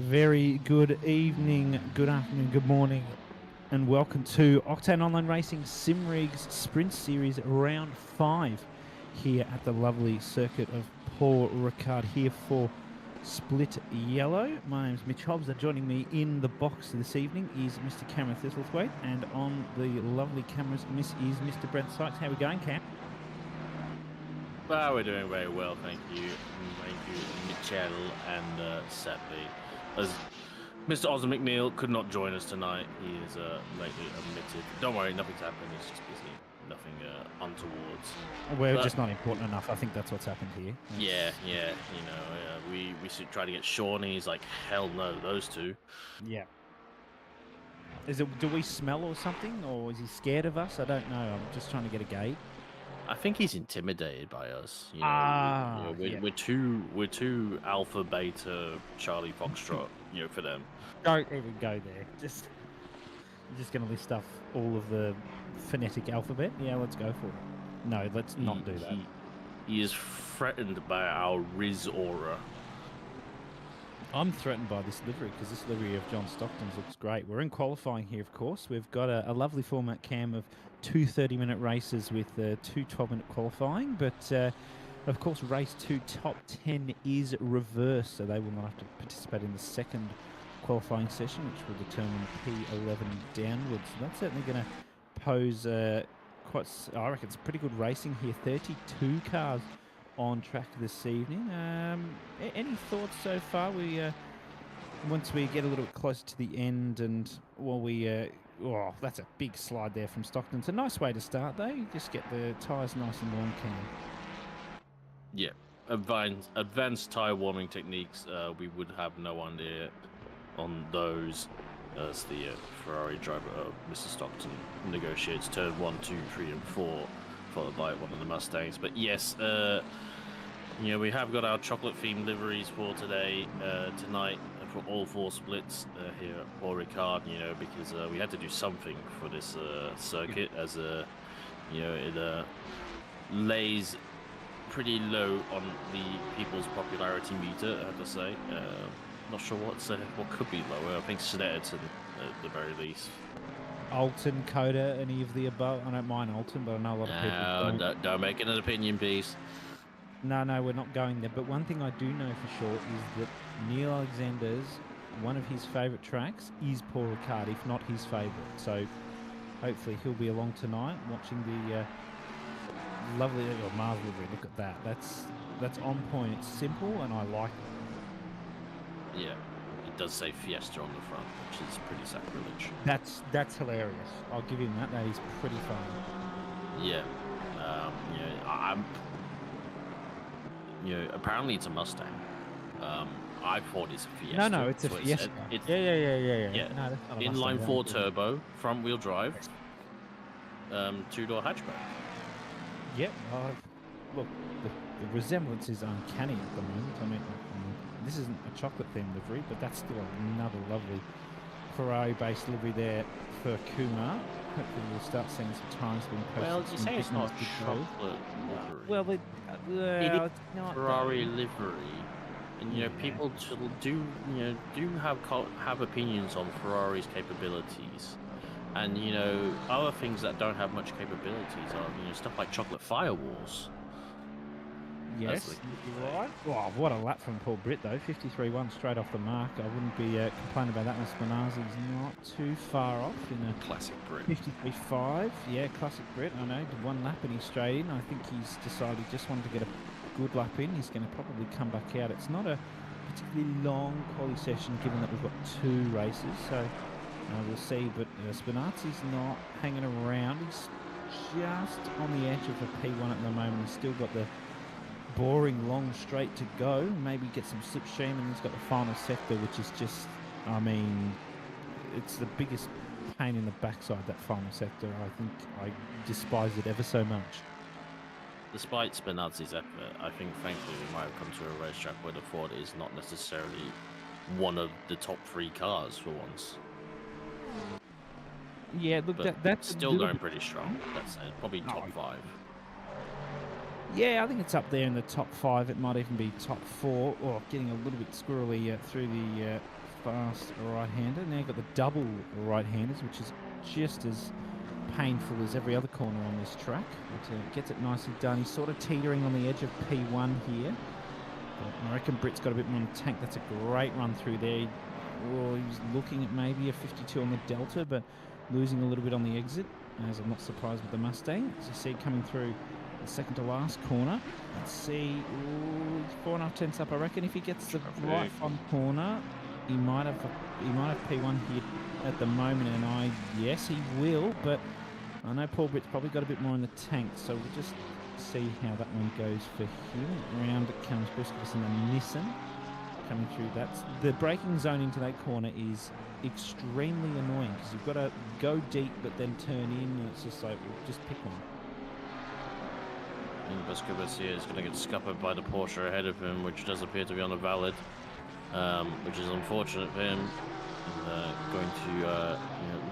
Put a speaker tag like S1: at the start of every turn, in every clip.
S1: very good evening, good afternoon, good morning, and welcome to Octane Online Racing Simrigs Sprint Series Round 5 here at the lovely circuit of Paul Ricard here for Split Yellow. My name's Mitch Hobbs, and joining me in the box this evening is Mr. Cameron Thistlethwaite, and on the lovely cameras is Mr. Brent Sykes. How are we going, Cam?
S2: Well, we're doing very well, thank you. Thank you, Mitchell, and sadly, as Mr. Osmond McNeil could not join us tonight. He is lately omitted. Don't worry, nothing's happened. He's just busy. Nothing untowards.
S1: We're just not important enough. I think that's what's happened here.
S2: Yeah. You know, we should try to get Sean, and he's like, hell no, those two.
S1: Yeah. Do we smell or something, or is he scared of us? I don't know. I'm just trying to get a gauge.
S2: I think he's intimidated by us. You know, we're too alpha, beta, Charlie Foxtrot, for them.
S1: Don't even go there. You're just going to list off all of the phonetic alphabet. Yeah, let's go for it. No, let's not do that.
S2: He is threatened by our Riz aura.
S1: I'm threatened by this livery because this livery of John Stockton's looks great. We're in qualifying here, of course. We've got a lovely format, Cam, of two 30-minute races with two 12-minute qualifying. But, of course, race 2 top 10 is reversed, so they will not have to participate in the second qualifying session, which will determine P11 downwards. So that's certainly going to pose I reckon it's pretty good racing here. 32 cars on track this evening. Any thoughts so far? Once we get a little bit closer to the end, and that's a big slide there from Stockton. It's a nice way to start, though. You just get the tyres nice and warm, Cam.
S2: Yeah, advanced tyre warming techniques. We would have no idea on those as the Ferrari driver, Mr. Stockton, negotiates turn 1, 2, 3, and 4, followed by one of the Mustangs. But yes, we have got our chocolate-themed liveries for tonight, for all 4 splits here at Paul Ricard, because we had to do something for this circuit, as it lays pretty low on the people's popularity meter, I have to say. Not sure what could be lower. I think Snetterton at the very least.
S1: Alton, Coda, any of the above? I don't mind Alton, but I know a lot of people
S2: don't make it an opinion piece.
S1: No, we're not going there. But one thing I do know for sure is that Neil Alexander's, one of his favourite tracks is Paul Ricard, if not his favourite. So hopefully he'll be along tonight watching the lovely Mars livery. Look at that. That's on point. It's simple, and I like it.
S2: Yeah, it does say Fiesta on the front, which is pretty sacrilege.
S1: That's hilarious. I'll give him that. That is pretty fun.
S2: Yeah. Apparently it's a Mustang. I thought it's a Fiesta.
S1: No, it's a Fiesta. Yeah. No, that's not a
S2: inline 4 turbo, front wheel drive, 2-door hatchback.
S1: Yep. Look, the resemblance is uncanny at the moment. I mean, this isn't a chocolate-themed livery, but that's still another lovely Ferrari-based livery there for Kumar. Hopefully we'll start seeing some times being posted.
S2: Well, you say it's not chocolate livery.
S1: Well, it's not
S2: Ferrari livery, and people do have opinions on Ferrari's capabilities, and other things that don't have much capabilities are stuff like chocolate firewalls.
S1: Yes, you're right. Wow, what a lap from Paul Britt, though. 53.1 straight off the mark. I wouldn't be complaining about that one. Spinazzi's not too far off in a
S2: classic Brit.
S1: 53.5. Yeah, classic Brit. I know. Did one lap and he's straight in. I think he's decided he just wanted to get a good lap in. He's going to probably come back out. It's not a particularly long quali session, given that we've got 2 races. So we'll see. But Spinazzi's not hanging around. He's just on the edge of the P1 at the moment. He's still got the boring long straight to go. Maybe get some slipstream, and he's got the final sector, which is just, it's the biggest pain in the backside, that final sector. I think I despise it ever so much.
S2: Despite Spinazzi's effort, I think thankfully we might have come to a racetrack where the Ford is not necessarily one of the top 3 cars for once.
S1: Yeah, look, that's
S2: still going pretty strong. That's probably top 5.
S1: Yeah, I think it's up there in the top 5. It might even be top 4, or getting a little bit squirrely through the fast right-hander. Now you've got the double right-handers, which is just as painful as every other corner on this track. But gets it nicely done. He's sort of teetering on the edge of P1 here. But I reckon Britt's got a bit more on the tank. That's a great run through there. He's looking at maybe a 52 on the Delta, but losing a little bit on the exit, as I'm not surprised with the Mustang. As you see coming through the second to last corner. Let's see. 4.5 tenths up. I reckon if he gets the right front corner, he might have P1 here at the moment, and yes, he will, but I know Paul Britt's probably got a bit more in the tank, so we'll just see how that one goes for him. Round it comes Briscoe in a Nissan coming through that. The braking zone into that corner is extremely annoying because you've got to go deep but then turn in, and it's just like, well, just pick one.
S2: And Briscoe here is going to get scuppered by the Porsche ahead of him, which does appear to be on a valid, which is unfortunate for him. Going to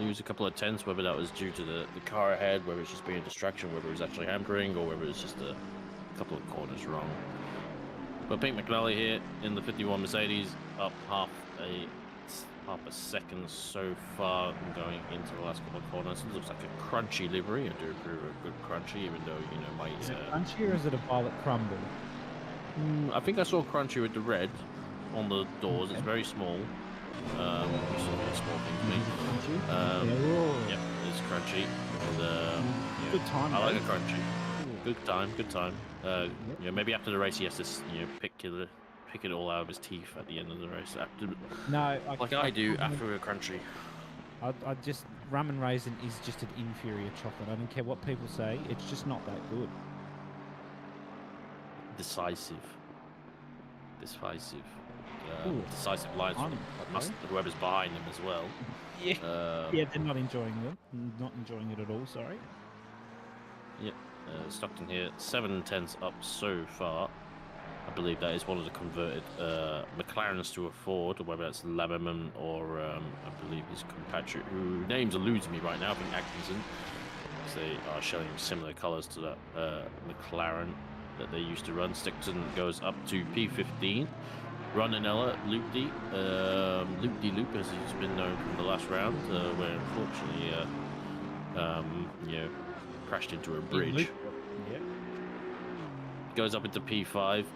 S2: lose a couple of tenths, whether that was due to the car ahead, whether it's just being a distraction, whether it's actually hampering, or whether it's just a couple of corners wrong. But Pete McNally here in the 51 Mercedes, up half a second so far going into the last couple of corners. It looks like a crunchy livery. I do approve of a good crunchy, even though my
S1: is it crunchy or is it a violet crumble?
S2: I think I saw crunchy with the red on the doors. Okay. It's very small. Small thing to me. Yeah, it's crunchy. And,
S1: good time.
S2: I like a crunchy. Good time. Maybe after the race he has to pick it all out of his teeth at the end of the race. I do after a crunchy.
S1: I just rum and raisin is just an inferior chocolate. I don't care what people say. It's just not that good.
S2: Decisive lines from whoever's behind them as well.
S1: Yeah, they're not enjoying it at all. Sorry.
S2: Yeah, Stockton here, 7 tenths up so far. I believe that is one of the converted McLarens to a Ford, or whether that's Laberman or I believe his compatriot, who names eludes me right now. I think Atkinson. They are showing similar colours to that McLaren that they used to run. Stockton goes up to P15. Ronanella loop-de-loop, as he's been known from the last round, where unfortunately crashed into a bridge.
S1: Yep.
S2: Goes up into P5,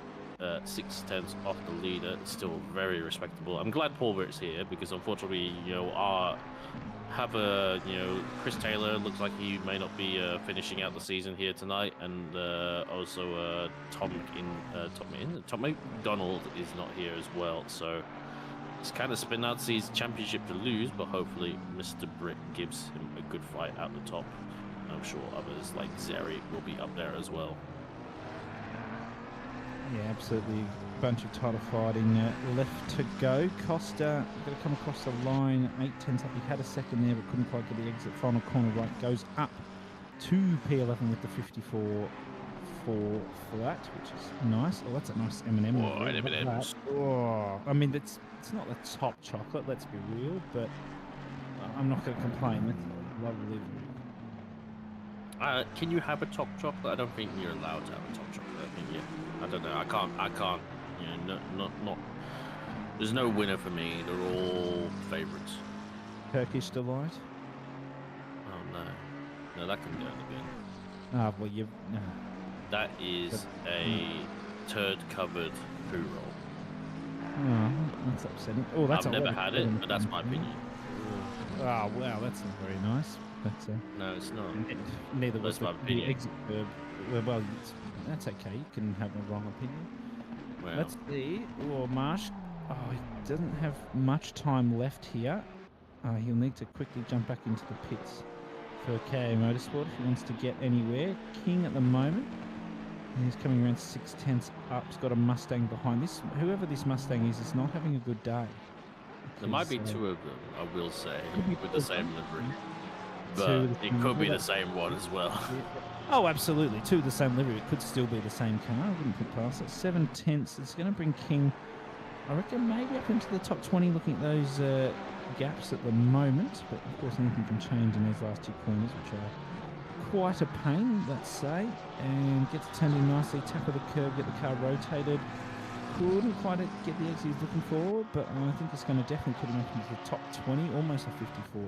S2: 6 tenths off the leader. It's still very respectable. I'm glad Paul Britt's here because unfortunately, Chris Taylor looks like he may not be finishing out the season here tonight, and also Tom McDonald is not here as well. So it's kind of Spinazzi's championship to lose, but hopefully Mr. Britt gives him a good fight out the top. I'm sure others like Zeri will be up there as well.
S1: Yeah, absolutely. Bunch of title fighting left to go. Costa going to come across the line, 8 tenths up. He had a second there, but couldn't quite get the exit. Final corner right goes up to P11 with the 54 for flat, which is nice. Oh, that's a nice M&M.
S2: Oh, M&M's.
S1: Oh, I mean, it's not the top chocolate, let's be real, but I'm not going to complain. That's a lovely livery.
S2: Can you have a top chocolate? I don't think you're allowed to have a top chocolate. I don't know. I can't. Not. There's no winner for me. They're all favourites.
S1: Turkish delight.
S2: Oh no, that can go in the bin.
S1: Ah, well no.
S2: That is a turd-covered poo roll.
S1: Oh, that's upsetting. Oh, that's.
S2: I've never had it, but that's my opinion.
S1: Oh wow, that's not very nice. But
S2: no, it's not.
S1: Neither was
S2: my opinion.
S1: Exit curb. Well, that's okay. You can have a wrong opinion.
S2: Well.
S1: Let's see. Oh, Marsh. Oh, he doesn't have much time left here. He'll need to quickly jump back into the pits for KA Motorsport if he wants to get anywhere. King at the moment. And he's coming around 6 tenths up. He's got a Mustang behind this. Whoever this Mustang is not having a good day.
S2: There might be 2 of them, I will say, with the same livery. But it could be the same one as well.
S1: Oh, absolutely. 2 of the same livery. It could still be the same car. I wouldn't put past it. 7 tenths. It's going to bring King, I reckon, maybe up into the top 20, looking at those gaps at the moment. But, of course, anything can change in these last 2 corners, which are quite a pain, let's say. And gets turned in nicely. Tackle the curb, get the car rotated. couldn't quite get the exit he's looking for, but I think it's going to definitely put him up into the top 20, almost a 54.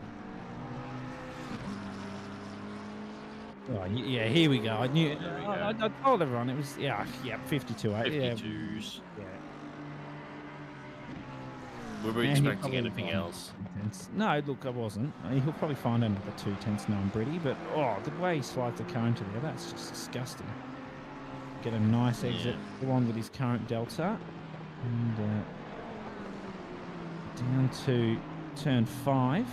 S1: Oh, yeah, here we go. I knew. I told everyone it was 52.
S2: 52s.
S1: Yeah.
S2: Were we expecting anything else?
S1: No, look, I wasn't. He'll probably find another 2/10 now on Britty, but the way he slides the car into there, that's just disgusting. Get a nice exit along with his current Delta, and down to turn 5.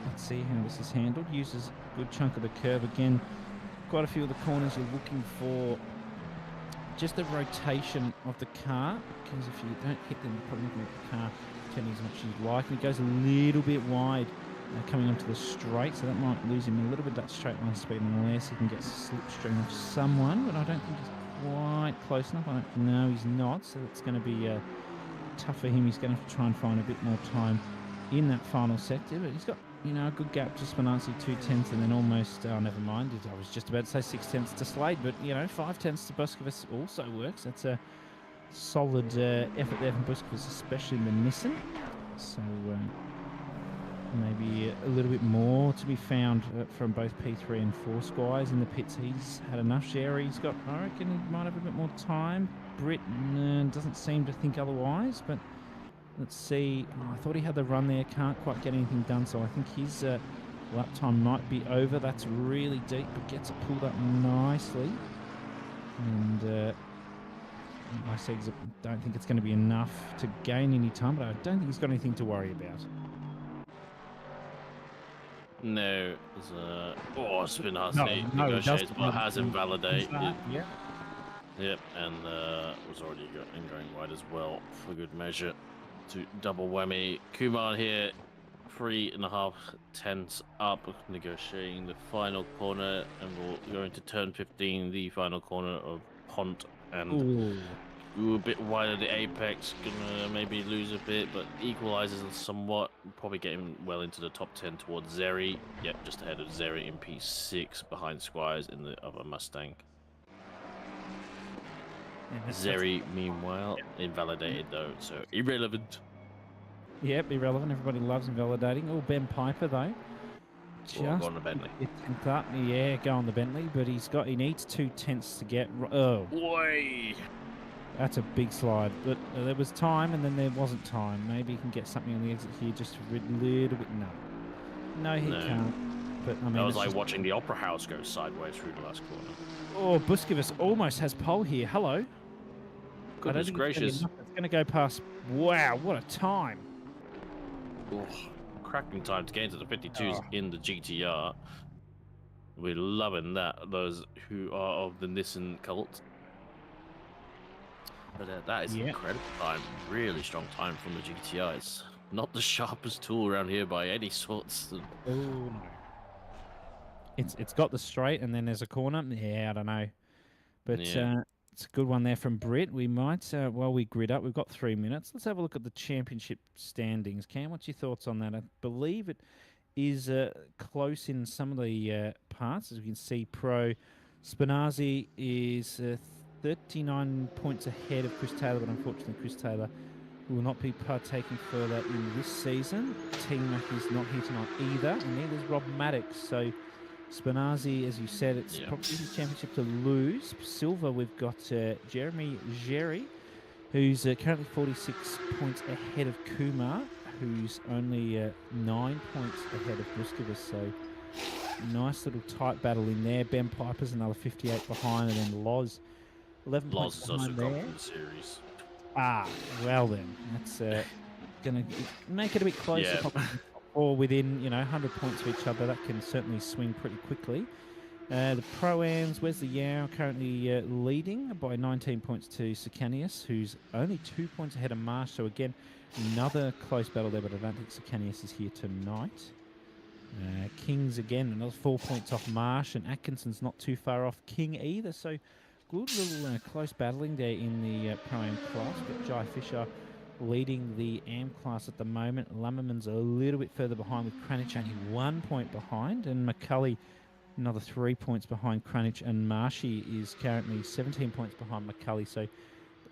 S1: Let's see how this is handled. Uses a good chunk of the curve again. Quite a few of the corners you're looking for just the rotation of the car, because if you don't hit them, you're probably looking at the car turning as much as you'd like. And it goes a little bit wide coming onto the straight, so that might lose him a little bit of that straight line speed unless he can get slipstream of someone, but I don't think he's quite close enough. No, he's not, so it's going to be tough for him. He's going to have to try and find a bit more time in that final sector, but he's got a good gap to Spinazzi, 2/10, and then almost, never mind, I was just about to say 6/10 to Slade, but, 5/10 to Buskovich also works. That's a solid effort there from Buskovich, especially in the Nissan. So maybe a little bit more to be found from both P3 and 4 Squires in the pits. He's had enough share. He's got, I reckon he might have a bit more time. Britt doesn't seem to think otherwise, but let's see. I thought he had the run there. Can't quite get anything done, so I think his lap time might be over. That's really deep, but gets it pulled up nicely. And I don't think it's going to be enough to gain any time, but I don't think he's got anything to worry about.
S2: No, Spinazzi negotiates, but has invalidated.
S1: Yeah.
S2: Yep, and was already going wide as well for good measure. To double whammy. Kumar here, 3.5 up, negotiating the final corner, and we'll go into turn 15, the final corner of Pont, and a bit wide of the apex, gonna maybe lose a bit, but equalizes somewhat, probably getting well into the top 10 towards Zeri. Yep, just ahead of Zeri in P6, behind Squires in the other Mustang. Zeri, meanwhile, invalidated though, so irrelevant.
S1: Yep, irrelevant. Everybody loves invalidating. Oh, Ben Piper though. Just
S2: go on the Bentley.
S1: Up. Yeah, go on the Bentley, but he needs 2/10 to get. Oh,
S2: boy,
S1: that's a big slide. But there was time, and then there wasn't time. Maybe he can get something on the exit here, just a little bit. No, he can't. But I mean,
S2: that was like watching the Opera House go sideways through the last corner.
S1: Oh, Buskovich almost has pole here. Hello.
S2: Goodness gracious.
S1: It's going to go past. Wow, what a time.
S2: Oh, cracking time to get into the 52s in the GTR. We're loving that, those who are of the Nissan cult. But that is incredible time. Really strong time from the GTR. It's not the sharpest tool around here by any sorts.
S1: Oh, no. It's got the straight, and then there's a corner. Yeah, I don't know. But it's a good one there from Britt. We might, while we grid up, we've got 3 minutes. Let's have a look at the championship standings. Cam, what's your thoughts on that? I believe it is close in some of the parts. As we can see, Pro Spinazzi is 39 points ahead of Chris Taylor, but unfortunately Chris Taylor will not be partaking further in this season. T-Mac is not here tonight either, and neither is Rob Maddox. So Spinazzi, as you said, it's probably his championship to lose. Silver, we've got Jeremy Jerry, who's currently 46 points ahead of Kumar, who's only 9 points ahead of Buskovich. So nice little tight battle in there. Ben Piper's another 58 behind, and then Loz 11 points behind there. Loz is also from the series. Ah, well then, that's going to make it a bit closer.
S2: Yeah.
S1: Or within, 100 points of each other. That can certainly swing pretty quickly. The Pro-Ams, Wesley Yao currently leading by 19 points to Sicanius, who's only 2 points ahead of Marsh. So again, another close battle there, but I don't think Sicanius is here tonight. Kings again, another 4 points off Marsh, and Atkinson's not too far off King either. So good little close battling there in the Pro-Am class. We've got Jai Fisher leading the AM class at the moment. Lumberman's a little bit further behind, with Kranich only 1 point behind, and McCulley another 3 points behind Kranich, and Marshy is currently 17 points behind McCulley. So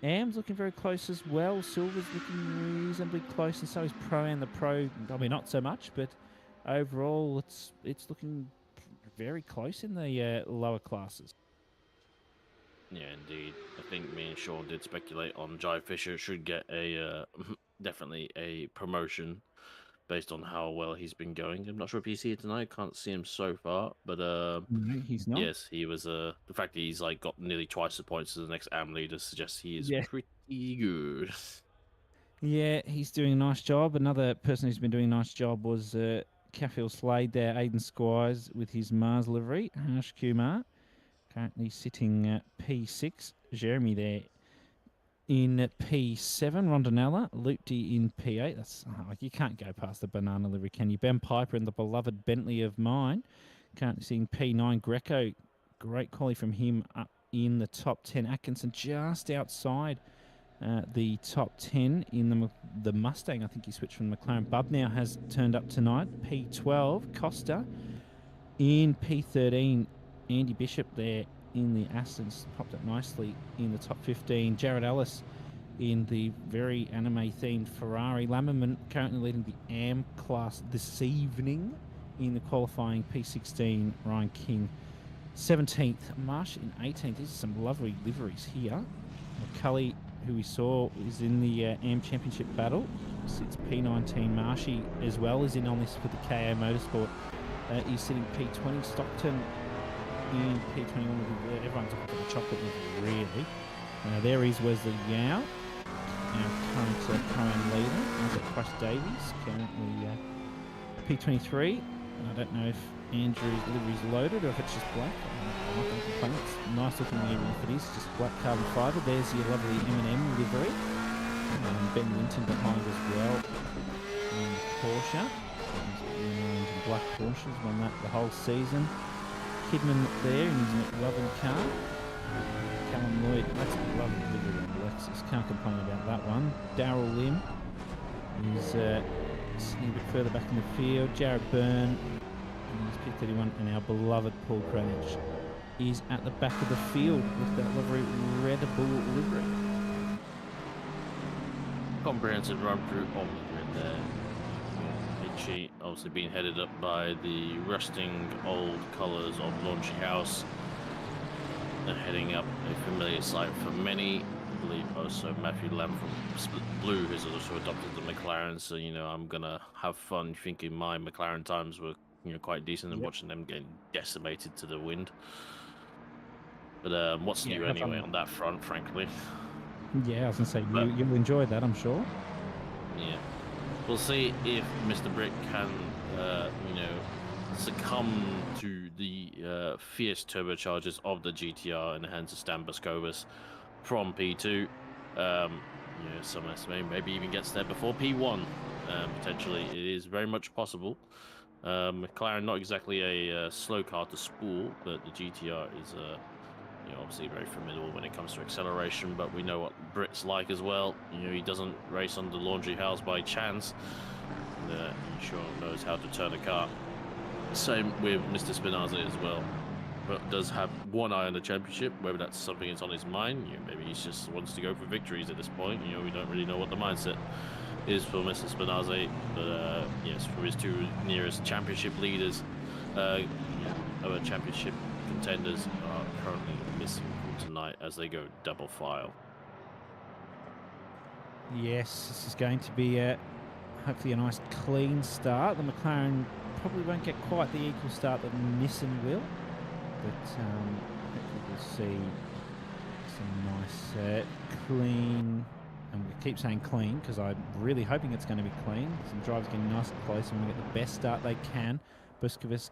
S1: Am's looking very close as well. Silver's looking reasonably close, and so is Pro and the Pro. I mean, not so much, but overall, it's looking very close in the lower classes.
S2: Yeah, indeed. I think me and Sean did speculate on Jai Fisher should get a definitely a promotion based on how well he's been going. I'm not sure if he's here tonight. Can't see him so far, but
S1: No, he's not.
S2: yes, he was. The fact that he's like got nearly twice the points as the next AM leader suggests he is
S1: Yeah.
S2: pretty good.
S1: Yeah, he's doing a nice job. Another person who's been doing a nice job was Cafiel Slade there, Aiden Squires with his Mars livery. Harsh Kumar currently sitting P6. Jeremy there in P7. Rondinella, Lupti in P8. That's you can't go past the banana livery, can you? Ben Piper and the beloved Bentley of mine. Currently seeing P9. Greco, great quality from him up in the top 10. Atkinson just outside the top 10 in the Mustang. I think he switched from McLaren. Bub now has turned up tonight. P12. Costa in P13. Andy Bishop there in the Astons popped up nicely in the top 15. Jared Ellis in the very anime-themed Ferrari. Lammerman currently leading the AM class this evening in the qualifying P16. Ryan King 17th. Marsh in 18th. These are some lovely liveries here. McCulley, who we saw is in the AM Championship battle, sits P19. Marshy as well is in on this for the KO Motorsport. He's sitting P20. Stockton in P21. Everyone's looking for the chocolate livery, really. There is Wesley Yao, our current Pro-Am leader. There's Crush Davies, currently P23. I don't know if Andrew's livery is loaded or if it's just black. I'm not going to complain. It's nice looking even if it is just black carbon fibre. There's your lovely M&M livery. Ben Linton behind as well. Porsche. Black Porsches won that the whole season. Kidman there in his McLovin car. Callum Lloyd, that's a lovely livery on Lexus. Can't complain about that one. Darryl Lim is sitting a bit further back in the field. Jared Byrne is P31, and our beloved Paul Cranich is at the back of the field with that lovely Red Bull livery.
S2: Comprehensive run through of the grid there. Itchy obviously being headed up by the rusting old colours of Laundry House. They're heading up a familiar sight for many. I believe also Matthew Lamb from Split Blue has also adopted the McLaren, so I'm gonna have fun thinking my McLaren times were quite decent and watching them getting decimated to the wind. But what's new anyway on that front, frankly?
S1: Yeah, I was gonna say you'll enjoy that, I'm sure.
S2: Yeah, we'll see if Mr. Brick can, succumb to the fierce turbochargers of the GTR in the hands of Stan Buscovas from P2. Some estimate maybe even gets there before P1. Potentially, it is very much possible. McLaren not exactly a slow car to spool, but the GTR is obviously very formidable when it comes to acceleration. But we know what Brit's like as well. He doesn't race on the Laundry House by chance. He sure knows how to turn a car. Same with Mr. Spinazzi as well, but does have one eye on the championship. Whether that's something that's on his mind, maybe he just wants to go for victories at this point. We don't really know what the mindset is for Mr. Spinazzi, but yes, for his two nearest championship leaders, other championship contenders are currently missing from tonight as they go double file.
S1: Yes, this is going to be hopefully a nice clean start. The McLaren probably won't get quite the equal start that Nissan will, but hopefully we'll see some nice clean, and we keep saying clean because I'm really hoping it's going to be clean. Some drivers getting nice and close and we get the best start they can. Buscovas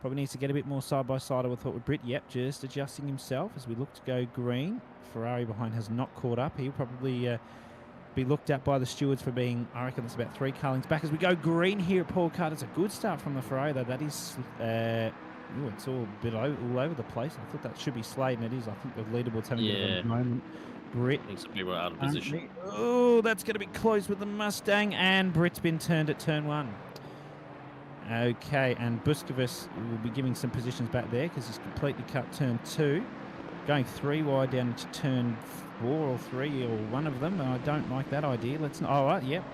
S1: probably needs to get a bit more side by side, I would thought, with Britt. Yep, just adjusting himself as we look to go green. Ferrari behind has not caught up. He'll probably be looked at by the stewards for being, I reckon it's about 3 car lengths back as we go green here at Paul Cart. It's a good start from the Ferrari, though. That is, it's all a bit all over the place. I thought that should be Slade, and it is. I think the leaderboard's having a bit of a moment. Britt.
S2: I think some people are out of position.
S1: Oh, that's going to be close with the Mustang, and Britt's been turned at turn 1. Okay, and Buscovas will be giving some positions back there because he's completely cut turn 2. going 3 wide down to turn 4 or 3 or one of them. I don't like that idea. Let's not. All right, yep.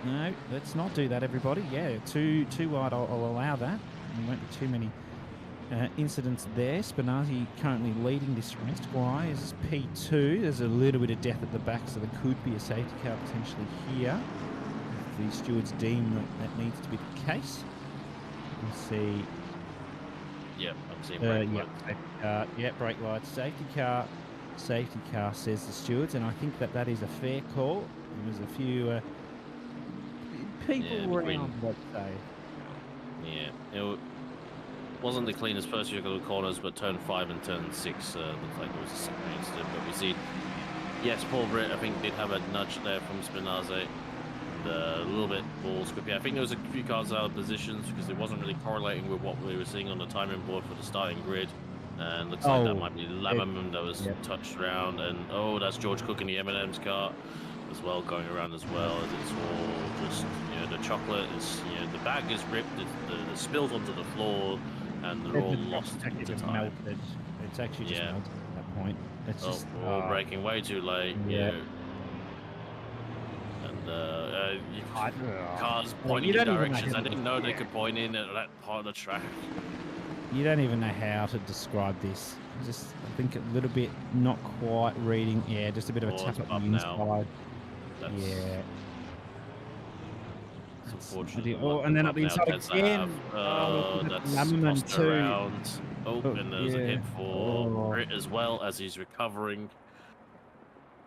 S1: No, let's not do that, everybody. Yeah, two wide. I'll allow that. There won't be too many incidents there. Spinazzi currently leading this race. Squires is P2. There's a little bit of death at the back, so there could be a safety car potentially here. If the stewards deem that needs to be the case. We'll see.
S2: Yep, I'm seeing brake lights.
S1: Safety car. Yep, brake lights. Safety car. Safety car, says the stewards, and I think that is a fair call. There's a few people around, let's say.
S2: Yeah, it wasn't the cleanest first few couple of corners, but turn 5 and turn 6 looked like there was a second incident. But we see, yes, Paul Britt, I think, did have a nudge there from Spinazzi. A little bit more squippy. I think there was a few cars out of positions because it wasn't really correlating with what we were seeing on the timing board for the starting grid. And looks like that might be Lammerman that was touched around. And that's George Cook in the M&M's car as well, going around as well. As it's all just, the chocolate is, the bag is ripped, the spilled onto the floor, and they're all lost to time.
S1: Melted. It's actually just melted at that point. It's just
S2: all braking way too late.
S1: Yeah.
S2: Cars pointing in directions. I didn't know they could point in at that part of the track.
S1: You don't even know how to describe this. Just, I think, a little bit not quite reading. Yeah, just a bit of a tap at the inside. Yeah.
S2: Unfortunately.
S1: And then up the inside again.
S2: That's Lammerman too. And there's a hit for Britt as well as he's recovering.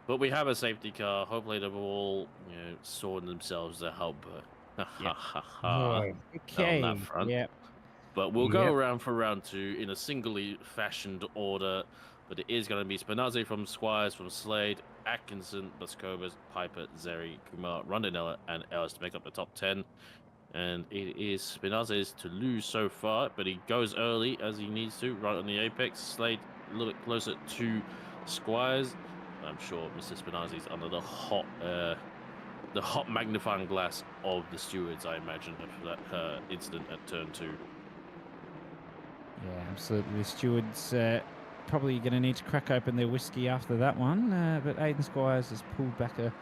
S2: But we have a safety car. Hopefully they've all, sorting themselves to help.
S1: Okay.
S2: On that front.
S1: Yep.
S2: But we'll go around for round 2 in a singly fashioned order. But it is going to be Spinazzi from Squires, from Slade, Atkinson, Buscovas, Piper, Zeri, Kumar, Rondinella, and Ellis to make up the top 10. And it is Spinazzi's to lose so far, but he goes early as he needs to, right on the apex. Slade a little bit closer to Squires. I'm sure Mr. Spinazzi's under the hot magnifying glass of the stewards, I imagine, after that incident at turn 2.
S1: Yeah, absolutely. The stewards probably going to need to crack open their whiskey after that one. But Aidan Squires has pulled back a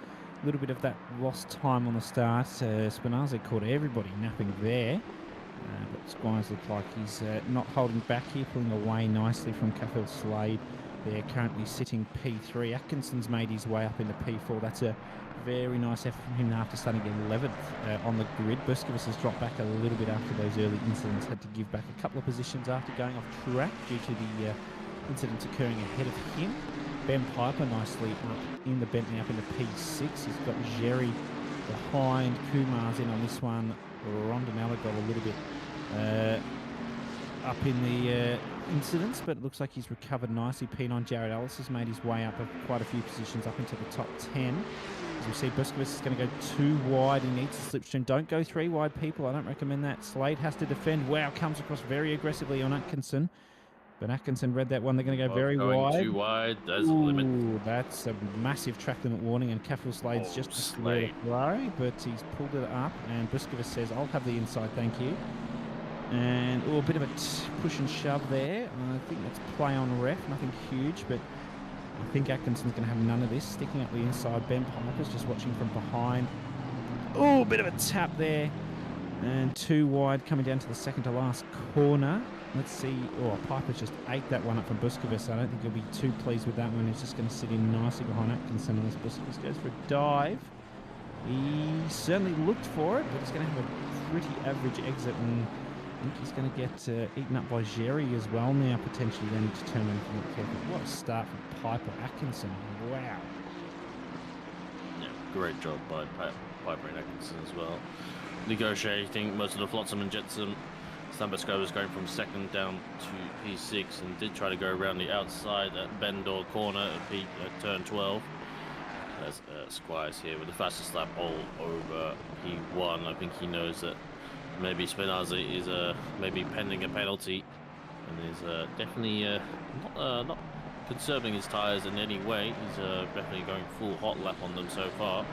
S1: little bit of that lost time on the start. Spinazzi caught everybody napping there. But Squires looks like he's not holding back here, pulling away nicely from Cathal Slade. They're currently sitting P3. Atkinson's made his way up into P4. That's a very nice effort from him after starting at 11th on the grid. Buscovas has dropped back a little bit after those early incidents. Had to give back a couple of positions after going off track due to the incidents occurring ahead of him. Ben Piper nicely up in the Bentley, up into P6. He's got Jerry behind. Kumar's in on this one. Rondinella got a little bit up in the incidents, but it looks like he's recovered nicely. P9 Jared Ellis has made his way up quite a few positions up into the top 10. As we see, Buscovas is going to go 2 wide. He needs to slipstream. Don't go 3 wide, people. I don't recommend that. Slade has to defend. Wow, comes across very aggressively on Atkinson. But Atkinson read that one. They're going to go very wide.
S2: 2 wide. That's the limit.
S1: That's a massive track limit warning, and Cathal Slade's just Slade. But he's pulled it up, and Buscovas says, I'll have the inside, thank you. And a bit of a push and shove there. I think that's play on ref, nothing huge, but I think Atkinson's going to have none of this. Sticking up the inside, Ben Piper's just watching from behind. A bit of a tap there. And 2 wide coming down to the second to last corner. Let's see. Piper's just ate that one up from Buscovas. I don't think he'll be too pleased with that one. He's just going to sit in nicely behind Atkinson unless Buscovas goes for a dive. He certainly looked for it, but he's going to have a pretty average exit, and I think he's going to get eaten up by Jerry as well now, potentially. Then to turn around and careful. What a start from Piper Atkinson. Wow.
S2: Yeah, great job by Piper and Atkinson as well. Negotiating most of the flotsam and jetsam. Buscovas was going from second down to P6 and did try to go around the outside at Bendor corner at turn 12. As Squires here with the fastest lap all over P1. I think he knows that maybe Spinazzi is maybe pending a penalty and is definitely not conserving his tyres in any way. He's definitely going full hot lap on them so far.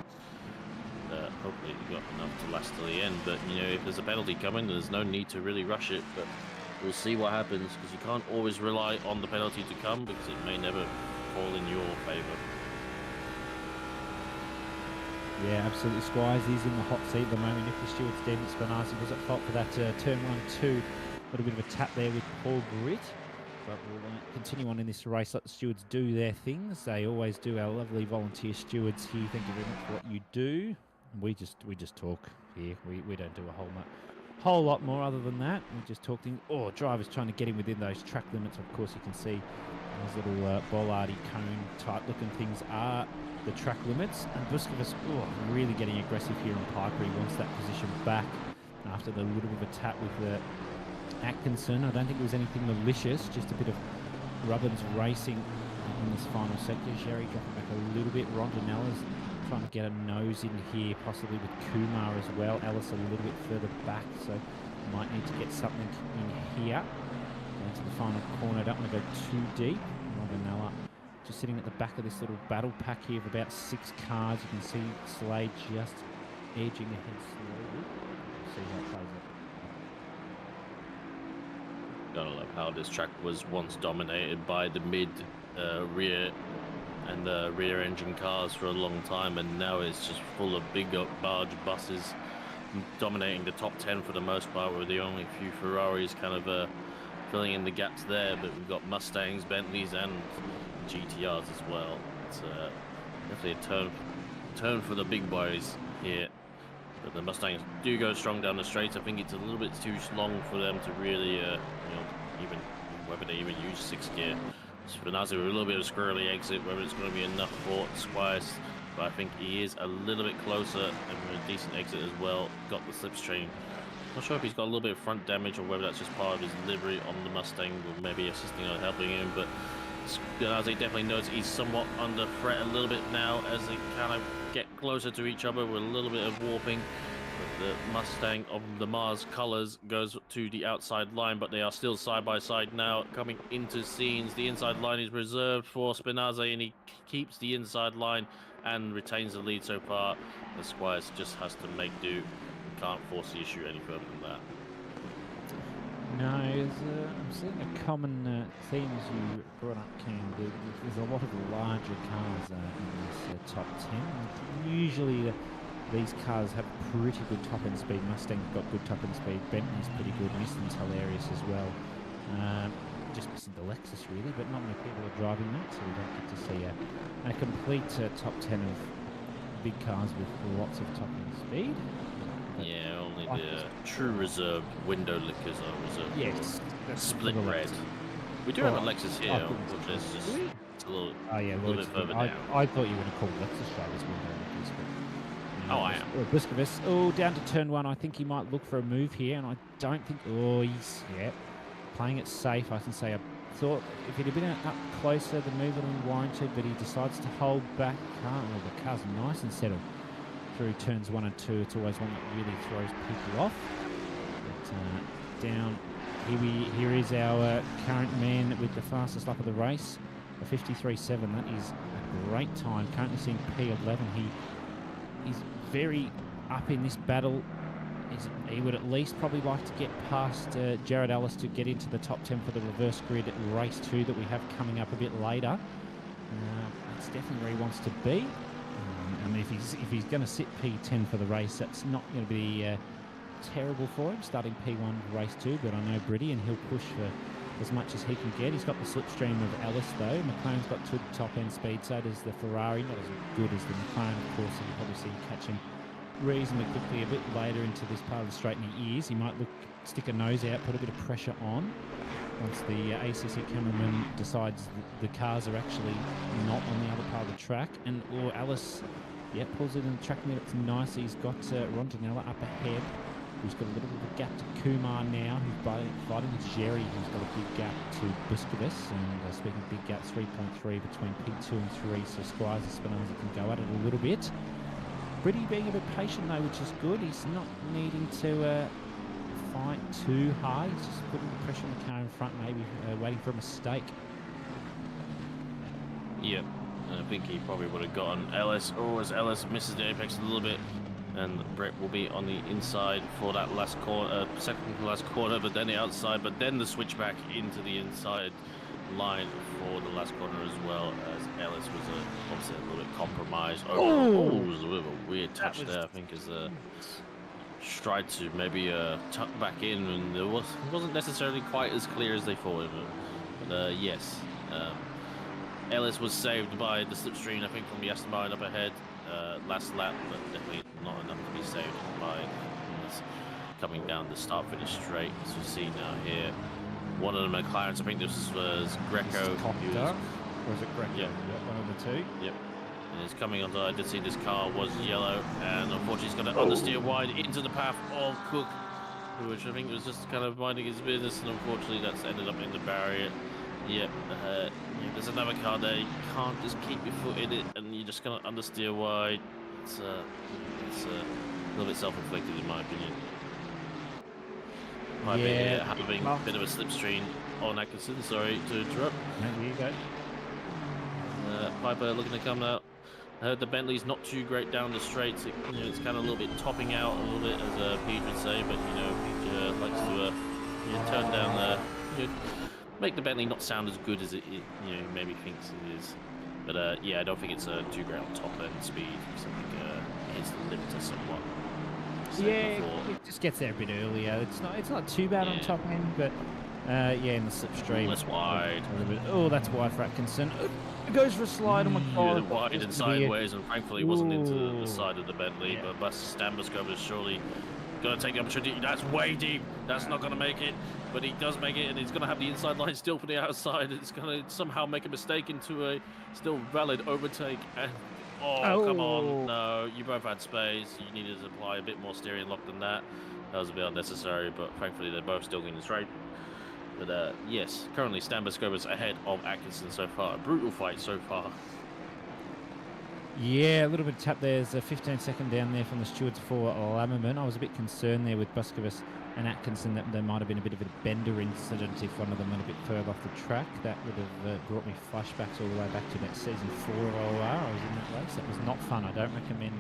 S2: Hopefully he got enough to last till the end, but if there's a penalty coming, there's no need to really rush it. But we'll see what happens, because you can't always rely on the penalty to come, because it may never fall in your favour.
S1: Yeah, absolutely. Squires is in the hot seat at the moment. If the Stewart's dead, Spinazzi was at fault for that turn 1-2. A little bit of a tap there with Paul Britt. But we'll continue on in this race. Let the stewards do their things. They always do. Our lovely volunteer stewards here. Thank you very much for what you do. We just talk here. We don't do a whole lot more other than that. We just talk things. Oh, drivers trying to get in within those track limits. Of course, you can see those little bollardy cone type looking things are the track limits. And Buskovas, really getting aggressive here in Piper. He wants that position back after the little bit of a tap with the Atkinson. I don't think it was anything malicious, just a bit of Rubbins racing in this final sector. Sherry dropping back a little bit. Rondinella's trying to get a nose in here, possibly with Kumar as well. Ellis a little bit further back, so might need to get something in here. Down to the final corner. Don't want to go too deep. Rondinella just sitting at the back of this little battle pack here of about 6 cars. You can see Slade just edging ahead slowly. See how it plays out.
S2: Gotta love how this track was once dominated by the rear and the rear engine cars for a long time, and now it's just full of big barge buses dominating the top 10 for the most part, with the only few Ferraris kind of filling in the gaps there. But we've got Mustangs, Bentleys and GTRs as well. It's definitely a turn for the big boys here. But the Mustangs do go strong down the straights. I think it's a little bit too long for them to really, even whether they even use 6th gear. Spinazzi with a little bit of squirrely exit, whether it's going to be enough for Squires. But I think he is a little bit closer and with a decent exit as well. Got the slipstream. Not sure if he's got a little bit of front damage or whether that's just part of his livery on the Mustang, or maybe assisting or helping him. But Spinazzi definitely knows he's somewhat under threat a little bit now as they kind of get closer to each other with a little bit of warping. But the Mustang of the Mars colors goes to the outside line, but they are still side by side now, coming into scenes. The inside line is reserved for Spinazzi, and he keeps the inside line and retains the lead so far. The Squires just has to make do. Can't force the issue any further than that.
S1: No, I'm seeing a common theme as you brought up, Cam. There's a lot of larger cars in this top 10. Usually these cars have pretty good top-end speed. Mustang's got good top-end speed. Bentley's pretty good. Nissan's hilarious as well. Just missing the Lexus, really, but not many people are driving that, so we don't get to see a complete top 10 of big cars with lots of top-end speed.
S2: Yeah, only the true reserved window lickers are reserved.
S1: Yes,
S2: Split red. We do have a Lexus here, which is just a little, little bit further down.
S1: I thought you were going to call Lexus drivers window lickers, but
S2: I am.
S1: Buskovas, down to turn 1. I think he might look for a move here, and I don't think. He's playing it safe. I can say. I thought if he'd have been up closer, the move would have been warranted, but he decides to hold back. The car's nice and settled through turns 1 and 2. It's always one that really throws people off. But down here is our current man with the fastest lap of the race, a 53.7. That is a great time. Currently seeing P11. He's very up in this battle. He would at least probably like to get past Jared Ellis to get into the top 10 for the reverse grid race 2 that we have coming up a bit later. That's definitely where he wants to be. I mean, if he's going to sit P10 for the race, that's not going to be terrible for him, starting P1 race 2, but I know Britty, and he'll push for as much as he can get. He's got the slipstream of Ellis, though. McLaren's got good top-end speed, so does the Ferrari. Not as good as the McLaren, of course, so you probably see catch him reasonably quickly a bit later into this part of the straight, and he is. He might stick a nose out, put a bit of pressure on. Once the ACC cameraman decides the cars are actually not on the other part of the track, and Alice, pulls it in the track limits nice. He's got Rondinella up ahead, who's got a little bit of a gap to Kumar now, who's fighting with Jerry, who's got a big gap to Buskovas, and speaking of big gaps, 3.3 between P2 and 3, so Squires and Spinazzi can go at it a little bit. Britty being a bit patient though, which is good. He's not needing to fight too hard. He's just putting the pressure on the car in front, maybe waiting for a mistake.
S2: Yep, and I think he probably would have gotten Ellis. As Ellis misses the apex a little bit, and Brett will be on the inside for that last corner, second to last corner, but then the outside, but then the switch back into the inside line for the last corner as well, as Ellis was obviously a little bit compromised. It was a bit of a weird touch there, I think, as tried to maybe tuck back in, and it wasn't necessarily quite as clear as they thought it would. But yes, Ellis was saved by the slipstream, I think, from the Aston Martin up ahead last lap, but definitely not enough to be saved by coming down the start-finish straight. As you see now here, one of the McLarens, I think this was Greco.
S1: Or is it Greco?
S2: Yeah,
S1: one of the two.
S2: Yep. And it's coming onto. I did see this car was yellow, and unfortunately he's going to understeer wide into the path of Cook, which I think was just kind of minding his business, and unfortunately that's ended up in the barrier. Yep. There's another car there. You can't just keep your foot in it, and you're just going to understeer wide. It's a little bit self-inflicted, in my opinion. Might be having a bit of a slipstream on Atkinson. Sorry to interrupt.
S1: There you go.
S2: Piper looking to come out. I heard the Bentley's not too great down the straights. It's kind of a little bit topping out a little bit, as Pete would say. But Pete likes to turn down make the Bentley not sound as good as it maybe thinks it is. But yeah, I don't think it's too great on top end speed. So I think it's limited somewhat.
S1: It just gets there a bit earlier. It's not too bad on top end, but in the slipstream.
S2: Less wide.
S1: Oh, that's wide for Atkinson. It goes for a slide. Oh my god!
S2: Wide and sideways, and thankfully it wasn't into the side of the Bentley. But Stambuscope is surely going to take the opportunity. That's way deep. That's not going to make it. But he does make it, and he's going to have the inside line still for the outside. It's going to somehow make a mistake into a still valid overtake. And come on, no, you both had space. You needed to apply a bit more steering lock than that. That was a bit unnecessary, but thankfully they're both still going straight. But yes, currently Stambuscope is ahead of Atkinson so far. A brutal fight so far. Yeah,
S1: a little bit of tap. There's a 15-second down there from the stewards for Lammerman. I was a bit concerned there with Buskovus and Atkinson that there might have been a bit of a bender incident if one of them went a bit further off the track. That would have brought me flashbacks all the way back to that season 4 of OR. I was in that race. That was not fun. I don't recommend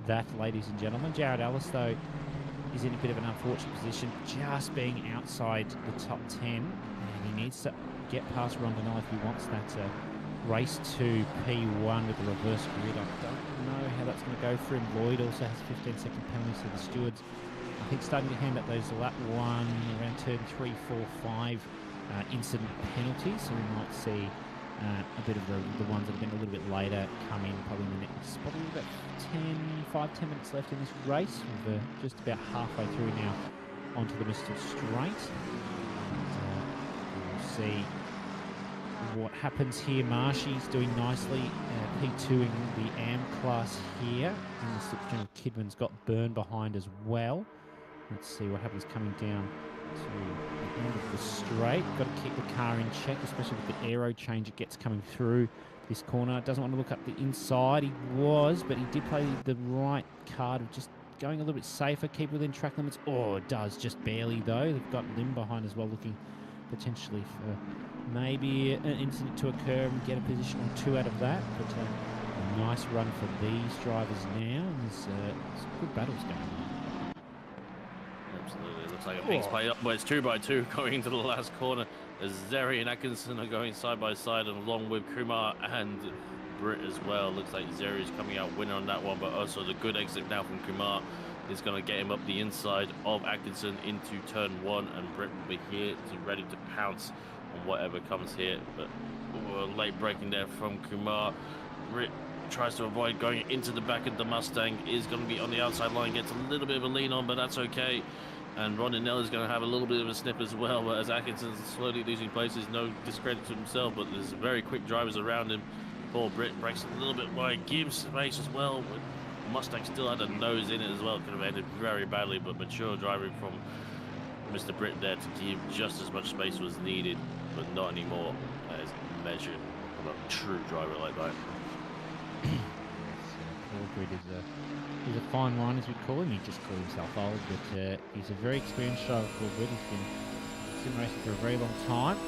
S1: that, ladies and gentlemen. Jared Ellis, though, is in a bit of an unfortunate position, just being outside the top 10, and he needs to get past Rondinelli if he wants that race to P1 with the reverse grid. I don't know how that's going to go for him. Lloyd also has 15-second penalties to the stewards. I think starting to hand up those lap 1, around turn 3, 4, 5 incident penalties, so we might see a bit of the ones that have been a little bit later come in probably in the next, probably about 5-10 minutes left in this race. We're just about halfway through now onto the Mr. Straight. We'll see what happens here. Marshy's doing nicely, P2ing the AM class here, and the slipstream of Kidman's got Byrne behind as well. Let's see what happens coming down to the end of the straight. Got to keep the car in check, especially with the aero change it gets coming through this corner. Doesn't want to look up the inside. He was, but he did play the right card of just going a little bit safer, keep within track limits. Oh, it does, just barely though. They've got Lim behind as well, looking potentially for maybe an incident to occur and get a position or 2 out of that. But a nice run for these drivers now, and there's some good battles going on.
S2: Absolutely, it looks like everything's played up. Well, it's 2x2 going into the last corner as Zeri and Atkinson are going side by side, and along with Kumar and Britt as well. Looks like Zeri is coming out winner on that one, but also the good exit now from Kumar is going to get him up the inside of Atkinson into turn 1, and Britt will be here ready to pounce on whatever comes here. But late braking there from Kumar. Britt tries to avoid going into the back of the Mustang, is going to be on the outside line, gets a little bit of a lean on, but that's okay. And Rondinelli is going to have a little bit of a snip as well, but as Atkinson's slowly losing places, no discredit to himself, but there's very quick drivers around him. Poor Britt breaks a little bit wide, gives space as well, but Mustang still had a nose in it as well. Could have ended very badly, but mature driving from Mr. Britt there to give just as much space was needed, but not anymore as measured from a true driver like that.
S1: Paul Britt is a fine wine, as we call him. He just called himself old, but he's a very experienced driver. Paul Britt has been sim racing for a very long time.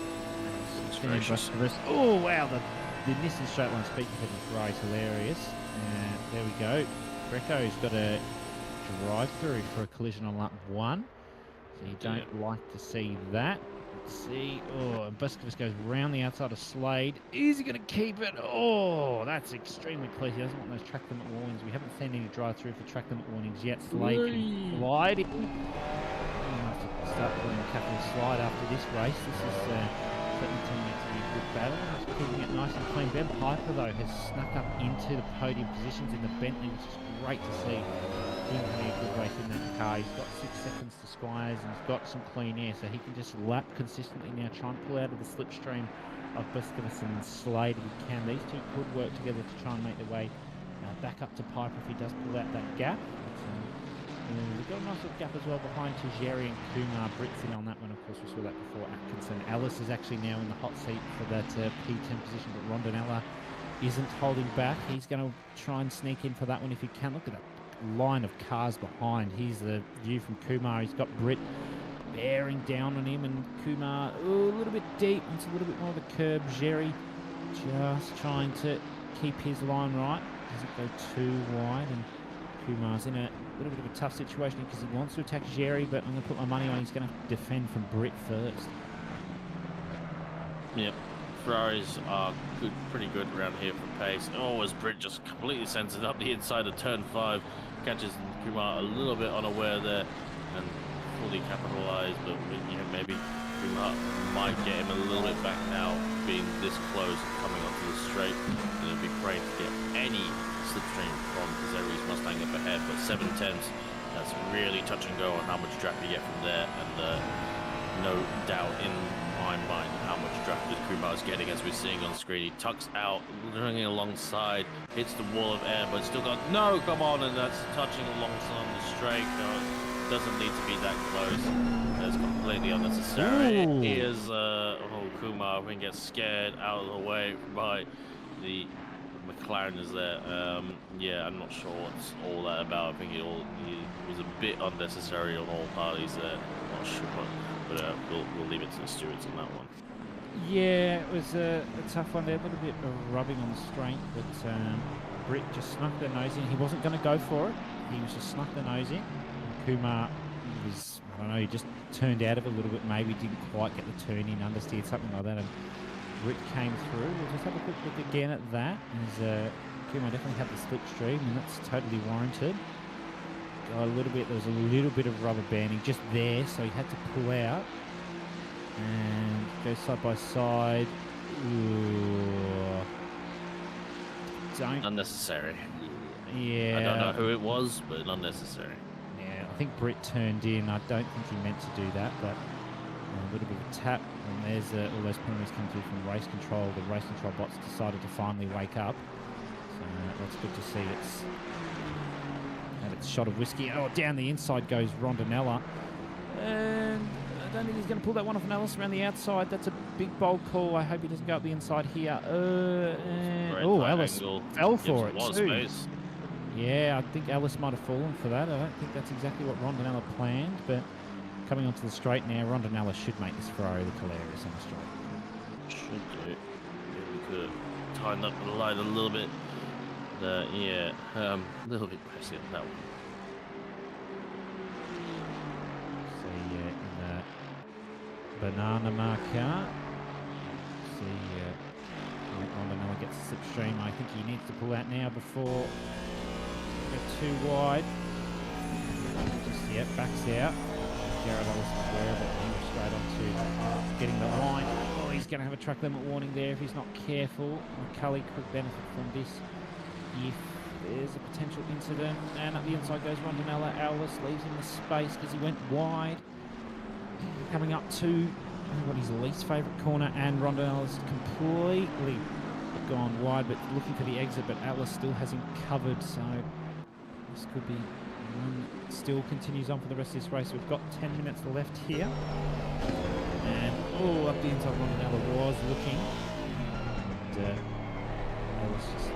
S1: Oh wow, the Nissan straight line speed competitive ride is hilarious. There we go. Greco's got a drive-through for a collision on lap 1. So you don't like to see that. Let's see. Oh, and Busquets goes round the outside of Slade. Is he going to keep it? Oh, that's extremely close. He doesn't want those track limit warnings. We haven't seen any drive-through for track limit warnings yet. Slade can glide in. We'll have to start pulling a capital slide after this race. This is certainly turning out to be a good battle. Just keeping it nice and clean. Ben Piper, though, has snuck up into the podium positions in the Bentley, which is great to see. Him having a good race in that car. He's got 6 seconds to Squires and he's got some clean air, so he can just lap consistently now, try and pull out of the slipstream of Busquets and Slade if he can. These two could work together to try and make their way back up to Piper if he does pull out that gap. We've got a nice little gap as well behind Tajeri and Kumar. Britt's in on that one, of course. We saw that before Atkinson. Alice is actually now in the hot seat for that P10 position, but Rondinella isn't holding back. He's going to try and sneak in for that one if he can. Look at that line of cars behind. Here's the view from Kumar. He's got Britt bearing down on him, and Kumar a little bit deep. Wants a little bit more of a curb. Jerry just trying to keep his line right. Doesn't go too wide, and Kumar's in a little bit of a tough situation because he wants to attack Jerry, but I'm going to put my money on he's going to defend from Britt first.
S2: Yep. Ferraris are good, pretty good around here for pace. Oh, as Britt just completely sends it up the inside of turn 5, catches Kumar a little bit unaware there and fully capitalized, but you know, maybe Kumar might get him a little bit back now, being this close coming onto the straight. And it'd be great to get any slipstream from Zeri's Mustang up ahead, but 7/10, that's really touch and go on how much draft you get from there, and no doubt in my mind how much draft that Kumar's getting, as we're seeing on screen. He tucks out, running alongside, hits the wall of air, but still got no, come on, and that's touching alongside on the straight. No, it doesn't need to be that close. That's completely unnecessary.
S1: Ooh.
S2: It is Kumar when gets scared out of the way by the McLaren is there. Yeah, I'm not sure what's all that about. I think it was a bit unnecessary on all parties there. I'm not sure, but we'll leave it to the stewards on that one.
S1: Yeah, it was a tough one there. A little bit of rubbing on the strength, but Britt just snuck the nose in. He wasn't going to go for it. He was just snuck the nose in. Kumar was, I don't know, he just turned out of it a little bit, maybe didn't quite get the turn in, understeered, something like that, and Britt came through. We'll just have a quick look again at that. Kumar definitely had the slipstream, and that's totally warranted. Got a little bit, there was a little bit of rubber banding just there, so he had to pull out and go side by side. Ooh.
S2: Unnecessary.
S1: Yeah.
S2: I don't know who it was, but unnecessary.
S1: Yeah, I think Britt turned in. I don't think he meant to do that, but a little bit of a tap, and there's all those penalties come through from race control. The race control bots decided to finally wake up, so that's good to see. It's had its shot of whiskey. Oh, down the inside goes Rondinella, and I don't think he's going to pull that one off. Ellis around the outside. That's a big bold call. I hope he doesn't go up the inside here. Ellis fell for it too.
S2: Space.
S1: Yeah, I think Ellis might have fallen for that. I don't think that's exactly what Rondinella planned, but coming onto the straight now, Rondinella should make this Ferrari look hilarious on the straight.
S2: Should do. Maybe we could have tightened up the line a little bit. Yeah, a little bit messy on that one.
S1: See in the banana marker. See Rondinella gets the slipstream. I think he needs to pull out now before go too wide. Just backs out. Jared Ellis was aware of it, and he was straight on to getting the line. Oh, he's going to have a track limit warning there if he's not careful. McCulley could benefit from this if there's a potential incident. And up the inside goes Rondinella. Ellis leaves him the space because he went wide. Coming up to everybody's least favourite corner, and Rondinella's completely gone wide, but looking for the exit, but Ellis still has him covered, so this could be one. Still continues on for the rest of this race. We've got 10 minutes left here, and up the inside Rondinella was looking, and Ellis just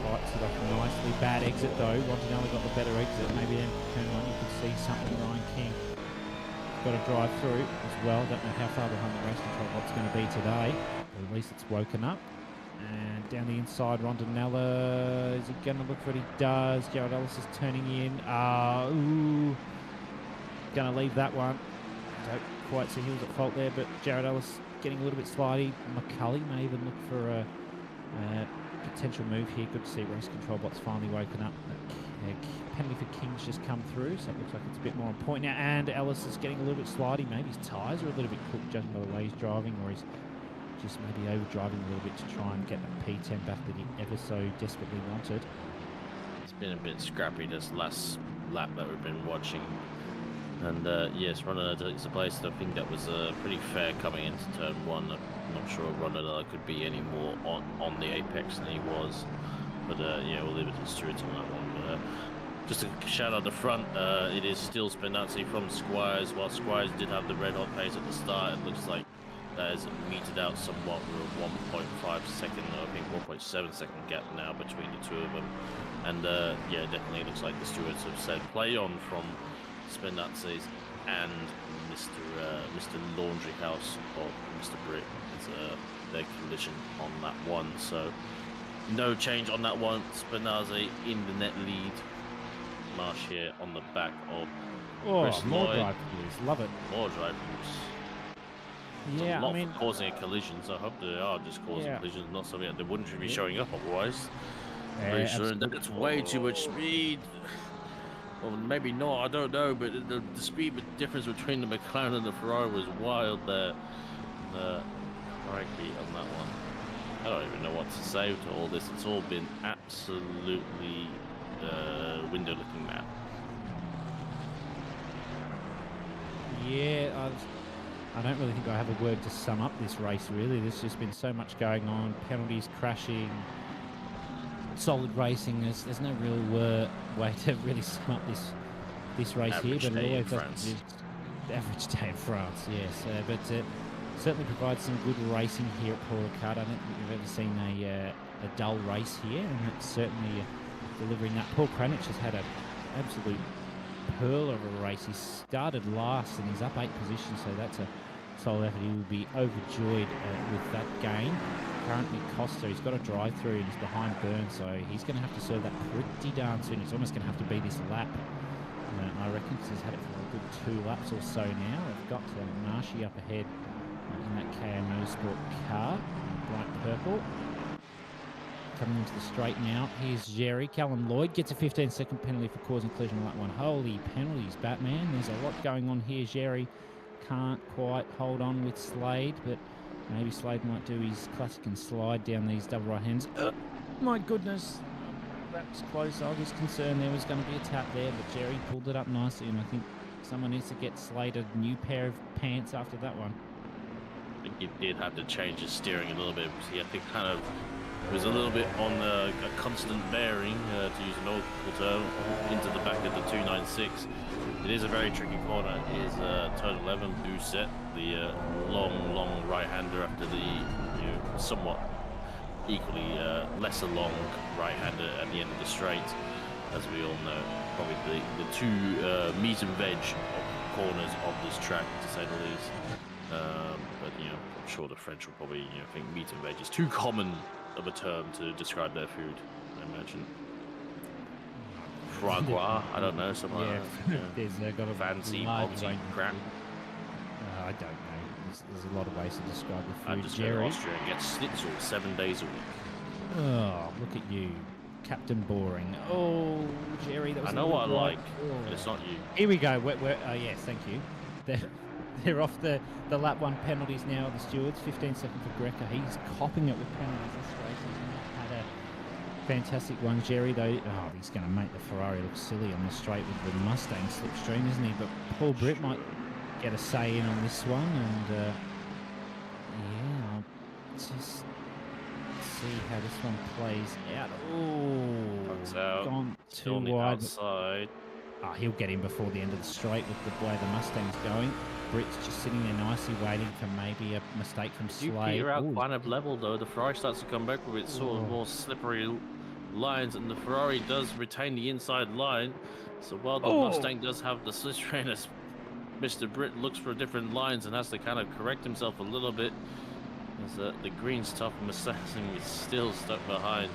S1: fights it off nicely. Bad exit though. Rondinella got the better exit. Maybe then turn on, you could see something. Ryan King got to drive through as well. Don't know how far behind the race control bot's going to be today, but at least it's woken up. And down the inside, Rondinella. Is he going to look for what he does? Jared Ellis is turning in. Ooh. Going to leave that one. Don't quite see he was at fault there, but Jared Ellis getting a little bit slidey. McCulley may even look for a potential move here. Good to see race control bots finally woken up. Penalty for King's just come through, so it looks like it's a bit more on point now. And Ellis is getting a little bit slidey. Maybe his tyres are a little bit cooked, judging by the way he's driving, or he's just maybe overdriving a little bit to try and get that P10 back that he ever so desperately wanted.
S2: It's been a bit scrappy this last lap that we've been watching. And yes, Ronaldo takes the place. I think that was pretty fair coming into turn one. I'm not sure Ronaldo could be any more on the apex than he was. But yeah, we'll leave it to Stewart on that one. Just a shout out the front, it is still Spinazzi from Squires. While Squires did have the red hot pace at the start, it looks like that is metered out somewhat with a 1.5 second, I think 1.7 second gap now between the two of them. And yeah, definitely looks like the stewards have said play on from Spinazzi's and Mr. Laundry House or Mr. Britt is their collision on that one. So no change on that one. Spinazzi in the net lead. Marsh here on the back of Chris
S1: more
S2: Lloyd.
S1: drive views. Love it.
S2: More drive views.
S1: Yeah,
S2: I mean, causing a collision, so I hope they are just causing collisions, not something that they wouldn't be showing up otherwise. Very sure that it's way too much speed. Well, maybe not, I don't know, but the speed difference between the McLaren and the Ferrari was wild there. Crikey on that one. I don't even know what to say to all this. It's all been absolutely window looking now.
S1: Yeah, I don't really think I have a word to sum up this race, really. There's just been so much going on. Penalties, crashing, solid racing. There's no real way to really sum up this race
S2: Average
S1: here. But
S2: day
S1: it
S2: in
S1: always
S2: France.
S1: Average day in France, yes. But certainly provides some good racing here at Paul Ricard. I don't think we've ever seen a dull race here, and it's certainly delivering that. Paul Kranich has had an absolute pearl of a race. He started last and he's up 8 positions, so that's a solid effort. He will be overjoyed with that gain. Currently Costa, he's got a drive through and he's behind Burns, so he's going to have to serve that pretty darn soon. It's almost going to have to be this lap. I reckon, because he's had it for a good 2 laps or so now. They've got Marshy up ahead in that KM Motorsport car, bright purple. Coming into the straight now. Here's Jerry. Callum Lloyd gets a 15-second penalty for causing collision on that one. Holy penalties, Batman. There's a lot going on here. Jerry can't quite hold on with Slade, but maybe Slade might do his classic and slide down these double right hands. My goodness. That was close. I was concerned there was going to be a tap there, but Jerry pulled it up nicely, and I think someone needs to get Slade a new pair of pants after that one.
S2: I think he did have to change his steering a little bit because he, I think, kind of was a little bit on a constant bearing, to use an nautical term, into the back of the 296. It is a very tricky corner. It is turn 11, Doucet, the long right-hander after the somewhat equally lesser long right-hander at the end of the straight. As we all know, probably the two meat and veg corners of this track, to say the least. But I'm sure the French will probably think meat and veg is too common of a term to describe their food, I imagine. Foie gras, I don't know, something like that.
S1: There's got a
S2: fancy
S1: large
S2: Baltic crap.
S1: I don't know. There's a lot of ways to describe the food.
S2: I just go to Austria and get schnitzel 7 days a week.
S1: Oh, look at you, Captain Boring. Oh, Jerry, that was.
S2: I know what I like, but it's not you.
S1: Here we go. Yes, thank you. They're off the lap 1 penalties now. The stewards, 15 seconds for Greca. He's copping it with penalties this race. He's not had a fantastic one. Jerry, though, he's going to make the Ferrari look silly on the straight with the Mustang slipstream, isn't he? But Paul Britt might get a say in on this one, and I'll just see how this one plays out. Oh, gone too wide.
S2: Outside.
S1: He'll get in before the end of the straight with the way the Mustang's going. Britt's just sitting there nicely waiting for maybe a mistake from Slade.
S2: You peter out quite a level though. The Ferrari starts to come back with its sort of more slippery lines, and the Ferrari does retain the inside line. So while the Mustang does have the slipstream, as Mr. Britt looks for different lines and has to kind of correct himself a little bit. As the green's top Mustang is still stuck behind.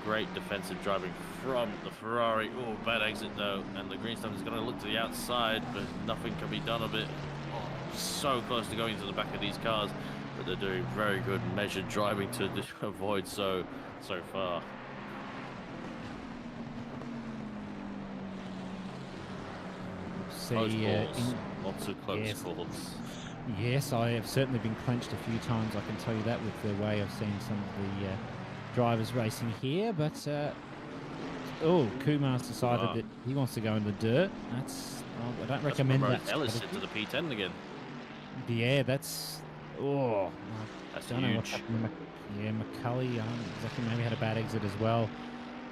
S2: Great defensive driving from the Ferrari. Oh, bad exit though, and the green stuff is going to look to the outside, but nothing can be done of it. Oh, so close to going to the back of these cars, but they're doing very good measured driving to avoid so far. Close calls. Lots of close calls.
S1: Yes, I have certainly been clenched a few times, I can tell you that, with the way I've seen some of the drivers racing here. But Kumar's decided that he wants to go in the dirt. I don't recommend that.
S2: Ellis into the P10 again.
S1: Yeah, that's
S2: huge.
S1: Know what's happening. Yeah, McCulley exactly, maybe had a bad exit as well.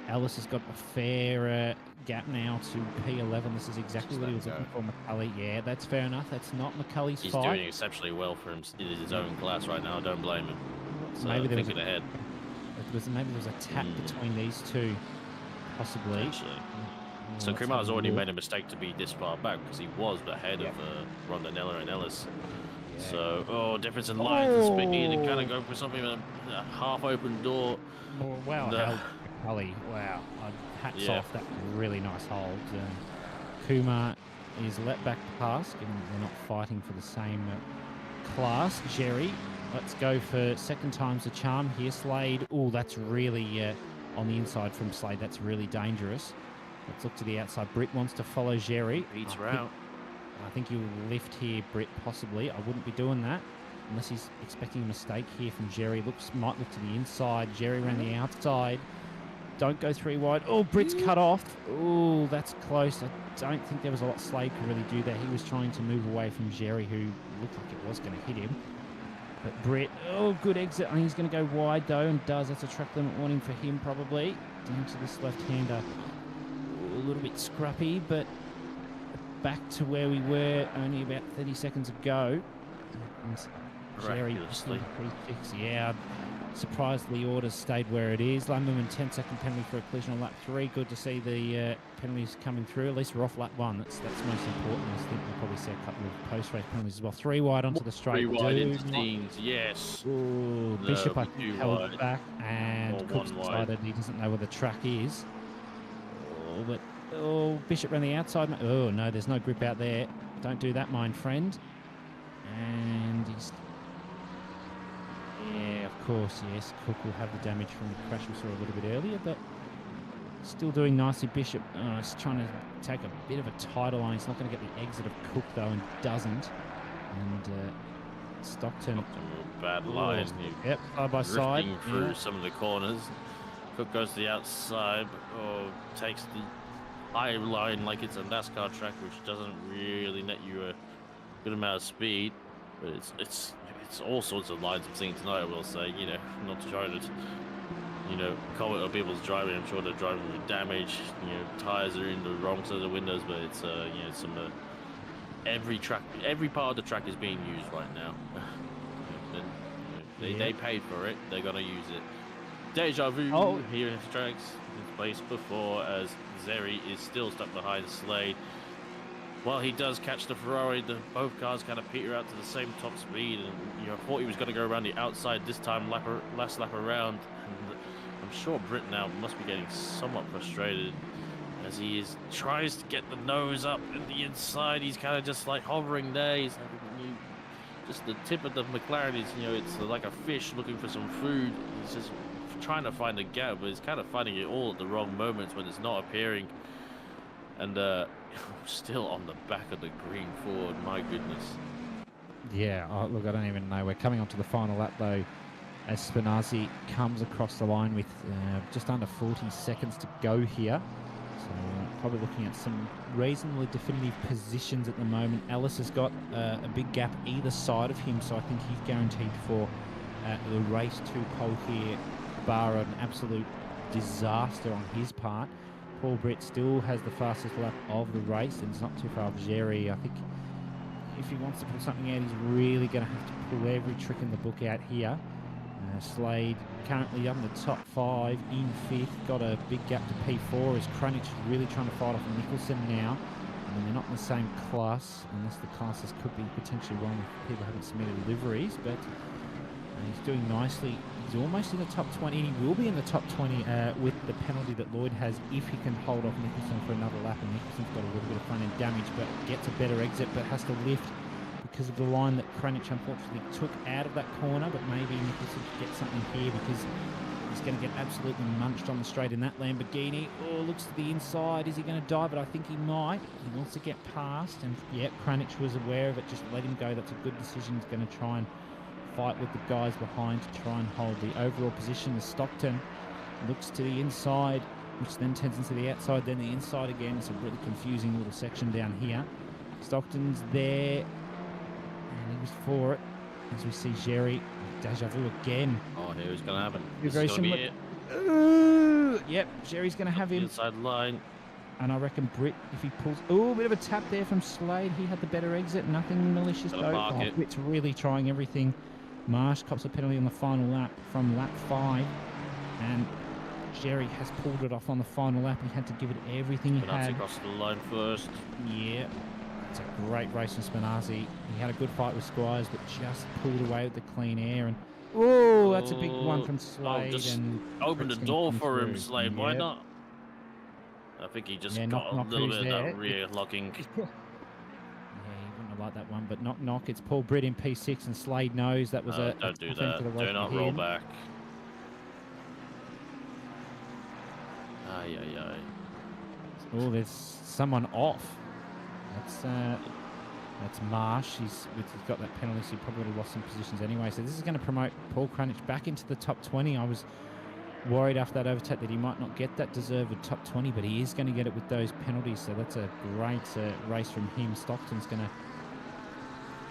S1: Ellis has got a fair gap now to P11. This is exactly what he was looking for, McCulley. Yeah, that's fair enough. That's not McCulley's
S2: He's
S1: fight.
S2: He's doing exceptionally well for him in his own class right now. I don't blame him. So
S1: maybe
S2: thinking ahead.
S1: Maybe there was a tap between these two, possibly.
S2: So Kumar's already made a mistake to be this far back, because he was ahead of Rondinella and Ellis. Yeah. So, difference in lines and speed, and kind of go for something with a half-open door.
S1: Wow, McCulley, wow. Hats off, that really nice hold. Kumar is let back past, given that they're not fighting for the same class. Jerry, let's go for second time's the charm here. Slade, that's really on the inside from Slade. That's really dangerous. Let's look to the outside. Britt wants to follow Jerry.
S2: Beats her out.
S1: I think he'll lift here, Britt, possibly. I wouldn't be doing that unless he's expecting a mistake here from Jerry. Might look to the inside. Jerry around the outside. Don't go 3 wide. Oh, Britt's cut off. Oh, that's close. I don't think there was a lot Slade could really do there. He was trying to move away from Jerry, who looked like it was going to hit him. But Britt, good exit. I think he's going to go wide, though, and does. That's a track limit warning for him, probably. Down to this left-hander. A little bit scrappy, but back to where we were only about 30 seconds ago. And Jerry pretty fixed. Yeah, surprised the order stayed where it is. Lumberman 10-second penalty for a collision on lap 3. Good to see the penalties coming through. At least we're off lap 1. That's most important. I think we'll probably see a couple of post-race penalties as well. 3 wide onto the straight.
S2: 3 wide into Deans, yes.
S1: Ooh, Bishop, I think, held back, and Cook's decided he doesn't know where the track is. Bishop around the outside. Oh, no, there's no grip out there. Don't do that, my friend. And he's... Yeah, of course, yes. Cook will have the damage from the crash we saw a little bit earlier, but still doing nicely. Bishop is trying to take a bit of a tight line. He's not going to get the exit of Cook, though, and doesn't. And Stockton
S2: bad line.
S1: Yep, side by side.
S2: Through some of the corners. Cook goes to the outside, but takes the high line like it's a NASCAR track, which doesn't really net you a good amount of speed. But it's all sorts of lines I'm seeing tonight, I will say. Not to try to, comment on people's driving. I'm sure they're driving with damage. Tires are in the wrong side of the windows, but it's some every part of the track is being used right now. They paid for it. They're gonna use it. Deja vu here in tracks in place before, as Zeri is still stuck behind Slade. Well, he does catch the Ferrari. Both cars kind of peter out to the same top speed, and thought he was going to go around the outside this time, last lap around. And I'm sure Britt now must be getting somewhat frustrated as he tries to get the nose up in the inside. He's kind of just like hovering there. He's just the tip of the McLaren is, it's like a fish looking for some food. He's just trying to find a gap, but he's kind of finding it all at the wrong moments when it's not appearing. And still on the back of the green Ford, my goodness.
S1: Yeah, look, I don't even know. We're coming on to the final lap, though, as Spinazzi comes across the line with just under 40 seconds to go here. So probably looking at some reasonably definitive positions at the moment. Ellis has got a big gap either side of him, so I think he's guaranteed for the race 2 pole here, bar an absolute disaster on his part. Paul Britt still has the fastest lap of the race, and it's not too far off Jerry. I think if he wants to pull something out, he's really going to have to pull every trick in the book out here. Slade currently up in the top 5 in 5th. Got a big gap to P4 as Kranich is really trying to fight off Nicholson now. And they're not in the same class, unless the classes could be potentially wrong if people haven't submitted liveries. But He's doing nicely. He's almost in the top 20. He will be in the top 20 with the penalty that Lloyd has if he can hold off Nicholson for another lap. And Nicholson's got a little bit of front-end damage, but gets a better exit, but has to lift because of the line that Kranich unfortunately took out of that corner. But maybe Nicholson could get something here because he's going to get absolutely munched on the straight in that Lamborghini. Oh, looks to the inside. Is he going to die? But I think he might. He wants to get past. And, yeah, Kranich was aware of it. Just let him go. That's a good decision. He's going to try and fight with the guys behind to try and hold the overall position. As Stockton looks to the inside, which then turns into the outside, then the inside again. It's a really confusing little section down here. Stockton's there, and he was for it. As we see Jerry, deja vu again.
S2: Oh, here it's going to happen.
S1: This is gonna be it. Yep, Jerry's going to have him.
S2: Inside line.
S1: And I reckon Britt, if he pulls... Oh, a bit of a tap there from Slade. He had the better exit. Nothing malicious, though. Oh, Britt's really trying everything. Marsh cops a penalty on the final lap from lap 5. And Jerry has pulled it off on the final lap. He had to give it everything he had.
S2: Across the line first.
S1: Yeah. It's a great race from Spinazzi. He had a good fight with Squires, but just pulled away with the clean air. And oh, that's a big one from Slade.
S2: Just
S1: and
S2: open the door for him, Slade. Why not? I think he just got a little bit of that rear locking.
S1: Like that one, but knock. It's Paul Britt in P6, and Slade knows that was
S2: don't do that. Do not roll back. Ay.
S1: Oh, there's someone off. That's Marsh. He's got that penalty, so he probably would have lost some positions anyway. So this is going to promote Paul Kranich back into the top 20. I was worried after that overtake that he might not get that deserved top 20, but he is going to get it with those penalties. So that's a great race from him. Stockton's going to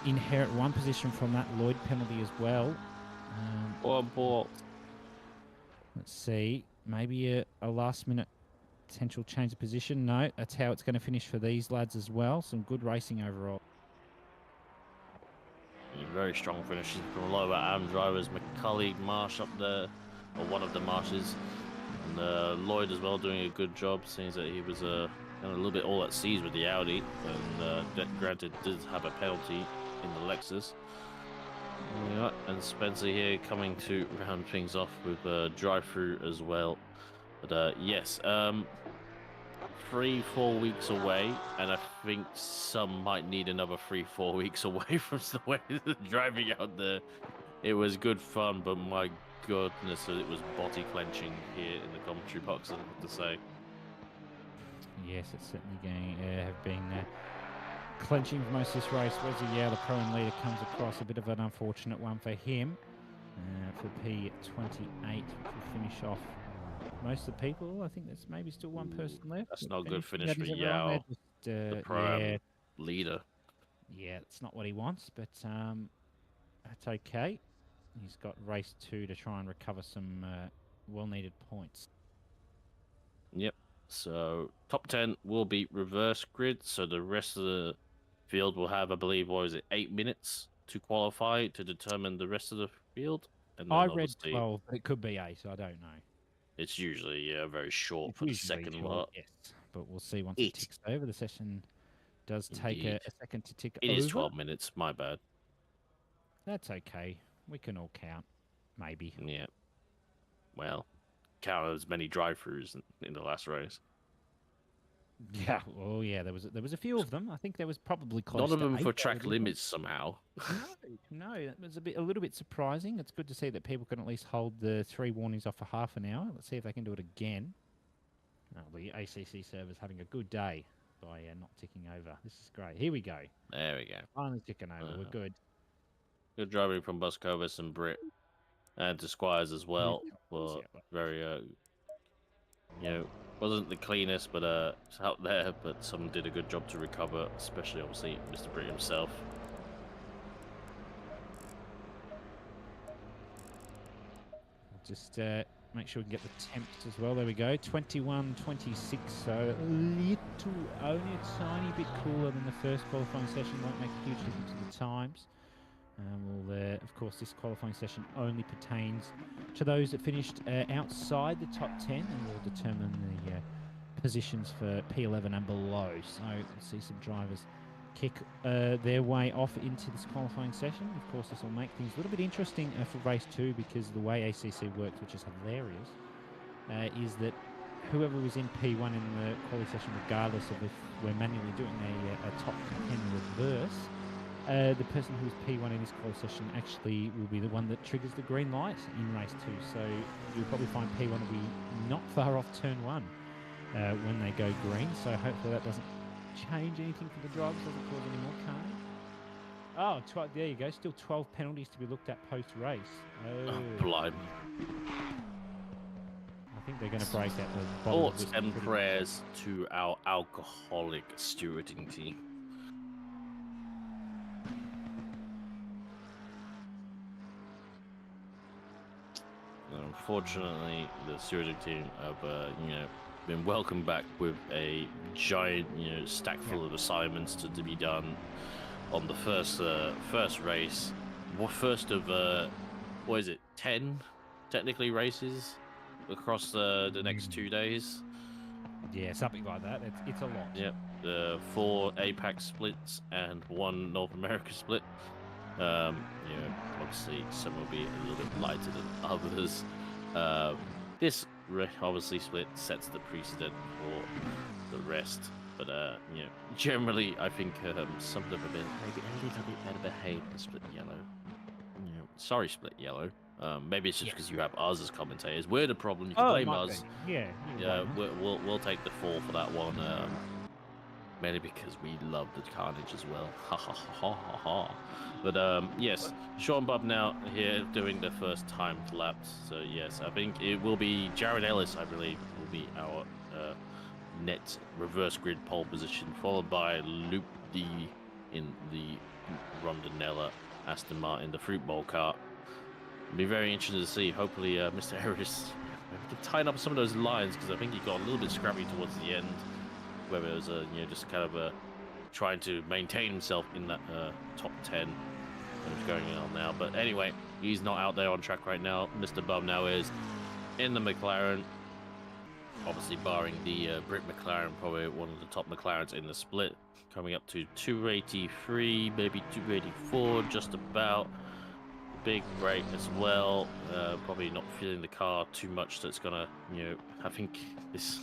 S1: inherit one position from that Lloyd penalty as well.
S2: Ball.
S1: Let's see. Maybe a last-minute potential change of position. No, that's how it's going to finish for these lads as well. Some good racing overall.
S2: Very strong finishes from a lot of our AM drivers. McCulley, Marsh up there, or one of the Marshes. And Lloyd as well doing a good job, seeing that he was a little bit all at seas with the Audi. And granted, did have a penalty in the Lexus. Yeah, and Spencer here coming to round things off with drive-through as well. But yes, 3-4 weeks away, and I think some might need another 3-4 weeks away from the way driving out there. It was good fun, but my goodness, it was body clenching here in the commentary box, I have to say.
S1: Yes, it's certainly going to have been clenching for most of this race. Where's the pro-am leader comes across. A bit of an unfortunate one for him. For P28, which will finish off most of the people. I think there's maybe still one person left.
S2: That's not a good finish for Yao, the pro-am leader.
S1: Yeah, it's not what he wants, but that's okay. He's got race 2 to try and recover some well-needed points.
S2: Yep. So top 10 will be reverse grid. So the rest of the field will have, I believe, 8 minutes to qualify to determine the rest of the field. And
S1: I read 12, but it could be 8. I don't know.
S2: It's usually very short for the second lot.
S1: Yes, but we'll see once it ticks over. The session does take a second to tick over.
S2: It is 12 minutes. My bad.
S1: That's okay. We can all count, maybe.
S2: Yeah. Well, count as many drive-throughs in the last race.
S1: Yeah. Oh, yeah. There was a few of them. I think there was probably close.
S2: None of them
S1: to 8,
S2: for track limits somehow.
S1: No, it was a little bit surprising. It's good to see that people can at least hold the 3 warnings off for half an hour. Let's see if they can do it again. Oh, the ACC server's having a good day by not ticking over. This is great. Here we go.
S2: There we go.
S1: Finally ticking over. We're good.
S2: Good driving from Buscovis and Britt, and to Squires as well. Well, very wasn't the cleanest, but it's out there. But someone did a good job to recover, especially obviously Mr. Britt himself.
S1: Just make sure we can get the temps as well. There we go. 21:26. So only a tiny bit cooler than the first qualifying session. Won't make a huge difference to the times. Of course, this qualifying session only pertains to those that finished outside the top 10, and will determine the positions for P11 and below. So we'll see some drivers kick their way off into this qualifying session. Of course, this will make things a little bit interesting for race 2, because the way ACC works, which is hilarious, is that whoever was in P1 in the quali session, regardless of if we're manually doing a top 10 reverse, the person who was P1 in this quali session actually will be the one that triggers the green light in race 2. So you'll probably find P1 will be not far off turn 1 when they go green. So hopefully that doesn't change anything for the drivers, doesn't cause any more carnage. Oh, there you go. Still 12 penalties to be looked at post-race.
S2: Oh, blimey.
S1: I think they're going to break at the bottom.
S2: Thoughts and prayers to our alcoholic stewarding team. Unfortunately, the stewarding team have, been welcomed back with a giant, stack full of assignments to be done on the first race. First of, 10 technically races across the next 2 days.
S1: Yeah, something like that. It's a lot.
S2: Yep. 4 APAC splits and 1 North America split. Obviously some will be a little bit lighter than others. This obviously split sets the precedent for the rest. But generally I think some of them have been maybe a little bit better behaved than Split Yellow. Sorry, Split Yellow. Maybe it's just because you have us as commentators. We're the problem. You can blame us.
S1: Yeah.
S2: We'll take the fall for that one. Mainly because we love the carnage as well. Ha ha ha ha ha. But yes, Sean Bob now here doing the first timed laps. So yes, I think it will be Jared Ellis, I believe, will be our net reverse grid pole position, followed by Luke D in the Rondinella Aston Martin, the fruit bowl car. It'll be very interesting to see. Hopefully, Mr. Harris can tighten up some of those lines, because I think he got a little bit scrappy towards the end, whether it was just kind of trying to maintain himself in that top 10 that was going on now. But anyway, he's not out there on track right now. Mr. Bum now is in the McLaren. Obviously, barring the Brit McLaren, probably one of the top McLarens in the split, coming up to 283, maybe 284, just about. Big break as well. Probably not feeling the car too much. So it's gonna, I think this,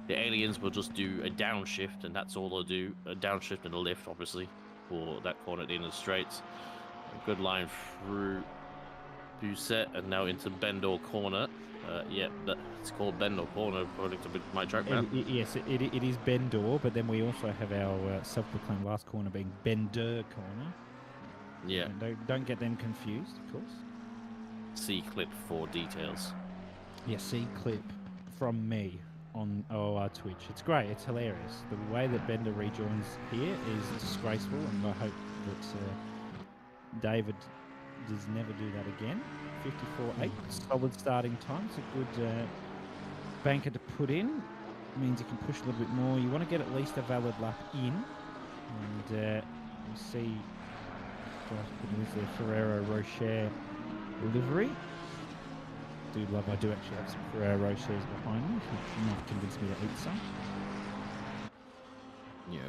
S2: the aliens will just do a downshift, and that's all they'll do. A downshift and a lift, obviously, for that corner at the end of the straights. A good line through Busset and now into Bendor corner. It's called Bendor corner according to my track map.
S1: Yes, it is Bendor, but then we also have our self-proclaimed last corner being Bender corner.
S2: Yeah.
S1: Don't get them confused, of course.
S2: See clip for details.
S1: Yeah, see clip from me on OR Twitch. It's great. It's hilarious. The way that Bender rejoins here is disgraceful, and I hope that David does never do that again. 54.8, solid starting time. It's a good banker to put in. Means you can push a little bit more. You want to get at least a valid lap in, and we'll see. With the Ferrero Rocher livery. I do actually have some Ferrero Rochers behind me, which might convince me to eat some.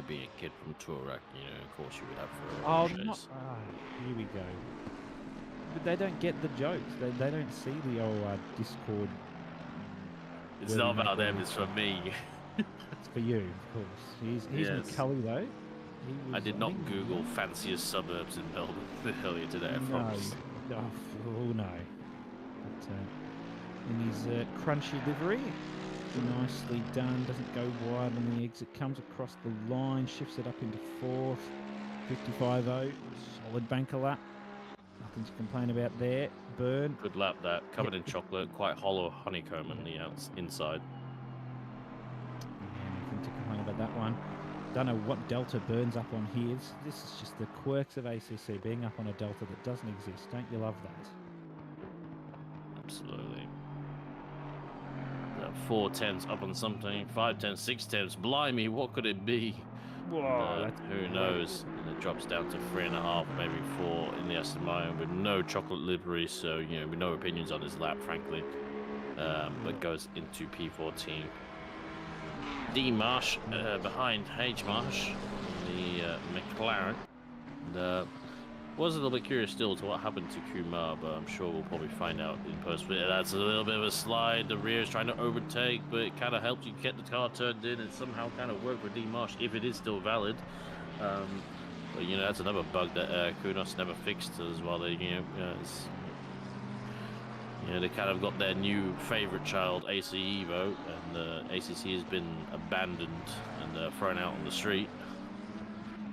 S2: Being a kid from Turak, of course you would have Ferrero Rochers.
S1: Here we go. But they don't get the jokes. They don't see the old Discord.
S2: It's not about them, it's for me.
S1: It's for you, of course. He's McCully, though.
S2: I did not Google fanciest suburbs in Melbourne earlier today, I promise.
S1: No. But in his crunchy livery, nicely done, doesn't go wide on the exit, comes across the line, shifts it up into fourth, 55.0, solid banker lap. Nothing to complain about there. Burn.
S2: Good lap that, covered in chocolate, quite hollow honeycomb on the inside.
S1: Yeah, nothing to complain about that one. Don't know what Delta burns up on here. This is just the quirks of ACC, being up on a Delta that doesn't exist. Don't you love that?
S2: Absolutely. 4 tenths up on something, 5 tenths, 6 tenths. Blimey, what could it be?
S1: Whoa,
S2: who knows? And it drops down to 3.5, maybe 4 in the Aston Martin with no chocolate livery. So, with no opinions on his lap, frankly. But goes into P14. D Marsh behind H Marsh, the McLaren. And, was a little bit curious still to what happened to Kumar, but I'm sure we'll probably find out in post. That's a little bit of a slide. The rear is trying to overtake, but it kind of helped you get the car turned in and somehow kind of worked for D Marsh if it is still valid. But you know, that's another bug that Kunos never fixed as well. They, they kind of got their new favorite child, AC Evo, and ACC has been abandoned and thrown out on the street.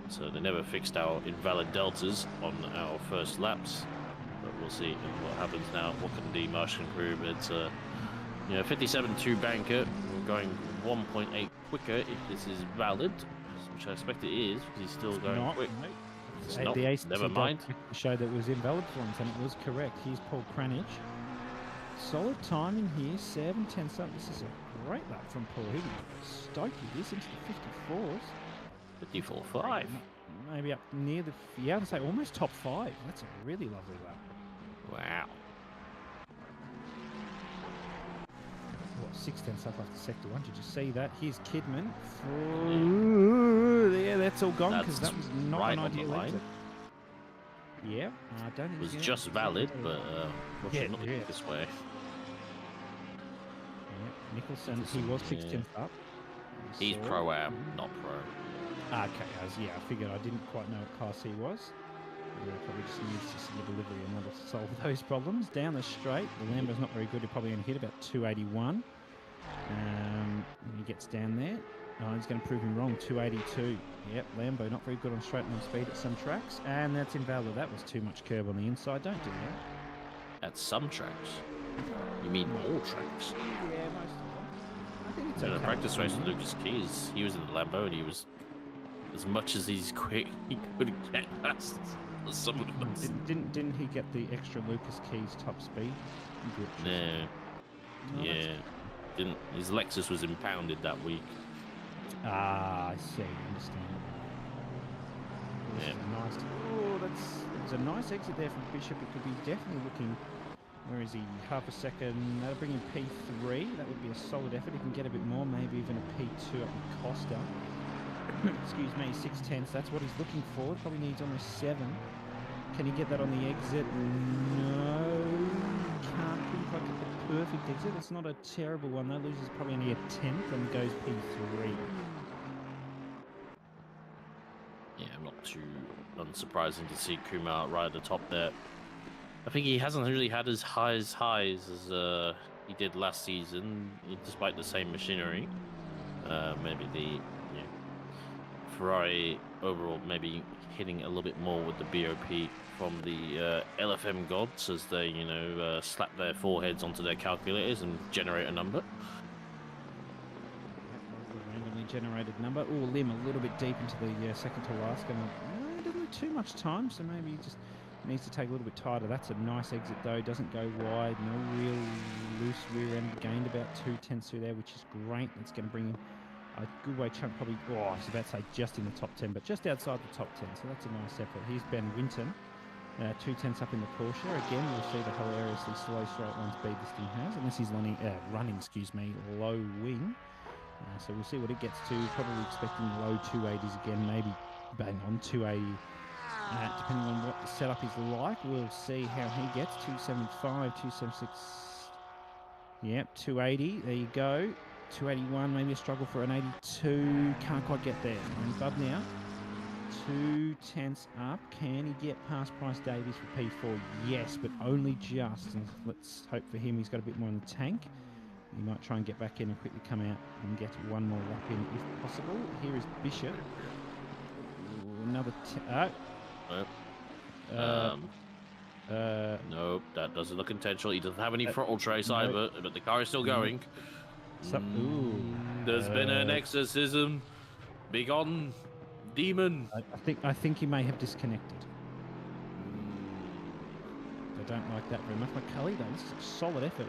S2: So they never fixed our invalid deltas on our first laps. But we'll see what happens now. What can D Marsh improve? It's 57.2 banker. We're going 1.8 quicker if this is valid, which I expect it is, because he's still going quick. It's not.
S1: The ACC
S2: Never mind.
S1: Showed that it was invalid for him, and it was correct. Here's Paul Cranage. Solid timing here, 7/10 up. This is a great lap from Paul. He was stoked with this into the 54s.
S2: 54.5.
S1: Maybe up near the, I'd say almost top 5. That's a really lovely lap.
S2: Wow.
S1: What, 6/10 up after sector 1? Did you see that? Here's Kidman. Yeah, that's all gone because that was not
S2: right
S1: an ideal
S2: line.
S1: exit. Yeah, I don't think
S2: It was just valid, but not this way.
S1: Yeah, Nicholson, he was 6/10 up.
S2: He's pro-am, not pro.
S1: Okay, I figured I didn't quite know what class he was. Probably just needs to see the delivery and that'll solve those problems. Down the straight, the Lambo's not very good. He'll probably going to hit about 281. When he gets down there. Oh, he's going to prove him wrong, 282. Yep, Lambo not very good on straight line speed at some tracks. And that's invalid. That was too much curb on the inside. Don't do that.
S2: At some tracks? You mean all tracks?
S1: Yeah, most of them. I think it's
S2: in
S1: okay.
S2: a practice race with Lucas Keys, he was in the Lambo and he was, as much as he's quick, he couldn't get past some of them.
S1: Didn't he get the extra Lucas Keys top speed?
S2: No. Yeah. Didn't. His Lexus was impounded that week.
S1: Ah, I see. I understand.
S2: Yeah.
S1: That's a nice exit there from Bishop. It could be definitely looking. Where is he? Half a second. That'll bring him P3. That would be a solid effort. He can get a bit more, maybe even a P2 up with Costa. Excuse me, 6/10. That's what he's looking for. Probably needs almost 7. Can he get that on the exit? No. Can't quite get the perfect exit. It's not a terrible one though. Loses probably only a 10th and goes P3.
S2: Yeah, not too unsurprising to see Kumar right at the top there. I think he hasn't really had as highs as he did last season, despite the same machinery. Maybe the Ferrari overall maybe hitting a little bit more with the BOP from the LFM gods as they, slap their foreheads onto their calculators and generate a number.
S1: Randomly generated number. Oh, Lim a little bit deep into the second to last. Doesn't have too much time, so maybe he just needs to take a little bit tighter. That's a nice exit though. Doesn't go wide. No real loose rear end. Gained about 2/10 through there, which is great. It's going to bring him a good way chunk, probably, I was about to say just in the top 10, but just outside the top 10, so that's a nice effort. Here's Ben Winton, 2/10 up in the Porsche. Again, we'll see the hilariously slow straight line speed this thing has, and this is running low wing. So we'll see what it gets to, probably expecting low 280s again, maybe bang on 280, depending on what the setup is like. We'll see how he gets, 275, 276, yep, 280, there you go. 281, maybe a struggle for an 82. Can't quite get there. And above now, 2/10 up. Can he get past Price Davies for P4? Yes, but only just. And let's hope for him he's got a bit more in the tank. He might try and get back in and quickly come out and get one more lap in if possible. Here is Bishop. Another.
S2: Nope, that doesn't look intentional. He doesn't have any throttle trace either, but the car is still going. There's been an exorcism. Begone, demon.
S1: I think he may have disconnected. I don't like that very much. McCulley though, this is a solid effort.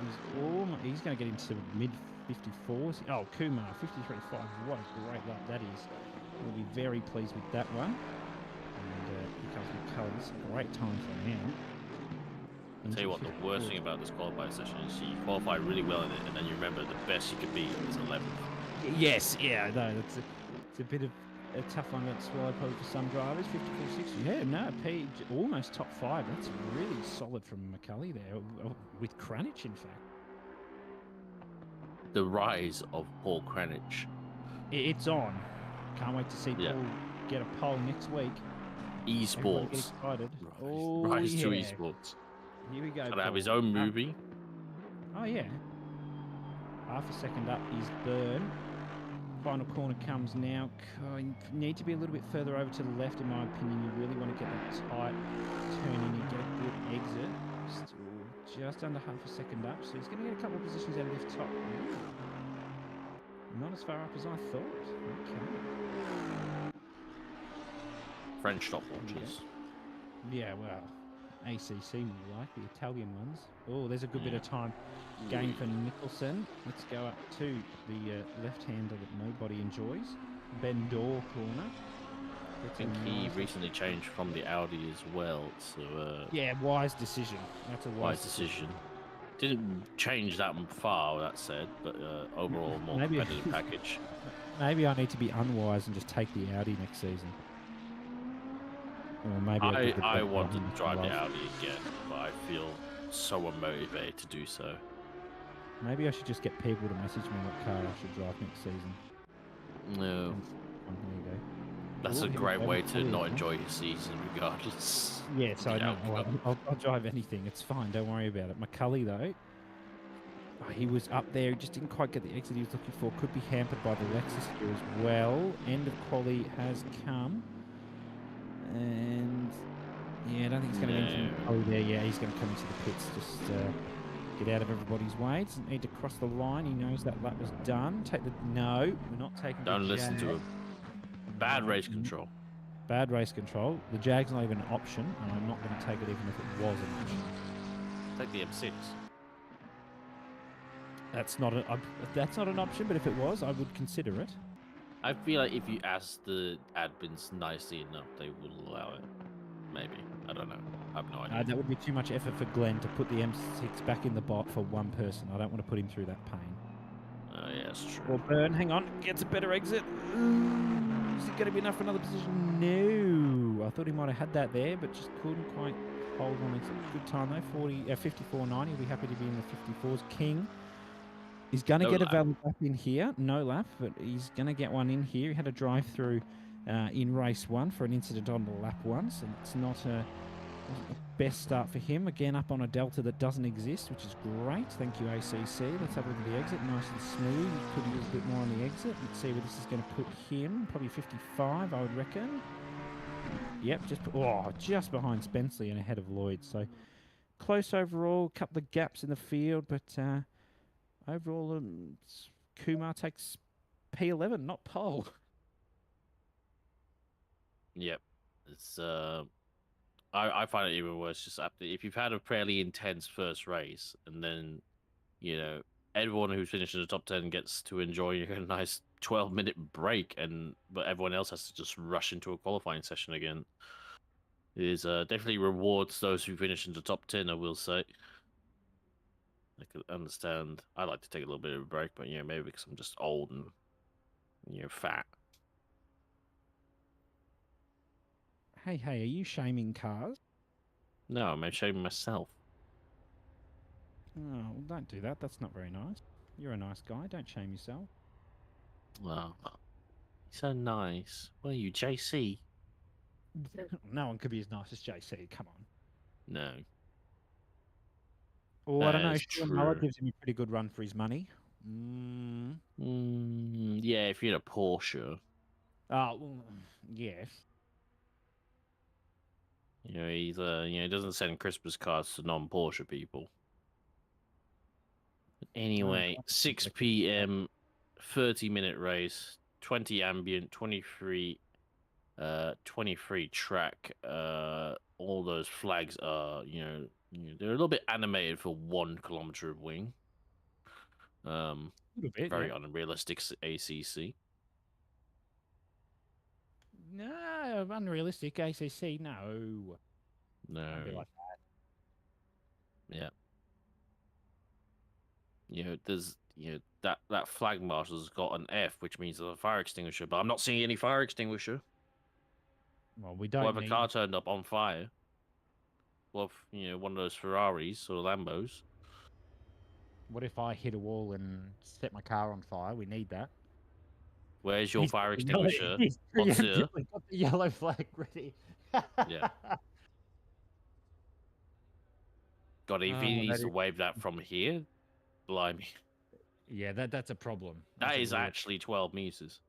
S1: He's going to get into mid 54s. Oh, Kumar 53.5. What a great lap that is. We'll be very pleased with that one. And here comes McCulley. This is a great time for him.
S2: I'll tell you what, the worst thing about this qualifying session is you qualify really well in it, and then you remember the best you could be is 11th.
S1: Yes, yeah, no, it's a bit of a tough one to swallow probably for some drivers. 54.60. Yeah, no, almost top 5. That's really solid from McCulley there, with Kranich, in fact.
S2: The rise of Paul Kranich.
S1: It's on. Can't wait to see Paul get a pole next week. Everybody get
S2: Esports.
S1: excited.
S2: Rise to esports.
S1: Here we go.
S2: Gotta have his own movie.
S1: Oh yeah. Half a second up is Byrne. Final corner comes now. You need to be a little bit further over to the left, in my opinion. You really want to get that tight turn in and get a good exit. Still just under half a second up, so he's going to get a couple of positions out of this top. Not as far up as I thought. Okay.
S2: French stopwatches.
S1: Yeah, well, ACC more like the Italian ones. Oh, there's a good bit of time gain for Nicholson. Let's go up to the left-hander that nobody enjoys. Ben Dorr corner.
S2: I think he recently changed from the Audi as well. So
S1: yeah, wise decision. That's a wise decision.
S2: Didn't change that far, that said, but overall more competitive package.
S1: Maybe I need to be unwise and just take the Audi next season. Or maybe
S2: I want to drive the Audi again, but I feel so unmotivated to do so.
S1: Maybe I should just get people to message me what car I should drive next season.
S2: No. That's a great way to not enjoy your season, regardless.
S1: Yeah, so I'll drive anything. It's fine. Don't worry about it. McCulley, though, he was up there. He just didn't quite get the exit he was looking for. Could be hampered by the Lexus here as well. End of quali has come. And, yeah, I don't think he's going to be anything. Oh, yeah, he's going to come into the pits. Just get out of everybody's way. Doesn't need to cross the line. He knows that lap was done. No, we're not taking the Jag.
S2: Don't listen to him. Bad race control.
S1: Bad race control. The Jag's not even an option, and I'm not going to take it even if it was an option.
S2: Take the M6.
S1: That's not an option, but if it was, I would consider it.
S2: I feel like if you ask the admins nicely enough, they will allow it. Maybe. I don't know. I have no idea.
S1: That would be too much effort for Glenn to put the M6 back in the bot for one person. I don't want to put him through that pain.
S2: Yeah, that's true.
S1: Well, Byrne, hang on. Gets a better exit. Is it going to be enough for another position? No. I thought he might have had that there, but just couldn't quite hold on. It's a good time, though. 54.90. He'll be happy to be in the 54s. King is going to get a valid lap in here. No lap, but he's going to get one in here. He had a drive-through in race 1 for an incident on the lap 1, so it's not a best start for him. Again, up on a delta that doesn't exist, which is great. Thank you, ACC. Let's have a look at the exit. Nice and smooth. Could use a bit more on the exit. Let's see where this is going to put him. Probably 55, I would reckon. Yep, just behind Spenceley and ahead of Lloyd. So close overall. A couple of gaps in the field, but overall, Kumar takes P11, not pole.
S2: Yep. It's I find it even worse just after if you've had a fairly intense first race and then, you know, everyone who's finished in the top 10 gets to enjoy a nice 12-minute break, but everyone else has to just rush into a qualifying session again. It is definitely rewards those who finish in the top 10, I will say. I could understand. I like to take a little bit of a break, but yeah, maybe because I'm just old and fat.
S1: Hey, are you shaming cars?
S2: No, I'm shaming myself.
S1: Oh, well, don't do that. That's not very nice. You're a nice guy. Don't shame yourself.
S2: Well, so nice. What are you, JC?
S1: No one could be as nice as JC. Come on.
S2: No.
S1: Oh, I don't know. Sean Muller gives him a pretty good run for his money.
S2: Yeah, if you're in a Porsche.
S1: Yes.
S2: You know, he's he doesn't send Christmas cards to non-Porsche people. Anyway, 6 p.m., 30-minute race, 20 ambient, 23 track. All those flags are, they're a little bit animated for 1 kilometer of wing. A little bit, very unrealistic ACC.
S1: No, unrealistic ACC. No.
S2: Like
S1: that.
S2: Yeah. There's that flag marshal's got an F, which means there's a fire extinguisher, but I'm not seeing any fire extinguisher.
S1: Well, we
S2: Or
S1: don't
S2: have a
S1: need.
S2: car turned up on fire. Well, one of those Ferraris or Lambos.
S1: What if I hit a wall and set my car on fire? We need that.
S2: Where's your fire extinguisher?
S1: He's
S2: Monsieur?
S1: preemptively got the yellow flag ready.
S2: Yeah. God, if he needs to wave that from here, blimey.
S1: Yeah, that's a problem.
S2: That is actually 12 meters.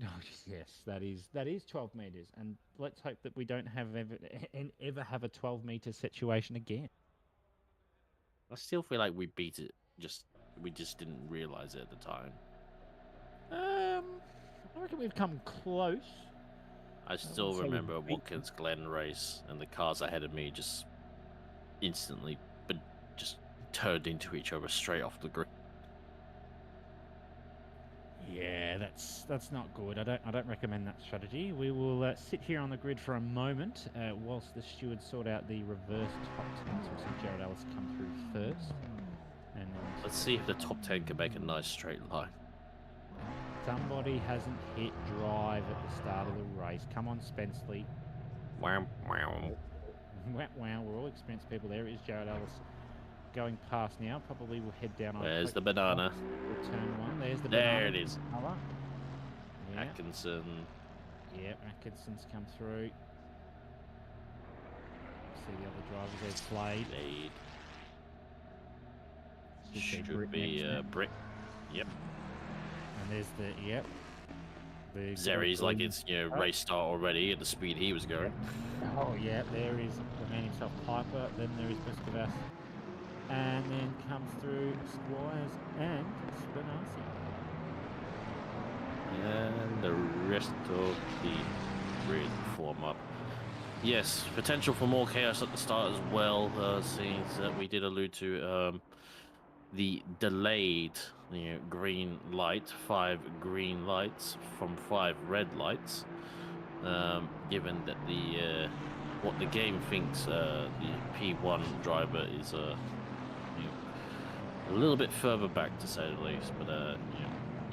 S1: Oh, yes, that is 12 meters, and let's hope that we don't ever have a 12-meter situation again.
S2: I still feel like we beat it. We just didn't realize it at the time.
S1: I reckon we've come close.
S2: I still remember Watkins Glen race, and the cars ahead of me just instantly, but just turned into each other straight off the grid.
S1: Yeah, that's not good. I don't recommend that strategy. We will sit here on the grid for a moment whilst the stewards sort out the reverse top 10. So we'll see Jared Ellis come through first. And then
S2: let's see if the top 10 can make a nice straight line.
S1: Somebody hasn't hit drive at the start of the race. Come on, Spenceley.
S2: Wow, wow.
S1: Wow, we're all experienced people. There is Jared Ellis going past now. Probably will head down on.
S2: There's the banana.
S1: Turn one. There's the banana.
S2: There it is.
S1: Yeah.
S2: Atkinson.
S1: Yeah, Atkinson's come through. See the other drivers. There's Slade.
S2: Should be Brick. Yep.
S1: And there's the
S2: Zeri's like it's race start already at the speed he was going.
S1: Oh yeah, there is the man himself, Piper. Then there is Muscovas, and then comes through Squires and Spinazzi.
S2: And the rest of the grid form up. Yes, potential for more chaos at the start as well. Seeing that we did allude to the delayed green light, 5 green lights from 5 red lights, given that what the game thinks the P1 driver is a little bit further back, to say the least, but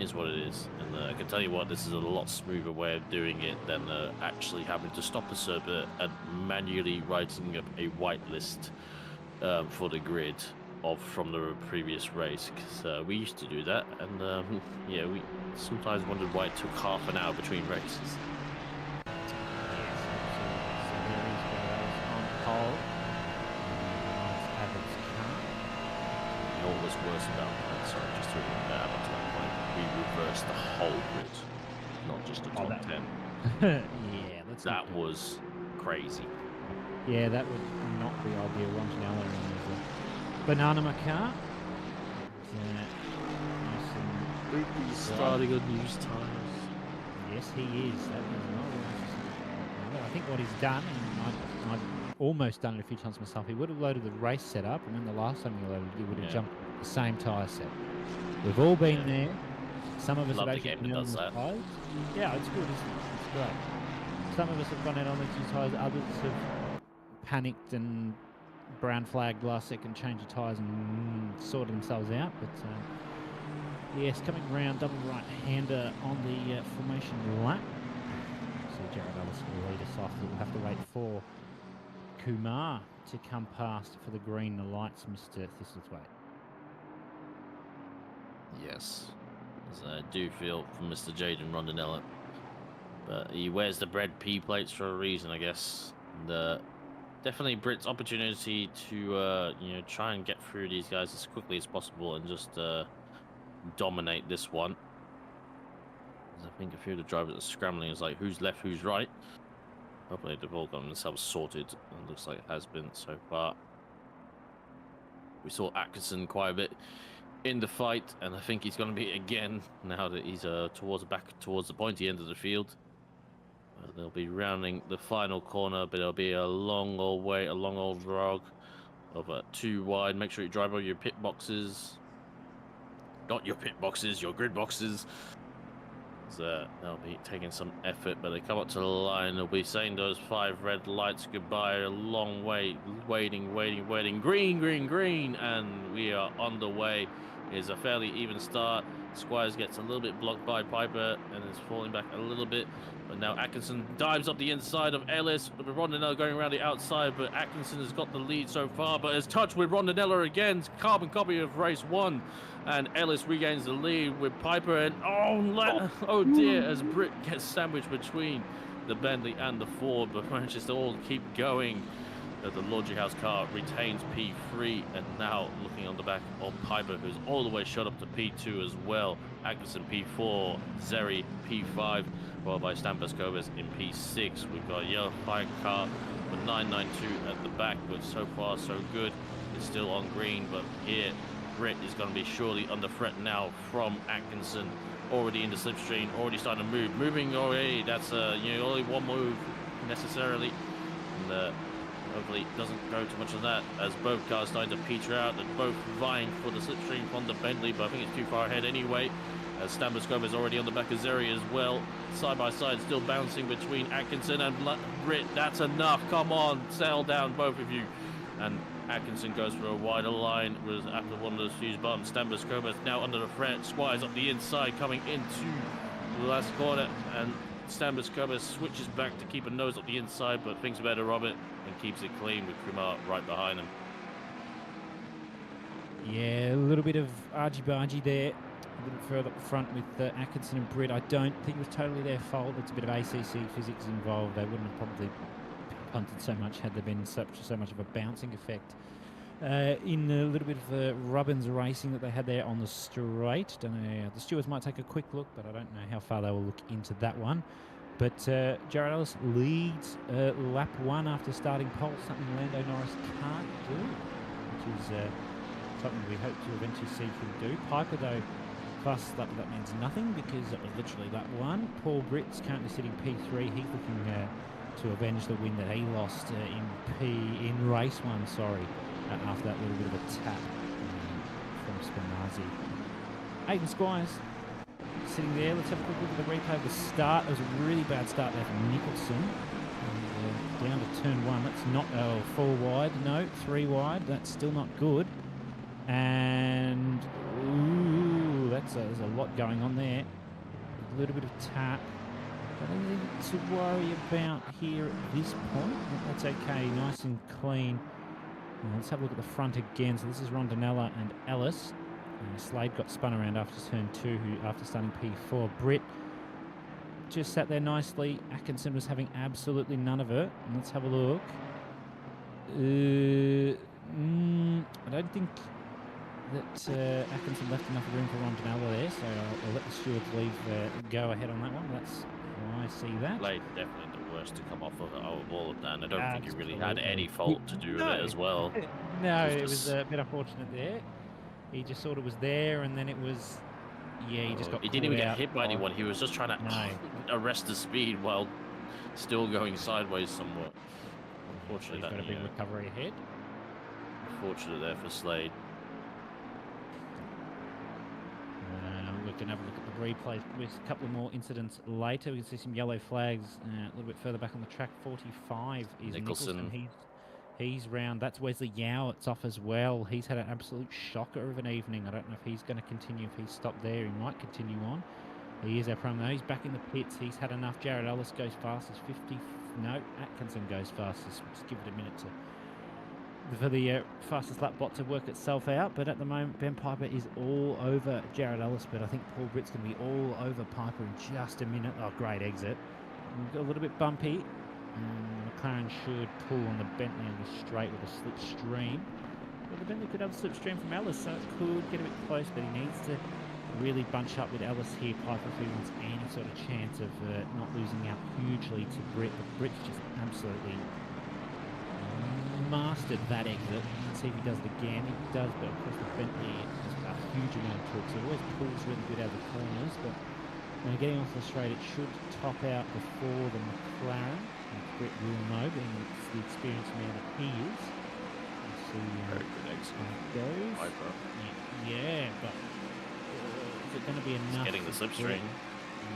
S2: is what it is. And I can tell you what, this is a lot smoother way of doing it than actually having to stop the server and manually writing up a whitelist for the grid from the previous race, because we used to do that, and we sometimes wondered why it took half an hour between races. You know what was worse about that? Sorry, just to add on to that point, we reversed the whole grid, not just the top 10.
S1: Yeah,
S2: that was crazy.
S1: Yeah, that would not be ideal. Ron Allen is Banana Macar.
S2: He's starting on news times.
S1: Yes, he is. That is not I think what he's done, and I've almost done it a few times myself, he would have loaded the race setup, and then the last time he loaded it, he would have jumped the same tyre set. We've all been there. Some of us have actually been on the tyres. Yeah, it's good, isn't it? It's great. Some of us have gone out on the 2 tyres, others have panicked and brown flagged last second, changed the tyres and sorted themselves out. But yes, coming round, double right-hander on the formation lap. So Jared Ellis will lead us off. We'll have to wait for Kumar to come past for the green lights, Mr. Thistlethwaite.
S2: Yes, as I do feel for Mr. Jaden Rondinella. But he wears the red P plates for a reason, I guess. And, definitely Brit's opportunity to try and get through these guys as quickly as possible and just dominate this one. I think a few of the drivers are scrambling. It's like, who's left, who's right? Hopefully they've all got themselves sorted. It looks like it has been so far. We saw Atkinson quite a bit in the fight, and I think he's going to be again now that he's towards the pointy end of the field. They'll be rounding the final corner, but it'll be a long old wait, a long old drag of 2 wide. Make sure you drive over your pit boxes. Not your pit boxes, your grid boxes. So they'll be taking some effort, but they come up to the line. They'll be saying those 5 red lights goodbye. A long wait, waiting. Green, green, green, and we are on the way. is a fairly even start. Squires gets a little bit blocked by Piper and is falling back a little bit. But now Atkinson dives up the inside of Ellis. Rondinella going around the outside, but Atkinson has got the lead so far, but has touched with Rondinella again. Carbon copy of race 1. And Ellis regains the lead with Piper. And oh dear, as Britt gets sandwiched between the Bentley and the Ford, but manages to all keep going. The Laundry House car retains P3, and now looking on the back of Piper, who's all the way shot up to P2 as well. Atkinson P4, Zeri P5, followed by Stampas Gomez in P6. We've got a yellow flag car with 992 at the back, but so far so good. It's still on green, but here Britt is going to be surely under threat now from Atkinson. Already in the slipstream, already starting to move. Moving already, that's only one move necessarily. And hopefully it doesn't go too much on that, as both cars starting to peter out and both vying for the slipstream from the Bentley, but I think it's too far ahead anyway. As Stampas Gomez already on the back of Zeri as well. Side by side, still bouncing between Atkinson and Britt. That's enough. Come on, settle down, both of you. And Atkinson goes for a wider line with after one of those fuse bumps. Stampas Gomez now under the threat. Squires up the inside, coming into the last corner, and Stampas Gomez switches back to keep a nose up the inside, but thinks about it, Robert, and keeps it clean with Kumar right behind him.
S1: Yeah, a little bit of argy-bargy there. A little further up front with Atkinson and Britt. I don't think it was totally their fault. It's a bit of ACC physics involved. They wouldn't have probably punted so much had there been so much of a bouncing effect. In a little bit of Robbins racing that they had there on the straight. Don't know, the stewards might take a quick look, but I don't know how far they will look into that one. But Jared Ellis leads lap 1 after starting pole, something Lando Norris can't do, which is something we hope to eventually see him do. Piper, though, fastest lap, that means nothing because that was literally lap 1. Paul Britt's currently sitting P3. He's looking to avenge the win that he lost in race 1, sorry, after that little bit of a tap from Spinazzi. Aiden Squires sitting there. Let's have a quick look at the replay of the start. It was a really bad start there from Nicholson. And, down to turn 1. That's not 4 wide. No, 3 wide. That's still not good. And ooh, there's a lot going on there. A little bit of tap. Nothing to worry about here at this point. That's okay, nice and clean. Let's have a look at the front again. So this is Rondinella and Ellis. Slade got spun around after turn 2, after starting P4. Britt just sat there nicely. Atkinson was having absolutely none of it. And let's have a look. I don't think that Atkinson left enough room for Rondinella there, so I'll let the stewards leave go ahead on that one. That's why I see that.
S2: Slade definitely the worst to come off of all of that, and I don't think he really had any fault to do with it as well.
S1: No, it was a bit unfortunate there. He just sort of was there, and then it was, yeah, he just got.
S2: He didn't even get hit by anyone. He was just trying to arrest the speed while still going sideways somewhat. Unfortunately,
S1: he's got a big recovery ahead.
S2: Unfortunate there for Slade.
S1: We can have a look at the replay with a couple of more incidents later. We can see some yellow flags a little bit further back on the track. 45 is Nicholson. He's round. That's Wesley Yao. It's off as well. He's had an absolute shocker of an evening. I don't know if he's going to continue. If he's stopped there, he might continue on. He is our promo. He's back in the pits. He's had enough. Jared Ellis goes fastest. 50. No, Atkinson goes fastest. Just give it a minute for the fastest lap bot to work itself out. But at the moment, Ben Piper is all over Jared Ellis. But I think Paul Britt's going to be all over Piper in just a minute. Oh, great exit. A little bit bumpy. McLaren should pull on the Bentley on the straight with a slipstream. But the Bentley could have a slipstream from Ellis, so it could get a bit close, but he needs to really bunch up with Ellis here, Piper, if he wants any sort of chance of not losing out hugely to Britt. But Britt's just absolutely mastered that exit. Let's see if he does it again. He does, but of course the Bentley has a huge amount of torque, so it always pulls really good out of the corners. But when getting off the straight, it should top out before the McLaren. Britt will know, being the experienced man that he is. Let's see how it goes. Yeah, but is it going to be enough?
S2: Getting the slipstream.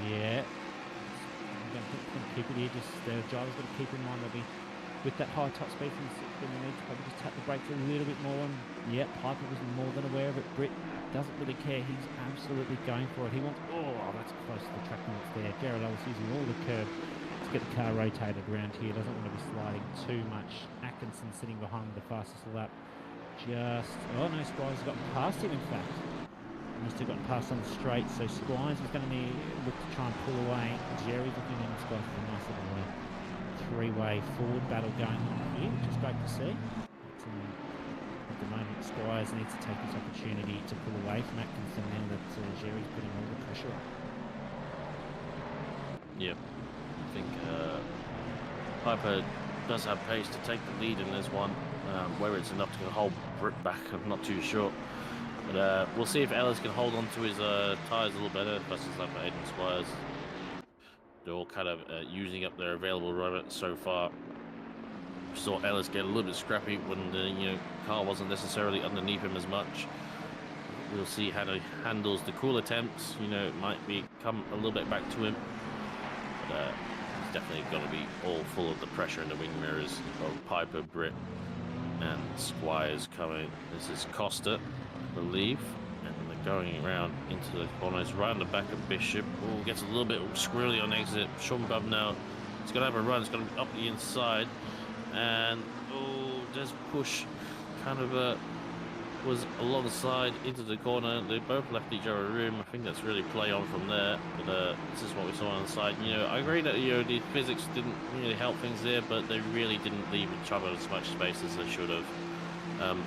S1: Yeah. I'm going to keep it here. Just the driver's got to keep in mind there'll be with that high top speed from the sixth, then we need to probably just tap the brakes a little bit more. And yeah, Piper was more than aware of it. Britt doesn't really care. He's absolutely going for it. He wants, oh, that's close to the track limits there. Jared Ellis using all the curb to get the car rotated around here. Doesn't want to be sliding too much. Atkinson sitting behind the fastest lap. Oh no, Squires got past him in fact. Must have gotten past on the straight, so Squires is going to look to try and pull away. Jerry's looking in, Squires with a nice little three-way forward battle going on here, which is great to see. At the moment, Squires needs to take this opportunity to pull away from Atkinson now that Jerry's putting all the pressure on.
S2: Yep, I think Piper does have pace to take the lead in this one. Whether it's enough to hold Britt back, I'm not too sure. But we'll see if Ellis can hold on to his tyres a little better versus like Aiden Squires. They're all kind of using up their available rubber so far. Saw Ellis get a little bit scrappy when the car wasn't necessarily underneath him as much. We'll see how he handles the cool attempts. It might come a little bit back to him. But he's definitely going to be all full of the pressure in the wing mirrors of Piper, Britt, and Squires coming. This is Costa, I believe, and they're going around into the corners, right on the back of Bishop. Oh, gets a little bit squirrely on exit. Sean Bub now, he's going to have a run. It's going to be up the inside, and there's push, kind of was alongside into the corner. They both left each other room. I think that's really play on from there. But this is what we saw on the side. I agree that the physics didn't really help things there, but they really didn't leave each other as much space as they should have.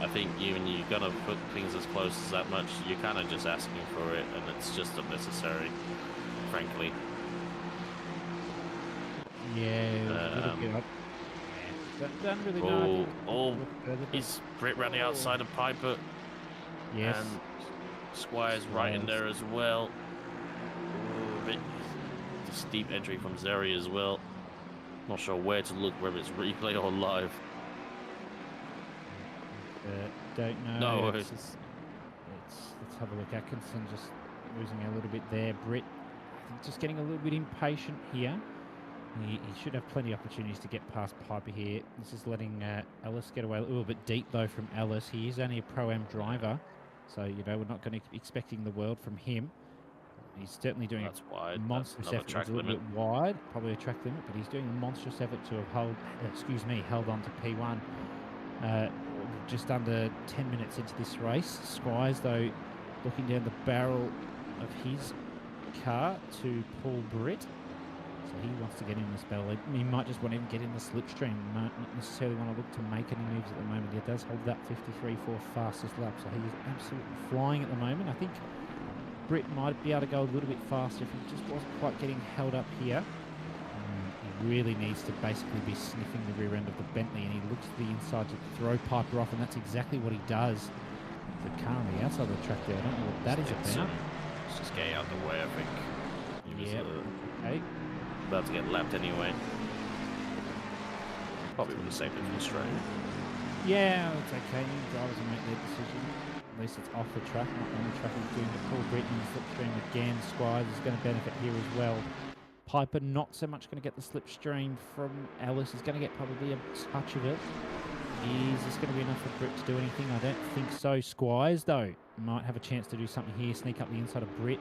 S2: I think when you're gonna put things as close as that much, you're kind of just asking for it, and it's just unnecessary, frankly.
S1: Yeah. Don't really know.
S2: Is Britt running outside of Piper?
S1: Yes.
S2: And Squires right in there as well. Bit steep entry from Zeri as well. Not sure where to look, whether it's replay or live.
S1: Don't know.
S2: No,
S1: let's have a look. Atkinson just losing a little bit there. Britt, I think, just getting a little bit impatient here. He should have plenty of opportunities to get past Piper here. This is letting Ellis get away a little bit deep, though, from Ellis. He is only a Pro-Am driver, so, we're not going to be expecting the world from him. He's certainly doing a monstrous effort. It's a little bit wide, probably a track limit, but he's doing a monstrous effort to have held on to P1. Just under 10 minutes into this race. Squires, though, looking down the barrel of his car to Paul Britt. So he wants to get in this battle. He might just want to get in the slipstream. Not necessarily want to look to make any moves at the moment. He does hold that 53.4 fastest lap, so he is absolutely flying at the moment. I think Britt might be able to go a little bit faster if he just wasn't quite getting held up here. He really needs to basically be sniffing the rear end of the Bentley, and he looks to the inside to throw Piper off, and that's exactly what he does. The car on the outside of the track there, I don't know what that is about.
S2: It's just getting out of the way, I think.
S1: Yeah, okay.
S2: About to get lapped anyway. Probably would have saved it from the straight.
S1: Yeah, it's okay. Drivers will make their decision. At least it's off the track, not on the track. He's doing the Paul Britt in the slipstream again. Squires is going to benefit here as well. Piper not so much going to get the slipstream from Ellis. He's going to get probably a touch of it. Is this going to be enough for Britt to do anything? I don't think so. Squires, though, might have a chance to do something here. Sneak up the inside of Britt.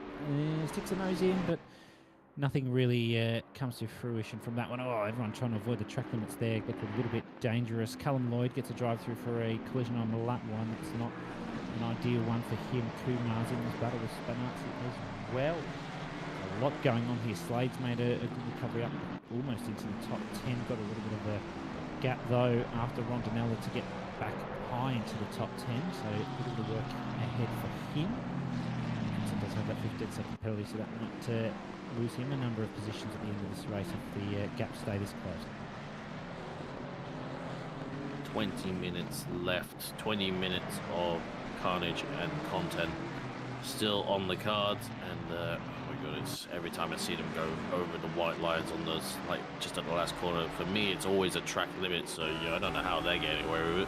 S1: Sticks a nose in, but nothing really comes to fruition from that one. Oh, everyone trying to avoid the track limits there. Gets a little bit dangerous. Callum Lloyd gets a drive-through for a collision on the lap one. It's not an ideal one for him. Kumar's in this battle with Spanazzi as well. A lot going on here. Slade's made a good recovery up almost into the top 10. Got a little bit of a gap, though, after Rondinella to get back high into the top 10. So a little bit of work ahead for him. And does have that 15-second penalty, so that might lose him a number of positions at the end of this race if the gap stay this close.
S2: 20 minutes left. 20 minutes of carnage and content still on the cards, and oh my goodness, every time I see them go over the white lines on those, like just at the last corner, for me it's always a track limit, so I don't know how they're getting away with it,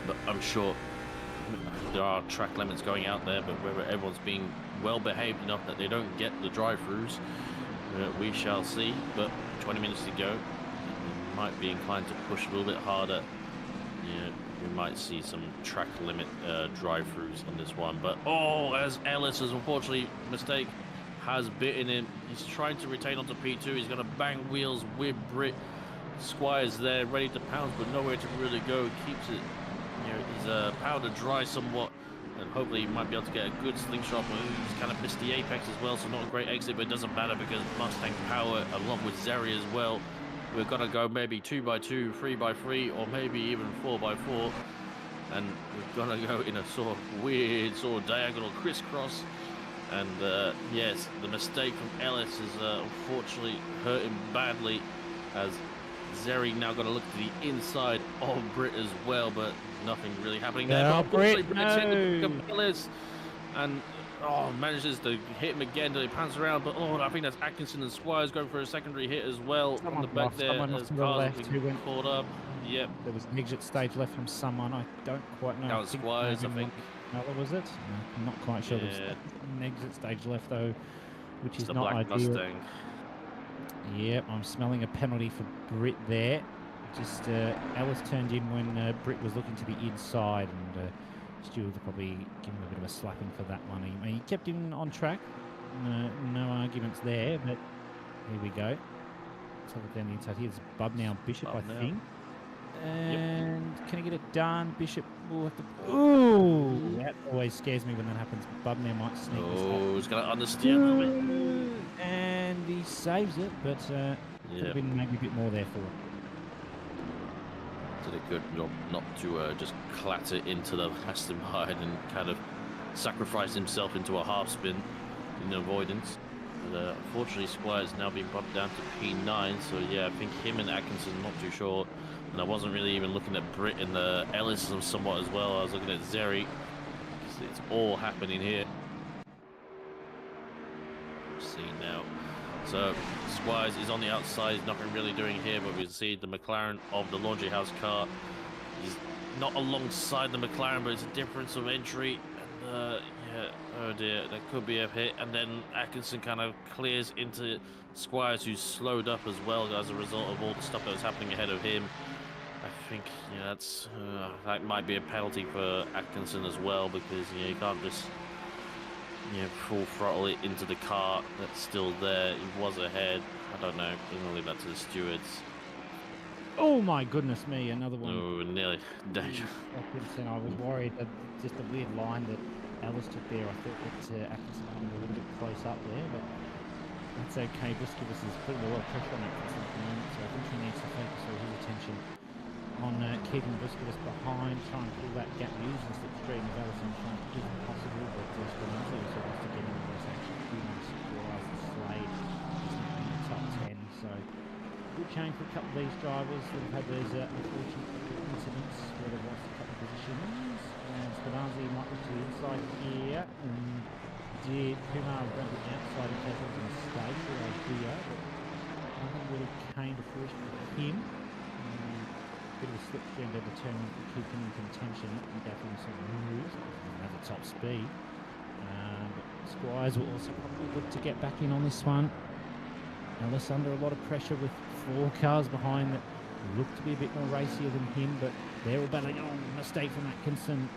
S2: but I'm sure there are track limits going out there, but whether everyone's being well behaved enough that they don't get the drive-throughs, we shall see. But 20 minutes to go, might be inclined to push a little bit harder. Yeah, we might see some track limit drive-throughs on this one. But oh, as Ellis has unfortunately has bitten him. He's trying to retain onto P2. He's going to bang wheels with Brit. Squire's there, ready to pounce, but nowhere to really go. Keeps it, his powder dry somewhat, and hopefully he might be able to get a good slingshot. He's kind of missed the apex as well, so not a great exit, but it doesn't matter because Mustang power, along with Zeri as well. We're going to go maybe 2x2, 3x3, or maybe even 4x4. And we're going to go in a sort of weird, sort of diagonal crisscross. And yes, the mistake from Ellis has unfortunately hurt him badly, as Zeri now got to look to the inside of Brit as well, but nothing really happening there.
S1: Oh, Brit, no!
S2: Ellis, and manages to hit him again. He pants around, but I think that's Atkinson and Squires going for a secondary hit as well on the back there. As cars have been caught up. Yep.
S1: There was an exit stage left from someone. I don't quite know.
S2: That was Squires, I think.
S1: No, was it? No, I'm not quite sure. There's an exit stage left though, which is
S2: the
S1: not
S2: Black
S1: ideal.
S2: Mustang.
S1: Yep, I'm smelling a penalty for Brit there. Just Ellis turned in when Brit was looking to the inside, and Stewart will probably give him a bit of a slapping for that one. He kept him on track. No arguments there, but here we go. Let's have it down the inside. Here's Bub now, Bishop, I think. And can he get it done? Bishop will have to... Ooh! That always scares me when that happens. Bub now might sneak this up.
S2: He's going to understeer a little bit.
S1: And he saves it, but could have been maybe a bit more there for it.
S2: Did a good job not to just clatter into the mastermind and kind of sacrifice himself into a half spin in avoidance. But unfortunately, Squire's now been bumped down to P9, so yeah, I think him and Atkinson, not too sure. And I wasn't really even looking at Brit and Ellis somewhat as well. I was looking at Zeri. It's all happening here. See now. So Squires is on the outside. He's nothing really doing here, but we see the McLaren of the laundry house car. He's not alongside the McLaren, but it's a difference of entry. And oh dear, that could be a hit. And then Atkinson kind of clears into Squires, who's slowed up as well as a result of all the stuff that was happening ahead of him. I think that might be a penalty for Atkinson as well, because you can't just full throttle it into the car that's still there. He was ahead. I don't know. We're gonna leave that to the stewards.
S1: Oh my goodness me! Another one.
S2: Oh, nearly danger.
S1: Atkinson, I was worried that just a weird line that Ellis took there. I thought that Atkinson was a little bit close up there, but that's okay. Busquets is putting a lot of pressure on Atkinson at the moment, so I think he needs to focus all his attention on keeping Busquets behind, trying to pull that gap using slipstream of Ellison, trying to do it possible, but Spinazzi also wants to get into this action. He wants to rise the Slade. He's not in the top 10, so good change for a couple of these drivers that have had those unfortunate incidents where they've lost a couple of positions. And Spinazzi might look to the inside here, and did Kumar grab the outside in case it was a mistake for here, but nothing really came to fruition for him. Bit of a slipstream to determine to keep him in contention and go for some moves. Have a top speed. But Squires will also probably look to get back in on this one. Ellis under a lot of pressure with 4 cars behind that look to be a bit more racier than him, but they're all battling. Mistake from Atkinson.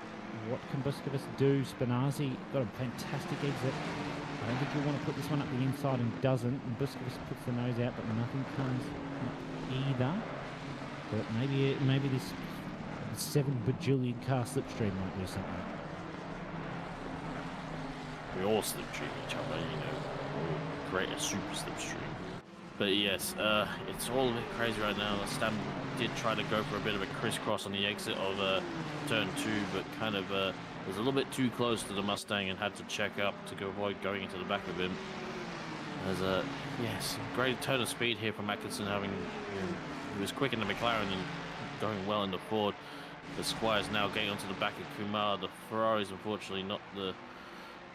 S1: What can Busquets do? Spinazzi got a fantastic exit. I don't think you want to put this one up the inside and doesn't. And Busquets puts the nose out, but nothing comes either. But maybe this 7 bajillion car slipstream might do something.
S2: We all slipstream each other, or create a super slipstream. But yes, it's all a bit crazy right now. Stam did try to go for a bit of a crisscross on the exit of turn 2, but kind of was a little bit too close to the Mustang and had to check up to avoid going into the back of him. As yes, great turn of speed here from Atkinson, having he was quick in the McLaren and going well in the Ford. The Squire's now getting onto the back of Kumar. The Ferrari's unfortunately not the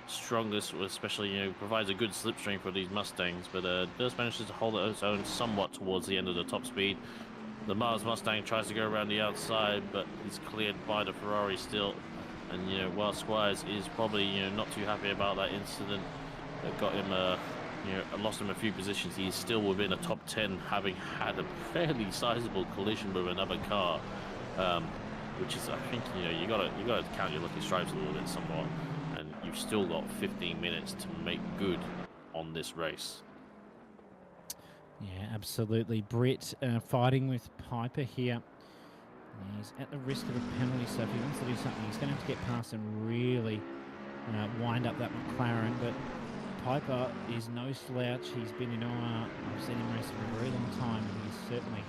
S2: strongest, especially provides a good slipstream for these Mustangs, but does manage to hold its own somewhat towards the end of the top speed. The Mars Mustang tries to go around the outside, but he's cleared by the Ferrari still. And while Squires is probably not too happy about that incident that got him lost him a few positions. He's still within a top 10, having had a fairly sizable collision with another car, which is, I think, you gotta count your lucky strikes a little bit somewhat, and you've still got 15 minutes to make good on this race.
S1: Yeah, absolutely. Britt fighting with Piper here. He's at the risk of a penalty, so if he wants to do something, he's going to have to get past and really wind up that McLaren. But Piper is no slouch. He's been in our, I've seen him race for a very long time, and he's certainly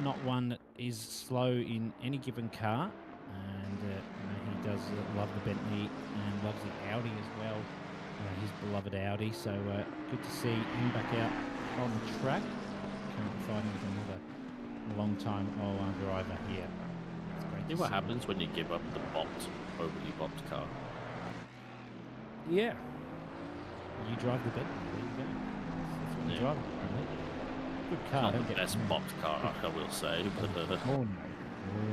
S1: not one that is slow in any given car. And he does love the Bentley and loves the Audi as well, his beloved Audi. So good to see him back out on the track, currently fighting with another long-time driver here. It's great.
S2: See what happens when you give up the overly bopped car.
S1: Yeah. You drive the Bentley. There you go. That's what you drive. Good car.
S2: Not the best bopped car, I will say, but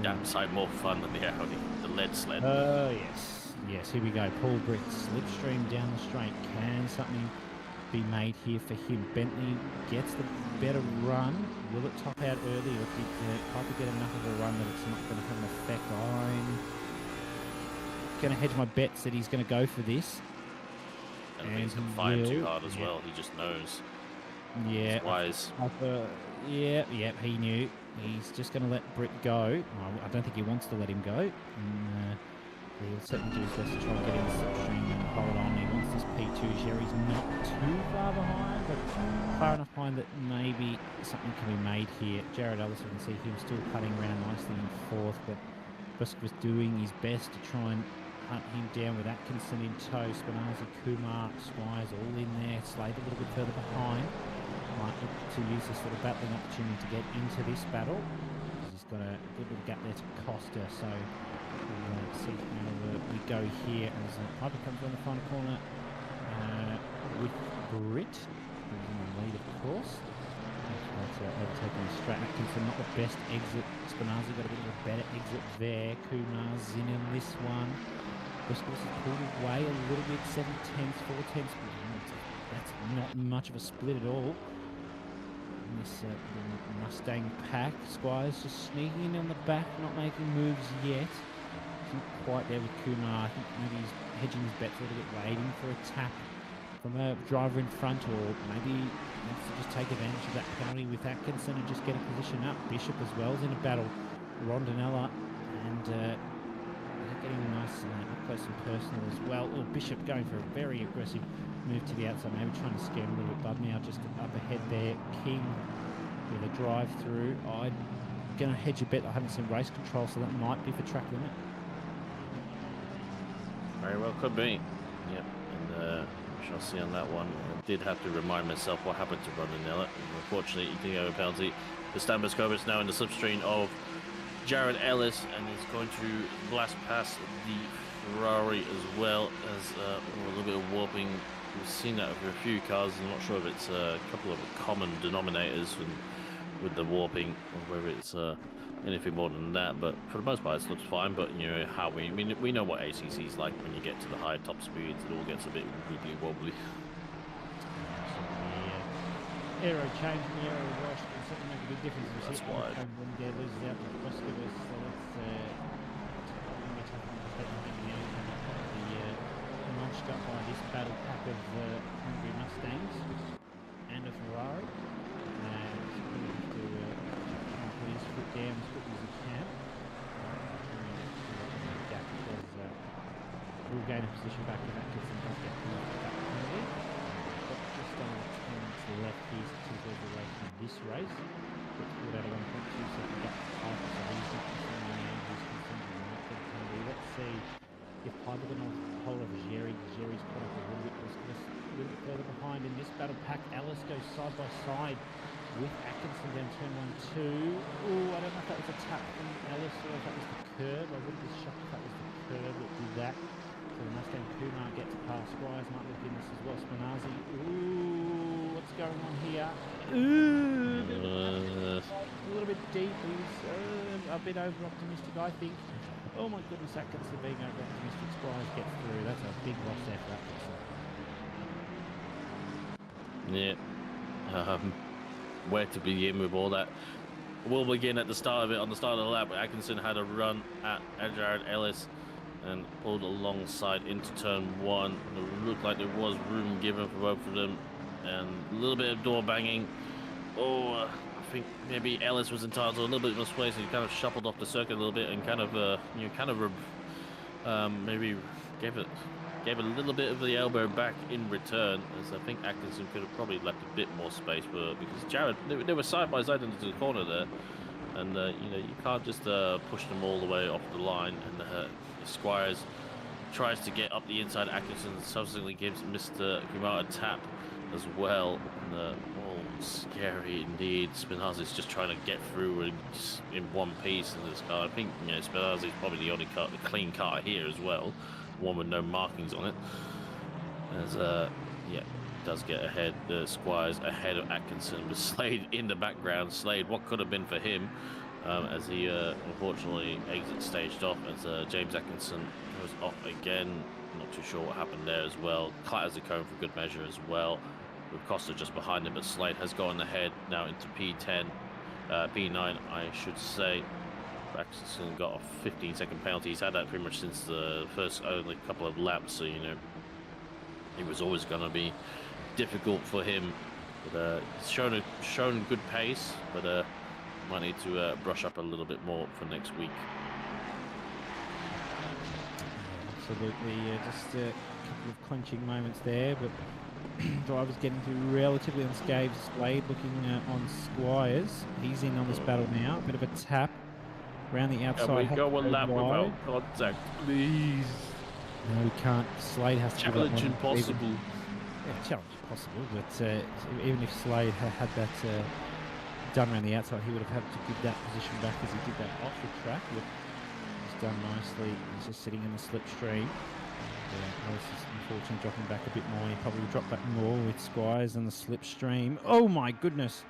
S2: damn sight more fun than the Audi, the lead sled.
S1: Oh, yes. Yes, here we go. Paul Britt, slipstream down the straight. Can something be made here for him? Bentley gets the better run. Will it top out early, or did Piper get enough of a run that it's not going to have an effect? I'm going to hedge my bets that he's going to go for this.
S2: And I think he's going to fight him too hard as well. He just knows.
S1: Yeah.
S2: He's wise.
S1: Yeah, he knew. He's just going to let Britt go. I don't think he wants to let him go. And, he'll certainly do his best to try and get in the slipstream and hold on. He wants this P2. Sherry's not too far behind, but far enough behind that maybe something can be made here. Jared Ellis, you can see him still cutting around nicely in fourth, but Busk was doing his best to try and hunt him down with Atkinson in tow. Spinazzi, Kumar, Squires all in there. Slade a little bit further behind. Might look to use this little battling opportunity to get into this battle. He's got a good little gap there to Costa, so we'll see how we go here as Piper comes around the final corner with Britt, who's in the lead, of course. That's overtaking Strat. Atkinson, not the best exit. Spinazzi got a bit of a better exit there. Kumar's in this one. Briscoe's pulled away a little bit, 7/10, 4/10. That's not much of a split at all. And this Mustang pack. Squires just sneaking in on the back, not making moves yet. Not quite there with Kumar. I think maybe he's hedging his bets a little bit, waiting for a tap from a driver in front, or maybe he wants to just take advantage of that penalty with Atkinson and just get a position up. Bishop as well is in a battle. Rondinella and getting nice up close and personal as well. Oh, Bishop going for a very aggressive move to the outside, maybe trying to scare him a little bit. Bud now just up ahead there. King with a drive through. I'm going to hedge a bet. I haven't seen race control, so that might be for track limit.
S2: Very well could be. Yep, and we shall see on that one. I did have to remind myself what happened to Rondinella. Unfortunately, he did have a penalty. The Stan Boscovich now in the slipstream of Jared Ellis, and is going to blast past the Ferrari as well as a little bit of warping. We've seen that over a few cars. I'm not sure if it's a couple of common denominators with the warping, or whether it's anything more than that. But for the most part, it looks fine. But how we know what ACC is like when you get to the high top speeds. It all gets a bit wibbly wobbly.
S1: Aero change and the aero wash can certainly make a big difference.
S2: That's why.
S1: When he loses out to Boscovich, so that's going to be tough to take the launched up by this battle pack of Hungry Mustangs and a Ferrari. And he's going to have to try and put his foot down as quickly as he can. Because we'll gain a position back if Atkinson does get that penalty. But just on 10 to the left here, so 2/3 away from this race. But pulled out a 1.2 second gap to Piper, so he's not concerned now. He's concerned he might get a penalty. Let's see if Piper can hold of Jerry. Jerry's caught up a little bit further behind in this battle pack. Ellis goes side by side with Atkinson down turn 1-2. Oh, I don't know if that was a tap from Ellis or if that was the curb. I wouldn't be shocked if that was the curb that did that. So the Mustang Kumar get to pass. Squires might look in this as well. Spinazzi. Ooh, what's going on here? Ooh, a little bit deep. He's a bit over optimistic, I think. Oh my goodness, Atkinson being over optimistic. Squires gets through. That's a big loss there for Atkinson.
S2: Yeah. Where to begin with all that? We'll begin at the start of it. On the start of the lap, Atkinson had a run at Jared Ellis and pulled alongside into turn 1. It looked like there was room given for both of them, and a little bit of door banging. I think maybe Ellis was entitled to a little bit more space. He kind of shuffled off the circuit a little bit and kind of, maybe gave a little bit of the elbow back in return, as I think Atkinson could have probably left a bit more space for, because Jared, they were side by side into the corner there, and you can't just push them all the way off the line. And Squires tries to get up the inside. Atkinson subsequently gives Mr. Kumar a tap as well. And, scary indeed. Spinazzi's just trying to get through in one piece in this car. I think Spinazzi's probably the only car, the clean car here as well, one with no markings on it. As does get ahead. Squires ahead of Atkinson with Slade in the background. Slade, what could have been for him, as he unfortunately exits staged off as James Atkinson goes off again. Not too sure what happened there as well. Clatters the cone for good measure as well, with Costa just behind him, but Slade has gone ahead now into P10, P9, I should say. Atkinson got a 15-second penalty. He's had that pretty much since the first only couple of laps, so it was always going to be difficult for him. But he's shown good pace, but might need to brush up a little bit more for next week.
S1: Absolutely, just a couple of clinching moments there, but drivers getting through relatively unscathed. Slade looking on Squires. He's in on this battle now. A bit of a tap around the outside.
S2: Can we go a lap without contact, please?
S1: No, we can't. Slade has to
S2: challenge impossible.
S1: Yeah, challenge possible, but even if Slade had that done around the outside, he would have had to give that position back as he did that off the track. He's done nicely. He's just sitting in the slipstream. Ellis is unfortunately dropping back a bit more. He probably dropped back more with Squires and the slipstream. Oh my goodness,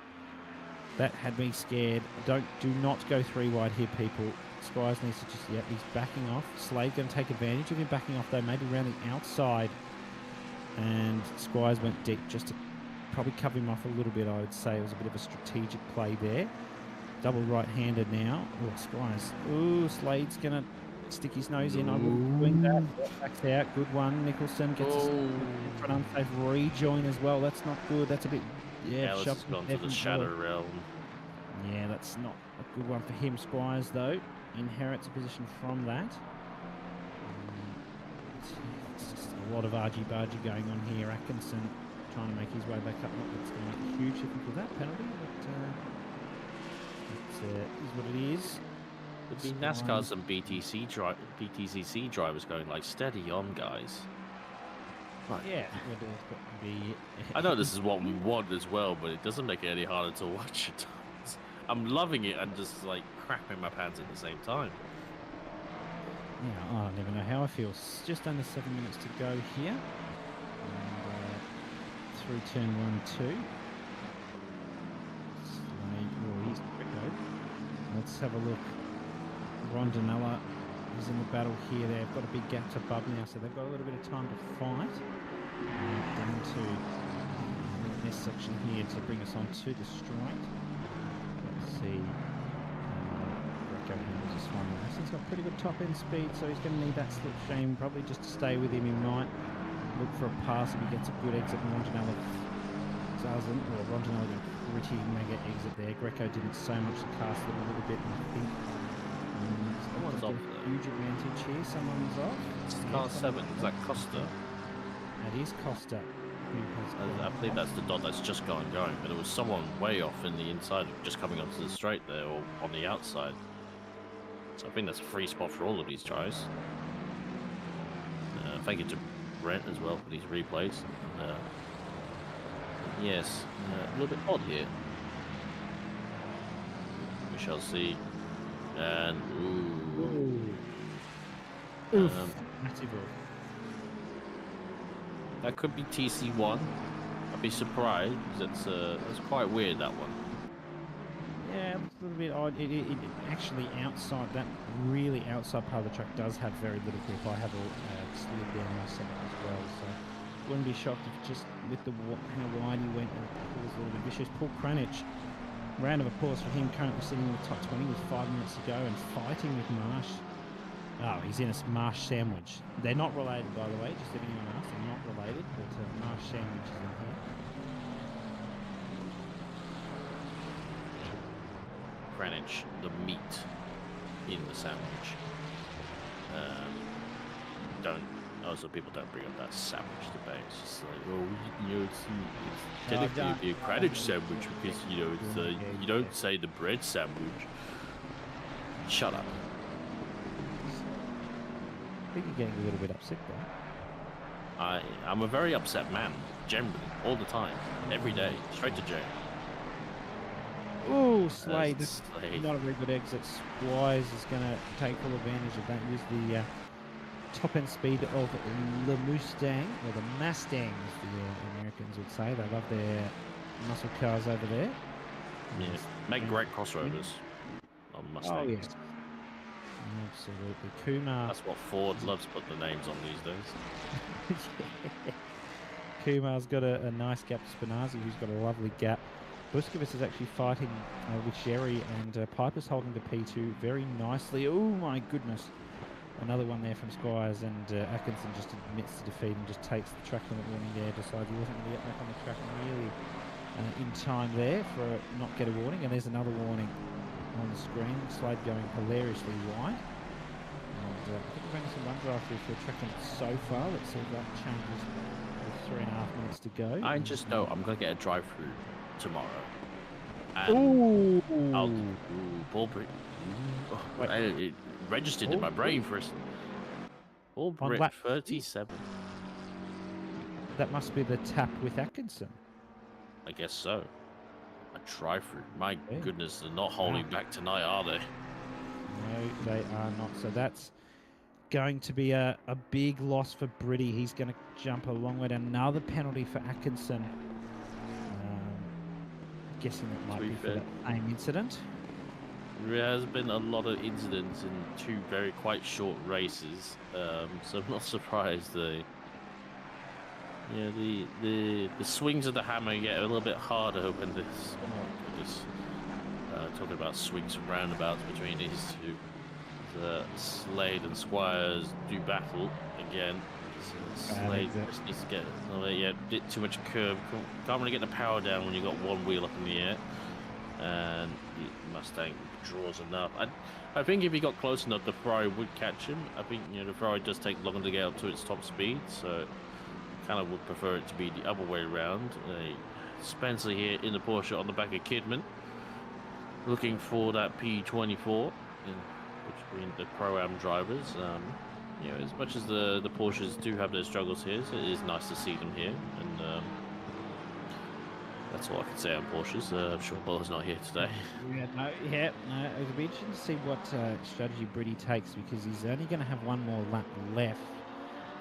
S1: that had me scared. Do not go 3 wide here, people. Squires needs to just, he's backing off. Slade going to take advantage of him backing off though, maybe around the outside. And Squires went deep just to probably cover him off a little bit, I would say. It was a bit of a strategic play there. Double right-handed now. Oh, Squires. Oh, Slade's going to stick his nose in. I will be doing that. Backs out. Good one. Nicholson gets a front unsafe rejoin as well. That's not good. That's a bit,
S2: Ellis has gone to the shadow realm.
S1: Yeah, that's not a good one for him. Squires, though, inherits a position from that. It's just a lot of argy-bargy going on here. Atkinson trying to make his way back up. Not that it's going to make a huge difference with that penalty, but it is what it is.
S2: There'd be NASCAR's and BTCC drivers going like, steady on, guys.
S1: Right. Yeah, it would be.
S2: I know this is what we want as well, but it doesn't make it any harder to watch it. I'm loving it and just like crapping my pants at the same time.
S1: Yeah, I never know how I feel. Just under 7 minutes to go here. And, through turn 1, 2. He's Ricard. Let's have a look. Rondinella is in the battle here. They've got a big gap to Bub now, so they've got a little bit of time to fight. Down to this section here to bring us on to the straight. Let's see. Greco handles this one. He's got pretty good top end speed, so he's going to need that slipstream probably just to stay with him. He might look for a pass if he gets a good exit, and Rondinella doesn't. Well, Rondinella got a pretty mega exit there. Greco didn't so much cast them a little bit, and I think
S2: someone's off.
S1: Huge advantage here. Someone's off.
S2: It's car 7. Is that Costa?
S1: That is Costa.
S2: I believe that's the dot that's just going, but it was someone way off in the inside, just coming onto the straight there, or on the outside. So I think that's a free spot for all of these tries. Thank you to Brent as well for these replays. Yes, a little bit odd here. We shall see. And
S1: oof, massive.
S2: That could be TC1. I'd be surprised. It's quite weird, that one.
S1: Yeah, it's a little bit odd. It actually outside that really outside part of the track does have very little grip. I have a slid down myself as well, so wouldn't be shocked if it just with how wide he went. It was a little bit vicious. Paul Cranich, round of applause for him, currently sitting in the top 20 with 5 minutes to go and fighting with Marsh. Oh, he's in a Marsh sandwich. They're not related, by the way, just if anyone asks. They're not related, but Marsh sandwich is in here.
S2: Cranich, the meat in the sandwich. Also, people don't bring up that sandwich debate. It's just like, it's technically a Cranich sandwich because, you don't say the bread sandwich. Shut up.
S1: I think you're getting a little bit upset there.
S2: I'm a very upset man, generally, all the time, every day, straight to jail.
S1: Oh, Slade. Not a very good exit. Squires is going to take full advantage of that. Use the top-end speed of the Mustang, or the Mustang, as the Americans would say. They love their muscle cars over there.
S2: Yeah, make great crossovers on Mustangs.
S1: Oh, yeah. Absolutely. Kumar.
S2: That's what Ford loves to put the names on these days.
S1: Yeah. Kumar's got a nice gap to Spinazzi, who's got a lovely gap. Buskovitz is actually fighting with Sherry, and Piper's holding the P2 very nicely. Oh my goodness. Another one there from Squires, and Atkinson just admits to defeat and just takes the track limit warning there, decides he wasn't going to get back on the track really in time there for not get a warning. And there's another warning on the screen. Slade going hilariously wide. And I think we've only seen one drive through for a track limit so far. Let's see if that changes with 3.5 minutes to go.
S2: I just know I'm going to get a drive through tomorrow.
S1: Ooh!
S2: Ball break. It registered in my brain for a ball break 37.
S1: That must be the tap with Atkinson.
S2: I guess so. A drive through. My goodness, they're not holding back tonight, are they?
S1: No, they are not. So that's going to be a big loss for Britty. He's going to jump a long way down. Another penalty for Atkinson. Guessing it might be for that same incident.
S2: There has been a lot of incidents in two quite short races, so I'm not surprised. The swings of the hammer get a little bit harder when this. Oh my goodness! Talking about swings and roundabouts between these two. Slade and Squires do battle again. Slade just needs to get a bit too much curve. Can't really get the power down when you've got one wheel up in the air. And the Mustang draws enough. I think if he got close enough, the Ferrari would catch him. I think the Ferrari does take longer to get up to its top speed, so kind of would prefer it to be the other way around. Spencer here in the Porsche on the back of Kidman, looking for that P24 between the Pro-Am drivers. As much as the Porsches do have their struggles here, so it is nice to see them here, and that's all I can say on Porsches. I'm sure Buller's not here today.
S1: No, it'll be interesting to see what strategy Britty takes, because he's only going to have one more lap left.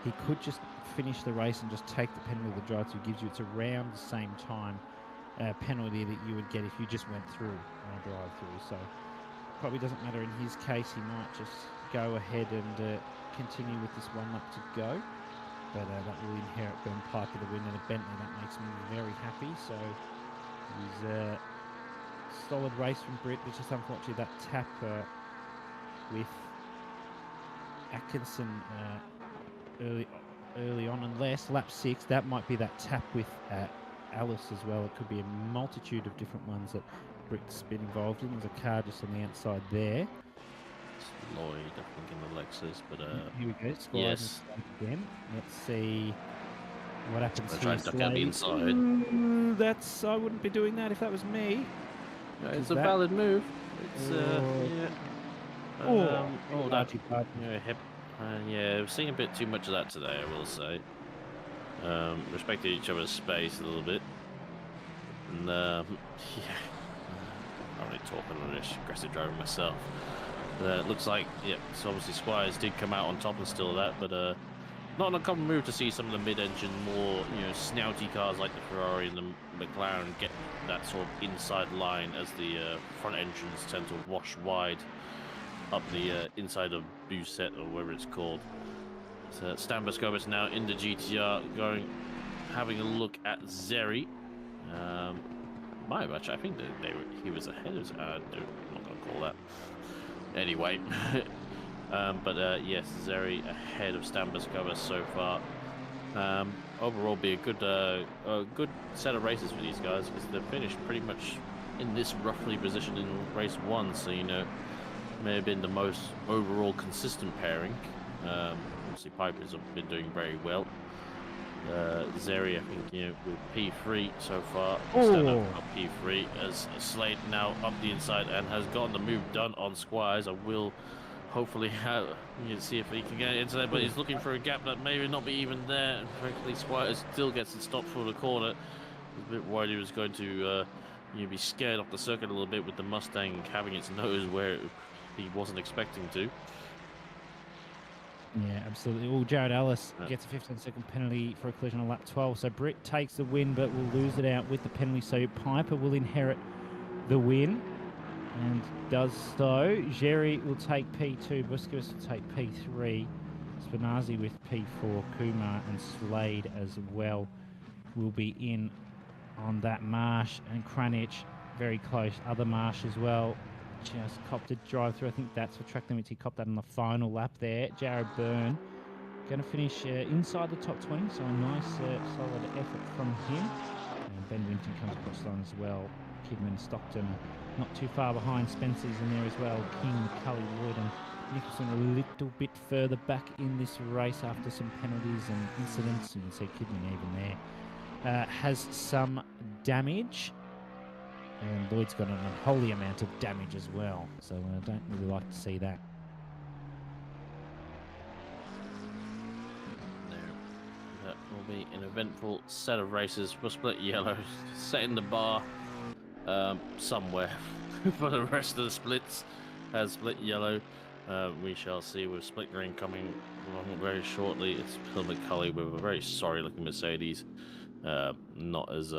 S1: He could just finish the race and just take the penalty the drive-through gives you. It's around the same time penalty that you would get if you just went through on a drive-through. So probably doesn't matter in his case. He might just go ahead and continue with this one lap to go. But that will inherit Ben Piper the win, and a Bentley. That makes me very happy. So he's a solid race from Britt, which is unfortunately that tap with Atkinson early on, unless lap 6, that might be that tap with Alice as well. It could be a multitude of different ones that Britt's been involved in. There's a car just on the outside there.
S2: It's Lloyd, I think, in the Lexus, but
S1: here we go.
S2: yes.
S1: Again. Let's see what happens here.
S2: Try to duck out the inside.
S1: That's, I wouldn't be doing that if that was me.
S2: No, it's a valid move. It's hip. We've seen a bit too much of that today, I will say. Respected each other's space a little bit. And I'm really talking on this aggressive driving myself. It looks like, so obviously Squires did come out on top and still that, but not an uncommon move to see some of the mid-engine, more snouty cars like the Ferrari and the McLaren get that sort of inside line as the front engines tend to wash wide up the inside of Busset or whatever it's called. So Stan Boscovitz now in the GTR going having a look at Zeri. Actually, I think he was ahead of. I'm not gonna call that. Anyway, yes, Zeri ahead of Stan Baskova so far. Overall, be a good set of races for these guys because they've finished pretty much in this roughly position in race 1. So may have been the most overall consistent pairing. Obviously, Piper's been doing very well. Zeri, I think, with P3 so far. P3 as Slade now up the inside and has gotten the move done on Squires. I will hopefully see if he can get into there, but he's looking for a gap that maybe not be even there. And frankly, Squires still gets it stopped for the corner. I was a bit worried he was going to be scared off the circuit a little bit with the Mustang having its nose where he wasn't expecting to.
S1: Yeah, absolutely. Well, Jared Ellis gets a 15-second penalty for a collision on lap 12. So Britt takes the win, but will lose it out with the penalty. So Piper will inherit the win and does so. Jerry will take P2. Busquets will take P3. Spinazzi with P4. Kumar and Slade as well will be in on that Marsh. And Kranich very close. Other Marsh as well. Just copped a drive through. I think that's for track limits. He copped that on the final lap there. Jared Byrne going to finish inside the top 20. So a nice solid effort from him. And Ben Winton comes across the line as well. Kidman, Stockton not too far behind. Spencer's in there as well. King, Cully, Wood and Nicholson a little bit further back in this race after some penalties and incidents. You can see Kidman even there. Has some damage. And Lloyd's got an unholy amount of damage as well, so I don't really like to see that.
S2: That will be an eventful set of races. We'll split yellow, setting the bar somewhere for the rest of the splits. Has split yellow. We shall see with split green coming along very shortly. It's Phil McCulley with a very sorry-looking Mercedes. Not as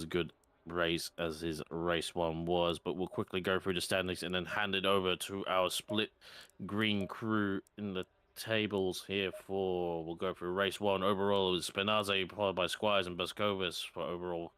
S2: good race as his race 1 was, but we'll quickly go through the standings and then hand it over to our split green crew in the tables here we'll go through race 1. Overall it was Spinazzi followed by Squires and Buscovas for overall.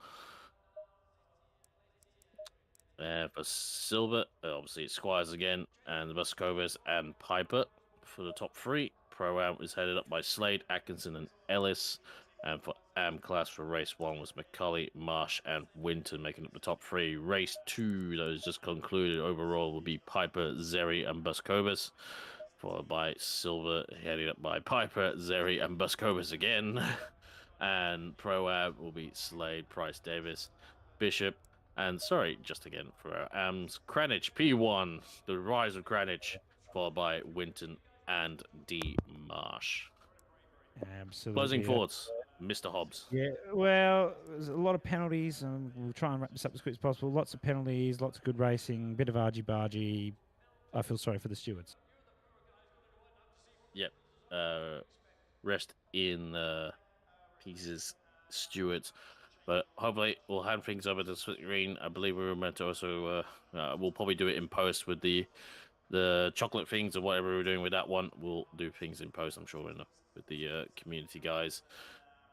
S2: For silver, obviously it's Squires again and Buscovas and Piper for the top 3. Pro-Am is headed up by Slade, Atkinson and Ellis. And for AM class for race 1 was McCulley, Marsh, and Winton making up the top 3. Race 2 that was just concluded overall will be Piper, Zeri, and Buscovas, followed by silver headed up by Piper, Zeri, and Buscovas again. And Pro-Am will be Slade, Price Davis, Bishop, and just again for our AMs, Kranich, P1, the rise of Kranich, followed by Winton and D. Marsh.
S1: Absolutely.
S2: Closing thoughts, Mr. Hobbs.
S1: Yeah, well, there's a lot of penalties, and we'll try and wrap this up as quick as possible. Lots of penalties, lots of good racing, bit of argy-bargy. I feel sorry for the stewards.
S2: Yep. Rest in pieces, stewards. But hopefully we'll hand things over to Split Green. I believe we were meant to also, we'll probably do it in post with the chocolate things or whatever we're doing with that one. We'll do things in post, I'm sure, with the community guys.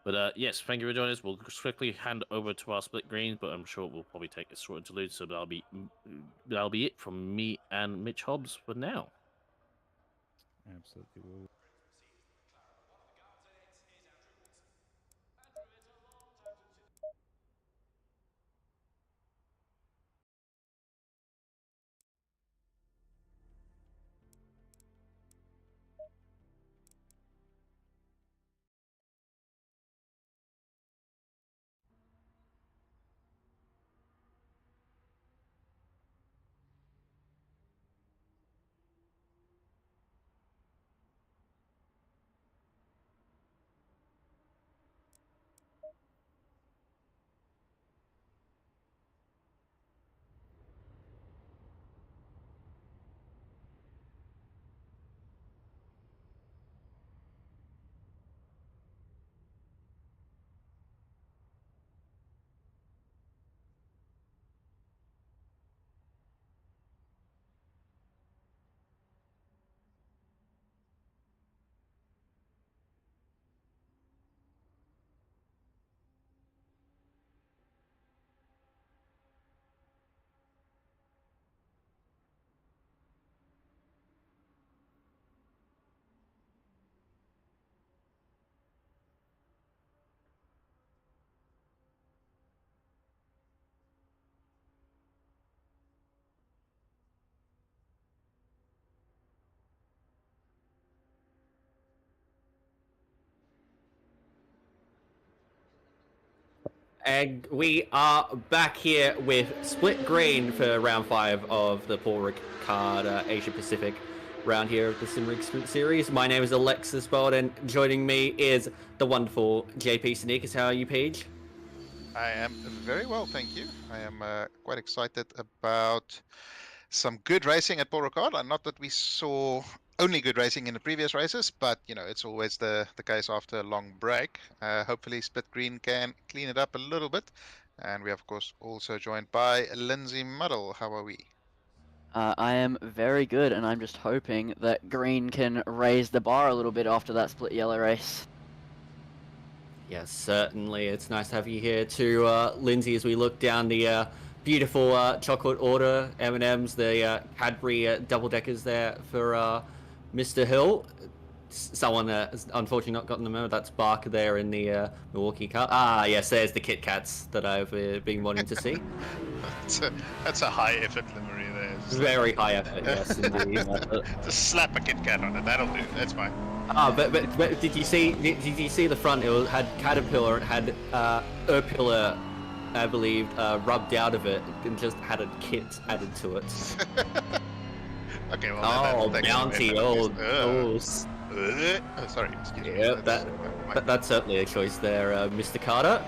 S2: But yes, thank you for joining us. We'll quickly hand over to our Split Greens, but I'm sure we'll probably take a short interlude. So that'll be it from me and Mitch Hobbs for now.
S1: Absolutely.
S3: And we are back here with Split Green for round 5 of the Paul Ricard Asia Pacific round here of the Simrigs Sprint Series. My name is Alexis Bold, and joining me is the wonderful JP Sneakers. How are you, Paige?
S4: I am very well, thank you. I am quite excited about some good racing at Paul Ricard. Not that we saw only good racing in the previous races, but you know, it's always the case after a long break. Hopefully Split Green can clean it up a little bit. And we are, of course, also joined by Lindsay Muddle. How are we?
S5: I am very good, and I'm just hoping that Green can raise the bar a little bit after that split yellow race.
S3: Yes, certainly. It's nice to have you here too, Lindsay, as we look down the beautiful chocolate order M&Ms, the Cadbury double-deckers there for Mr. Hill. Someone has unfortunately not gotten the memo. That's Barker there in the Milwaukee car. Ah, yes, there's the Kit Kats that I've been wanting to see.
S4: That's a high effort livery there.
S3: Very high effort, yes, indeed.
S4: Just slap a Kit Kat on it. That'll do. That's fine.
S3: Ah, but did you see the front? It had Caterpillar. It had Erpillar, I believe, rubbed out of it, and just had a kit added to it.
S4: Okay, well.
S3: Oh, Bounty! Oh,
S4: sorry. Excuse me.
S3: yeah, that's certainly a choice there, Mr. Carter.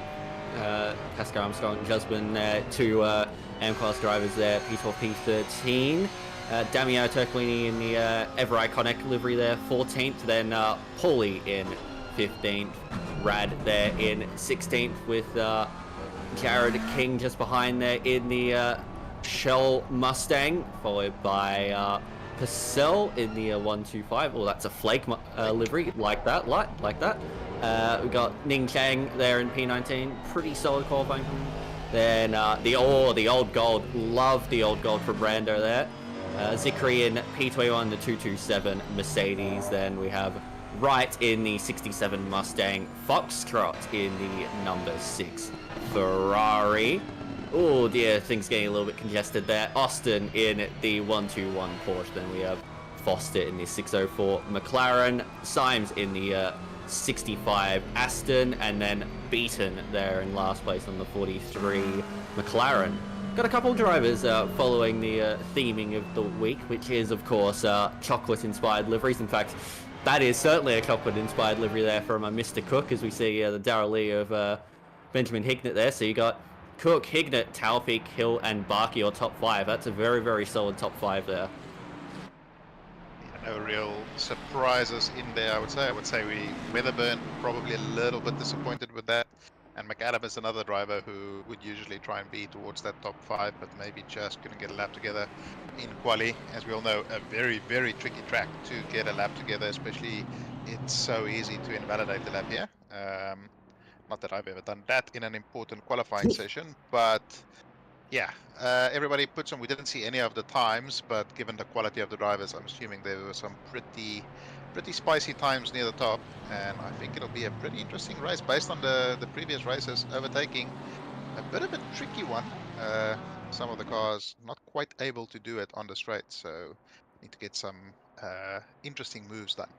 S3: Pascal Armstrong and Justin, two M-Class drivers there, P12, P13. Damiano Turcolini in the ever iconic livery there, 14th. Then Paulie in 15th. Rad there in 16th with Jared King just behind there in the Shell Mustang, followed by Purcell in the 125. Oh, that's a flake livery, like that. We got Ning Chang there in P19, pretty solid qualifying from him. Then the old gold, love the old gold for Brando there. Zikri in P21, the 227 Mercedes. Then we have Wright in the 67 Mustang, Foxtrot in the number 6 Ferrari. Oh dear, things getting a little bit congested there. Austin in the 121 Porsche. Then we have Foster in the 604 McLaren, Symes in the 65 Aston, and then Beaton there in last place on the 43 McLaren. Got a couple of drivers following the theming of the week, which is, of course, chocolate-inspired liveries. In fact, that is certainly a chocolate-inspired livery there from Mr. Cook, as we see the Darrell Lee of Benjamin Hignett there. So you got Cook, Hignett, Taufik, Hill, and Barkey, your top 5. That's a very, very solid top 5 there.
S4: No real surprises in there, I would say. Weatherburn probably a little bit disappointed with that. And McAdam is another driver who would usually try and be towards that top 5, but maybe just couldn't get a lap together in quali. As we all know, a very, very tricky track to get a lap together, especially it's so easy to invalidate the lap here. Not that I've ever done that in an important qualifying session, but yeah, everybody puts on. We didn't see any of the times, but given the quality of the drivers, I'm assuming there were some pretty spicy times near the top, and I think it'll be a pretty interesting race based on the previous races. Overtaking, a bit of a tricky one. Some of the cars not quite able to do it on the straight, so need to get some interesting moves done.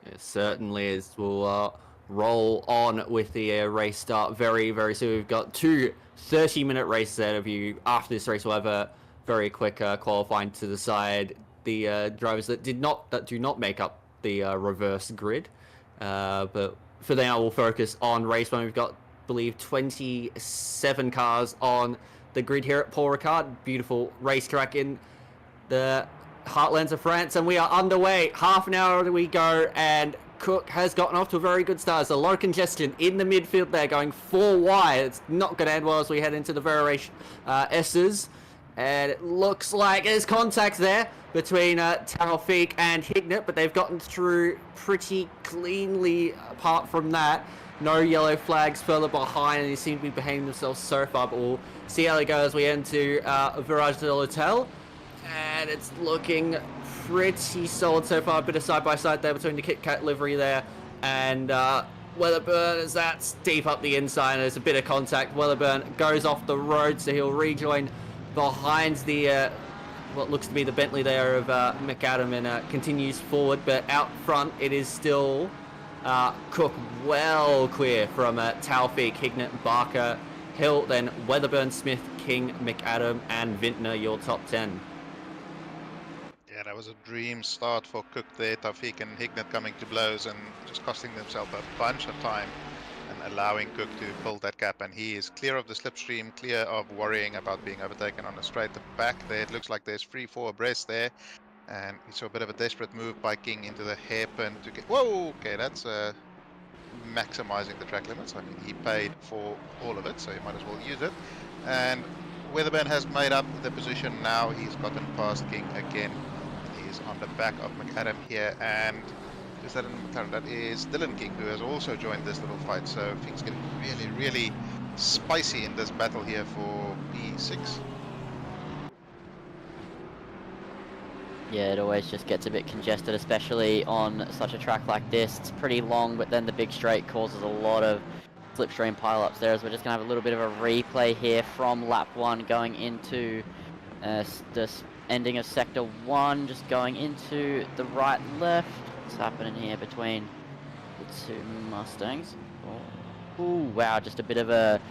S3: It certainly is. We'll roll on with the race start very, very soon. We've got 2 30-minute races ahead of you. After this race, we'll have a very quick qualifying to decide the drivers that do not make up the reverse grid. But for now, we'll focus on race 1. We've got, I believe, 27 cars on the grid here at Paul Ricard. Beautiful racetrack in the heartlands of France, and we are underway. Half an hour we go, and Cook has gotten off to a very good start. There's a lot of congestion in the midfield there, going 4 wide. It's not going to end well as we head into the variation S's. And it looks like there's contact there between Taufik and Hignett, but they've gotten through pretty cleanly apart from that. No yellow flags further behind, and they seem to be behaving themselves so far, but we'll see how they go as we enter Virage de l'Hotel. And it's looking pretty solid so far. A bit of side-by-side there between the Kit Kat livery there and Weatherburn, as that's deep up the inside. And there's a bit of contact. Weatherburn goes off the road, so he'll rejoin behind the what looks to be the Bentley there of McAdam, and continues forward. But out front, it is still Cook well clear from Taufik, Hignett, Barker, Hill, then Weatherburn, Smith, King, McAdam, and Vintner, your top 10.
S4: Yeah, that was a dream start for Cook there. Taufik and Hignett coming to blows and just costing themselves a bunch of time and allowing Cook to build that gap. And he is clear of the slipstream, clear of worrying about being overtaken on the straight. The back there, it looks like there's 3-4 abreast there. And we saw a bit of a desperate move by King into the hairpin to get... Whoa! Okay, that's maximizing the track limits. I mean, he paid for all of it, so he might as well use it. And Weatherburn has made up the position now. He's gotten past King again. He's on the back of McAdam here, and is that in McLaren? That is Dylan King, who has also joined this little fight. So things getting really, really spicy in this battle here for P6.
S5: Yeah, it always just gets a bit congested, especially on such a track like this. It's pretty long, but then the big straight causes a lot of slipstream pile-ups there, as we're just going to have a little bit of a replay here from lap 1 going into this ending of sector 1, just going into the right-left. What's happening here between the two Mustangs? Oh, wow, just a bit of a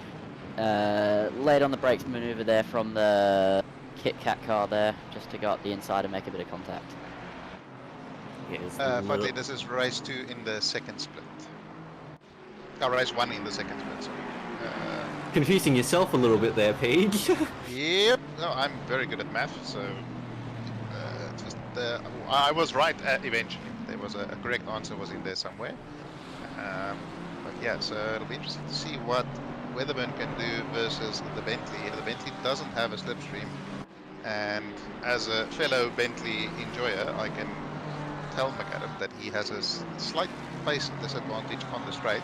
S5: late on the brakes maneuver there from the Kit Kat car there, just to go up the inside and make a bit of contact.
S4: Finally, this is race 2 in the second split. Oh, race 1 in the second split, sorry.
S3: Confusing yourself a little bit there, Paige.
S4: Yep, no, I'm very good at math, so I was right eventually. There was a correct answer was in there somewhere. But yeah, so it'll be interesting to see what Weatherburn can do versus the Bentley. The Bentley doesn't have a slipstream, and as a fellow Bentley enjoyer, I can tell McAdam that he has a slight pace disadvantage on the straight.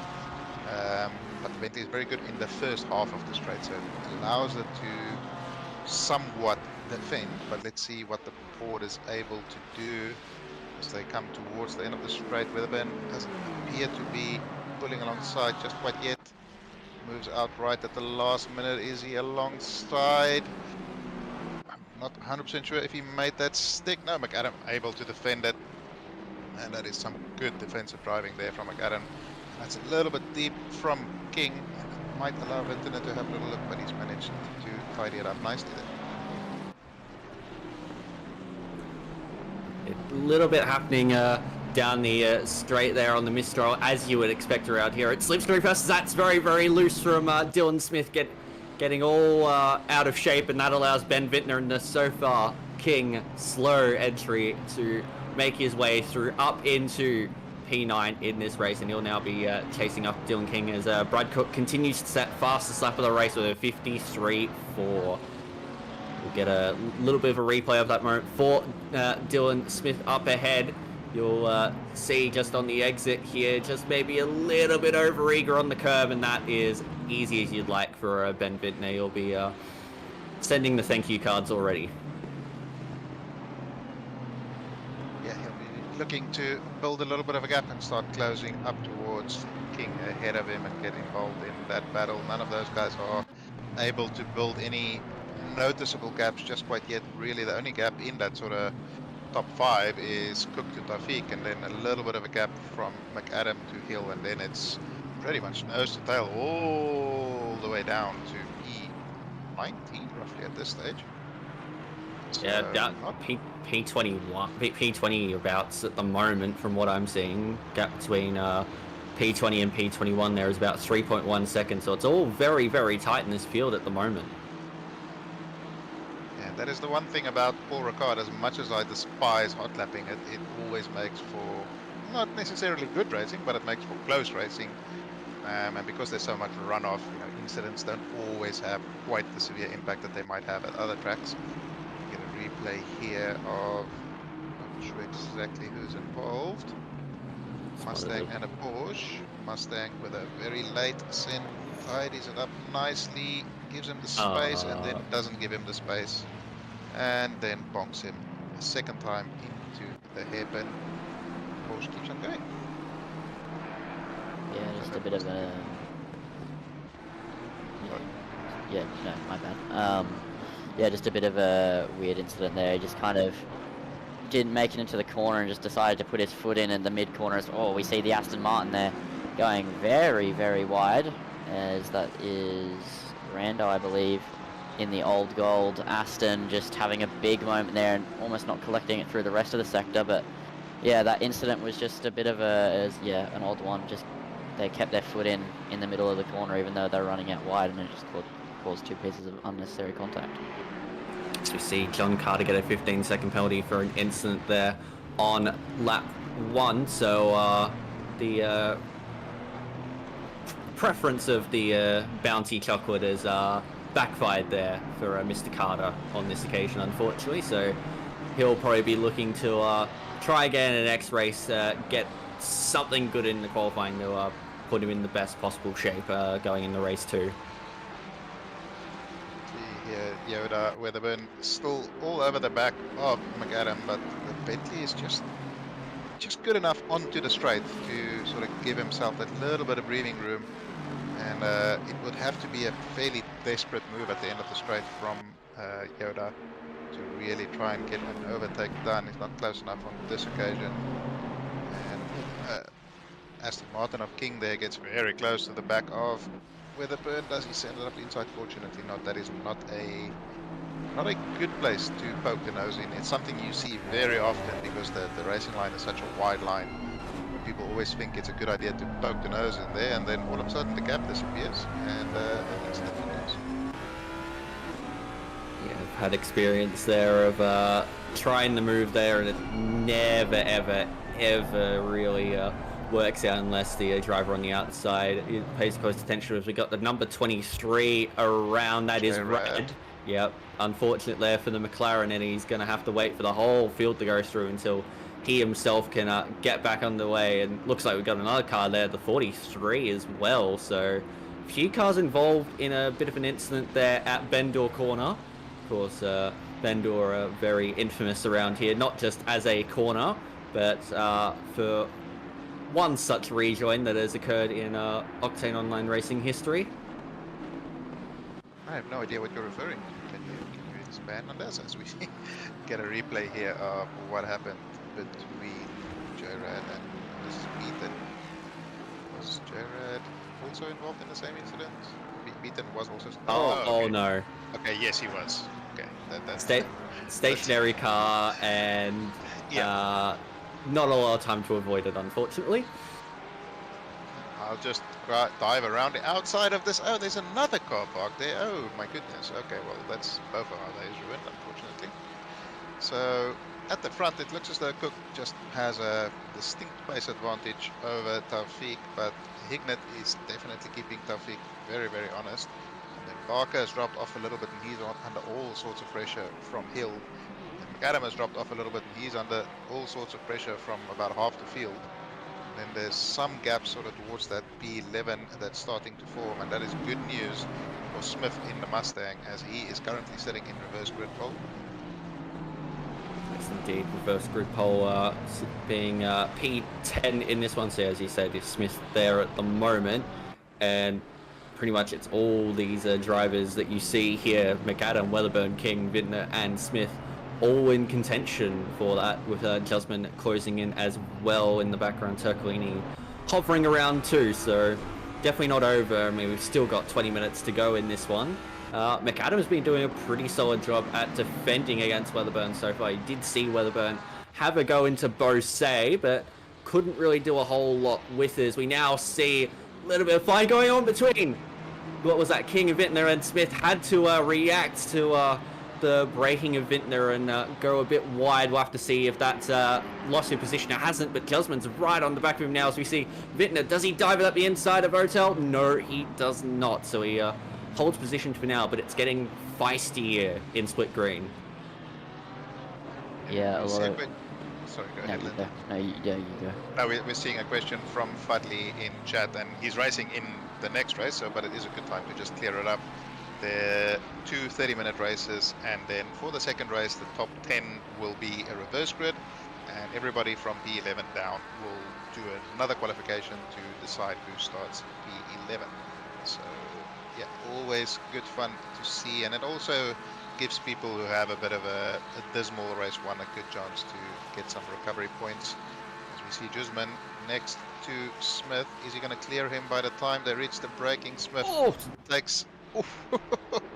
S4: But the Bentley is very good in the first half of the straight, so it allows it to somewhat defend. But let's see what the Ford is able to do as they come towards the end of the straight. Weatherburn doesn't appear to be pulling alongside just quite yet. Moves out right at the last minute. Is he alongside? I'm not 100% sure if he made that stick. No, McAdam able to defend it. And that is some good defensive driving there from McAdam. That's a little bit deep from King. It might allow Vintner to have a little look, but he's managed to tidy it up nicely there.
S3: A little bit happening down the straight there on the Mistral, as you would expect around here. It's slipstream first. That's very, very loose from Dylan Smith getting all out of shape, and that allows Ben Vintner and the so far King slow entry to make his way through up into P9 in this race, and he'll now be chasing up Dylan King as Brad Cook continues to set fastest lap of the race with a 53.4. We'll get a little bit of a replay of that moment for Dylan Smith up ahead. You'll see just on the exit here, just maybe a little bit over eager on the curb, and that is easy as you'd like for Ben Vintner. You'll be sending the thank you cards already.
S4: Yeah, he'll be looking to build a little bit of a gap and start closing up towards King ahead of him and get involved in that battle. None of those guys are able to build any noticeable gaps just quite yet. Really, the only gap in that sort of top 5 is Cook to Taufik, and then a little bit of a gap from McAdam to Hill, and then it's pretty much nose to tail all the way down to P19 roughly at this stage. So
S3: Yeah, that P21, P20 abouts at the moment from what I'm seeing. Gap between P20 and P21 there is about 3.1 seconds, so it's all very, very tight in this field at the moment.
S4: Yeah, that is the one thing about Paul Ricard. As much as I despise hot lapping it, it always makes for not necessarily good racing, but it makes for close racing. And because there's so much runoff, incidents don't always have quite the severe impact that they might have at other tracks. Get a replay here of, I'm not sure exactly who's involved. Mustang and a Porsche. Mustang with a very late ascent, tidies it up nicely, gives him the space, and then doesn't give him the space, and then bonks him a second time into the hairpin. Porsche keeps on going.
S5: Yeah, just a bit of a... Yeah, no, my bad. Yeah, just a bit of a weird incident there. He just kind of didn't make it into the corner and just decided to put his foot in the mid corner. Oh, we see the Aston Martin there going very, very wide, as that is Rando, I believe, in the old gold. Aston just having a big moment there and almost not collecting it through the rest of the sector. But yeah, that incident was just a bit of an odd one. Just they kept their foot in the middle of the corner, even though they're running out wide, and it just caused 2 pieces of unnecessary contact.
S3: So we see John Carter get a 15-second penalty for an incident there on lap 1. So the preference of the bounty chocolate is backfired there for Mr. Carter on this occasion, unfortunately. So he'll probably be looking to try again in the next race, get something good in the qualifying to put him in the best possible shape going in the race 2.
S4: Yoda Weatherburn still all over the back of McAdam, but Bentley is just good enough onto the straight to sort of give himself that little bit of breathing room, and it would have to be a fairly desperate move at the end of the straight from Yoda to really try and get an overtake done. He's not close enough on this occasion, and Aston Martin of King there gets very close to the back of Weatherburn. Does he send it up inside? Fortunately not. That is not a good place to poke the nose in. It's something you see very often because the racing line is such a wide line. People always think it's a good idea to poke the nose in there, and then all of a sudden the gap disappears and it's difficult.
S3: Yeah, I've had experience there of trying the move there, and it never, ever really works out unless the driver on the outside pays close attention. As we got the number 23 around, that is red. Yep, unfortunate there for the McLaren, and he's going to have to wait for the whole field to go through until he himself can get back underway. And looks like we've got another car there, the 43 as well. So a few cars involved in a bit of an incident there at Bendor Corner. Of course, Bendor are very infamous around here, not just as a corner, but for one such rejoin that has occurred in Octane Online Racing history.
S4: I have no idea what you're referring to. Can you expand on this as we get a replay here of what happened between Jared and this is Beaton? Was Jared also involved in the same incident? Beaton was also.
S3: Oh,
S4: okay.
S3: No.
S4: Okay, yes, he was. Okay, that's
S3: stationary car, and
S4: yeah.
S3: Not a lot of time to avoid it, unfortunately.
S4: I'll just dive around the outside of this. Oh, there's another car park there. Oh my goodness. Okay, well, that's both of our days ruined, unfortunately. So at the front, it looks as though Cook just has a distinct pace advantage over Taufik, but Hignett is definitely keeping Taufik very, very honest. And then Barker has dropped off a little bit, and he's under all sorts of pressure from Hill. McAdam has dropped off a little bit, and he's under all sorts of pressure from about half the field. And then there's some gaps sort of towards that P11 that's starting to form, and that is good news for Smith in the Mustang, as he is currently sitting in reverse grid pole.
S3: Yes, indeed, reverse grid pole being P10 in this one. So as you said, it's Smith there at the moment, and pretty much it's all these drivers that you see here: McAdam, Weatherburn, King, Vintner, and Smith, all in contention for that, with Jusman closing in as well in the background. Turcolini hovering around too, so definitely not over. I mean, we've still got 20 minutes to go in this one. McAdam's been doing a pretty solid job at defending against Weatherburn so far. You did see Weatherburn have a go into Beausset, but couldn't really do a whole lot with it. As we now see a little bit of fight going on between, what was that, King and Vintner, and Smith had to react to the braking of Vintner and go a bit wide. We'll have to see if that's lost in position. It hasn't, but Jusman's right on the back of him now, as we see Vintner. Does he dive it up the inside of Hotel? No, he does not. So he holds position for now, but it's getting feisty here in split green.
S5: Yeah, a lot of...
S4: Sorry, go ahead, Linda.
S5: You go.
S4: No, we're seeing a question from Fadli in chat, and he's racing in the next race, so but it is a good time to just clear it up. There are 2 30-minute races, and then for the second race, the top 10 will be a reverse grid, and everybody from P11 down will do another qualification to decide who starts P11. So, yeah, always good fun to see, and it also gives people who have a bit of a dismal race one a good chance to get some recovery points. As we see Jusman next to Smith. Is he going to clear him by the time they reach the braking? Smith takes...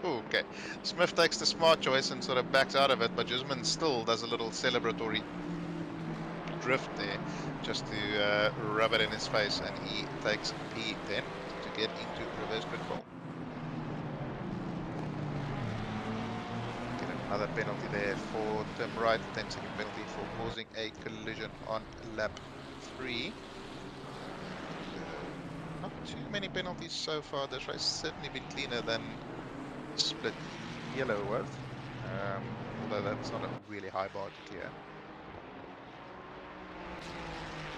S4: okay. Smith takes the smart choice and sort of backs out of it, but Jusman still does a little celebratory drift there just to rub it in his face, and he takes P10 to get into reverse grid ball. Get another penalty there for Tim Wright, 10-second penalty for causing a collision on lap 3. Not too many penalties so far. This race certainly been cleaner than split yellow was, although that's not a really high bar to clear.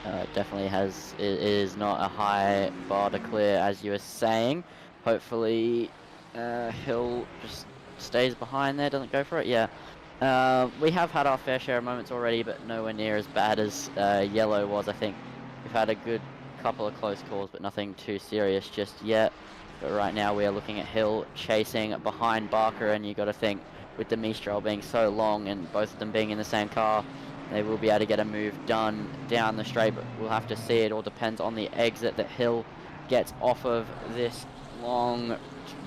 S5: It definitely has. It is not a high bar to clear, as you were saying. Hopefully, Hill just stays behind there, doesn't go for it. Yeah. We have had our fair share of moments already, but nowhere near as bad as yellow was. I think we've had a good couple of close calls, but nothing too serious just yet. But right now we are looking at Hill chasing behind Barker, and you got to think with the Mistral being so long and both of them being in the same car, they will be able to get a move done down the straight, but we'll have to see. It all depends on the exit that Hill gets off of this long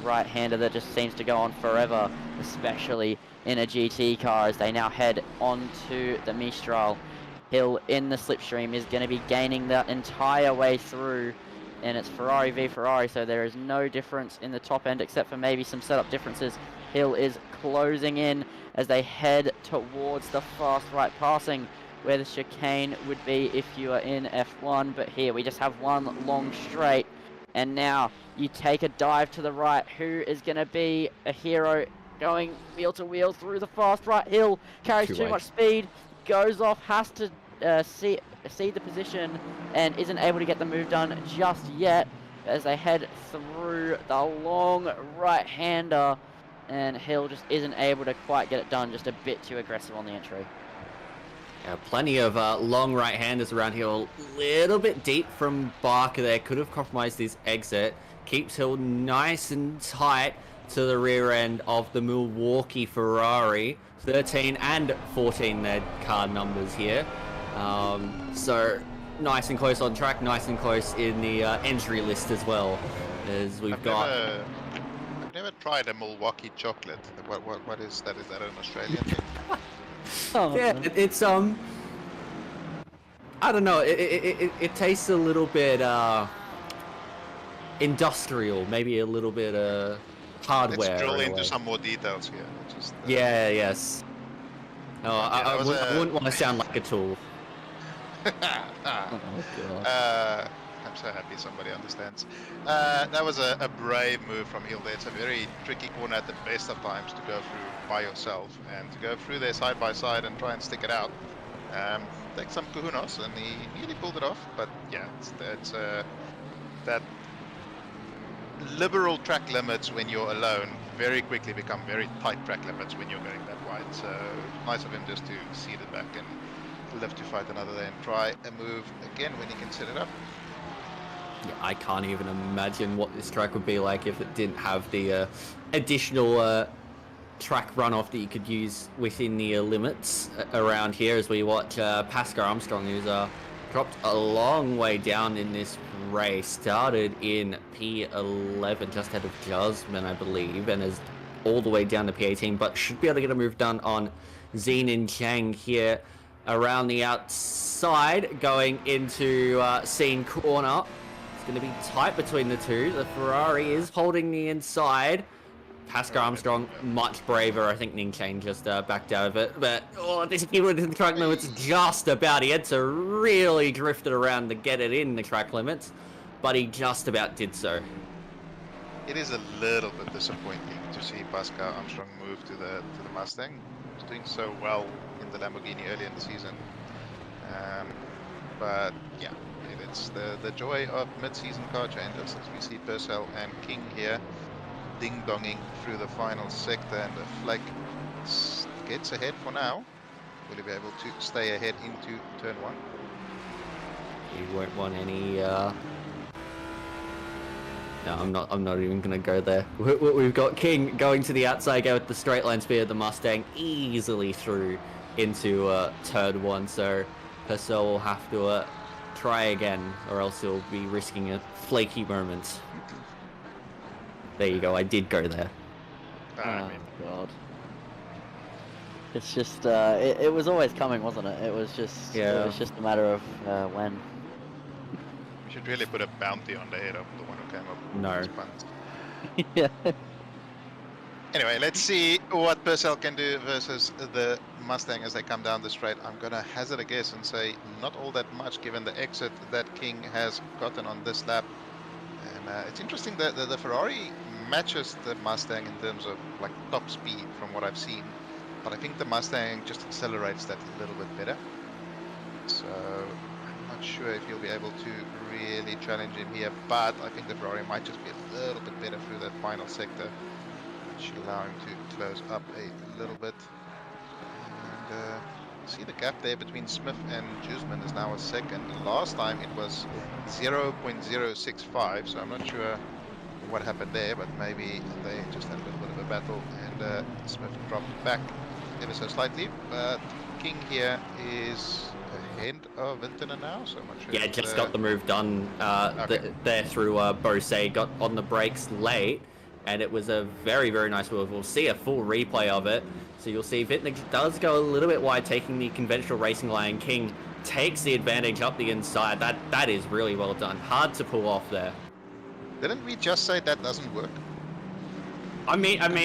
S5: right-hander that just seems to go on forever, especially in a GT car as they now head onto the Mistral. Hill in the slipstream is going to be gaining the entire way through, and it's Ferrari v Ferrari, so there is no difference in the top end except for maybe some setup differences. Hill is closing in as they head towards the fast right passing where the chicane would be if you are in F1, but here we just have one long straight, and now you take a dive to the right. Who is going to be a hero going wheel to wheel through the fast right? Hill carries too much speed, goes off, has to see the position, and isn't able to get the move done just yet as they head through the long right-hander, and Hill just isn't able to quite get it done, just a bit too aggressive on the entry.
S3: Yeah, plenty of long right-handers around here, a little bit deep from Barker there, could have compromised his exit. Keeps Hill nice and tight to the rear end of the Milwaukee Ferrari. 13 and 14 their car numbers here. So nice and close on track, nice and close in the entry list as well, as we've got...
S4: I've never tried a Milwaukee chocolate. What is that? Is that an Australian thing?
S5: Oh,
S3: yeah,
S5: no.
S3: it's I don't know, it tastes a little bit industrial, maybe a little bit hardware.
S4: Let's drill into some more details here. Just,
S3: yeah, yes. No,
S4: yeah,
S3: I wouldn't want to sound like a tool.
S5: Oh, God.
S4: I'm so happy somebody understands. That was a brave move from Hill there. It's a very tricky corner at the best of times to go through by yourself, and to go through there side by side and try and stick it out. Take some kahunas, and he nearly pulled it off, but yeah, it's that liberal track limits when you're alone very quickly become very tight track limits when you're going that wide. So nice of him just to seat it back and live to fight another day and try a move again when he can set it up.
S3: Yeah, I can't even imagine what this track would be like if it didn't have the additional track runoff that you could use within the limits around here, as we watch Pascal Armstrong, who's dropped a long way down in this race. Started in P11, just ahead of Jasmine, I believe, and is all the way down to P18, but should be able to get a move done on Zenin Chang here around the outside, going into Scene Corner. It's going to be tight between the two. The Ferrari is holding the inside. Pascal Armstrong, much braver. I think Ning Chang just backed out of it. But, this people in the track limits just about. He had to really drift it around to get it in the track limits, but he just about did so.
S4: It is a little bit disappointing to see Pascal Armstrong move to the Mustang. He was doing so well in the Lamborghini early in the season. But yeah, it's the joy of mid-season car changes, as we see Purcell and King here ding-donging through the final sector, and the flag gets ahead for now. Will he be able to stay ahead into turn 1?
S3: You won't want any No, I'm not even gonna go there. We've got King going to the outside, go with the straight line speed of the Mustang easily through into turn 1. So Purcell will have to try again, or else he'll be risking a flaky moment. There you go. I did go there.
S5: Oh god. It's just it was always coming, wasn't it? It was just
S3: Yeah.
S5: It was just a matter of when.
S4: We should really put a bounty on the head of the one who came up with
S3: No.
S4: these punts.
S5: Yeah.
S4: Anyway, let's see what Purcell can do versus the Mustang as they come down the straight. I'm gonna hazard a guess and say not all that much given the exit that King has gotten on this lap. And it's interesting that the Ferrari matches the Mustang in terms of like top speed from what I've seen, but I think the Mustang just accelerates that a little bit better. So I'm not sure if he'll be able to really challenge him here, but I think the Ferrari might just be a little bit better through that final sector. Should allow him to close up a little bit. And see the gap there between Smith and Jusman is now a second. Last time it was 0.065, so I'm not sure what happened there, but maybe they just had a little bit of a battle and Smith dropped back ever so slightly. But King here is ahead of Vintana now, so I'm not sure.
S3: Yeah, just got the move done
S4: Okay.
S3: there through Bose, got on the brakes late, and it was a very, very nice move. We'll see a full replay of it. So you'll see Vintana does go a little bit wide, taking the conventional racing line. King takes the advantage up the inside. That is really well done. Hard to pull off there.
S4: Didn't we just say that doesn't work?
S3: I mean,
S4: Only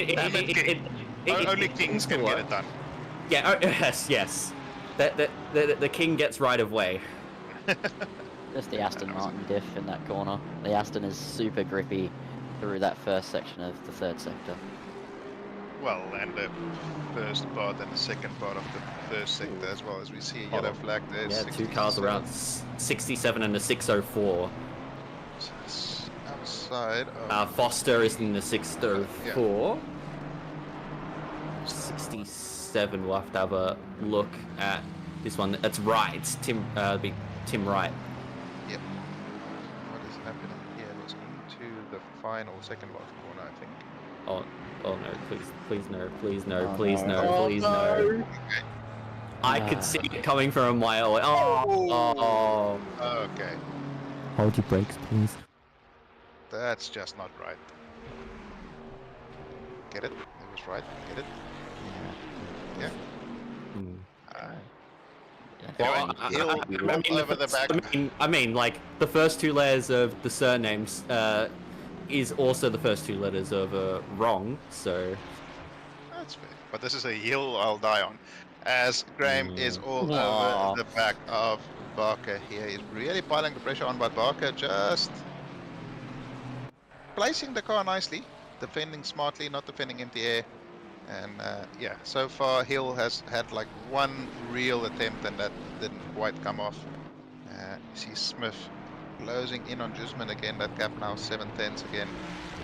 S4: Kings can get it done.
S3: Yeah, yes. The King gets right of way.
S5: Just the Aston Martin diff in that corner. The Aston is super grippy through that first section of the third sector.
S4: Well, and the first part and the second part of the first sector as well, as we see a yellow flag there.
S3: Yeah, two cars around 67 and a 604.
S4: Outside of...
S3: Foster is in the 604. 67, we'll have to have a look at this one. That's right, Tim Wright.
S4: Yep. What is happening here? It's into the final second last corner, I think.
S3: Oh no, please no, please no,
S5: Oh,
S3: please
S5: no.
S3: no, please no.
S4: Okay.
S3: I could see it coming from a mile away. Oh.
S4: Okay.
S6: Hold your brakes, please.
S4: That's just not right. Get it? It was right. Get it? Yeah.
S3: Hmm.
S4: Going heel over the back.
S3: I mean, like, the first two letters of the surnames is also the first two letters of wrong, so...
S4: That's fair. But this is a hill I'll die on. As Graham is all over the back of Barker here. He's really piling the pressure on, but Barker just placing the car nicely. Defending smartly, not defending empty air. And yeah, so far Hill has had like one real attempt and that didn't quite come off. You see Smith closing in on Jusman again. That gap now 7/10 again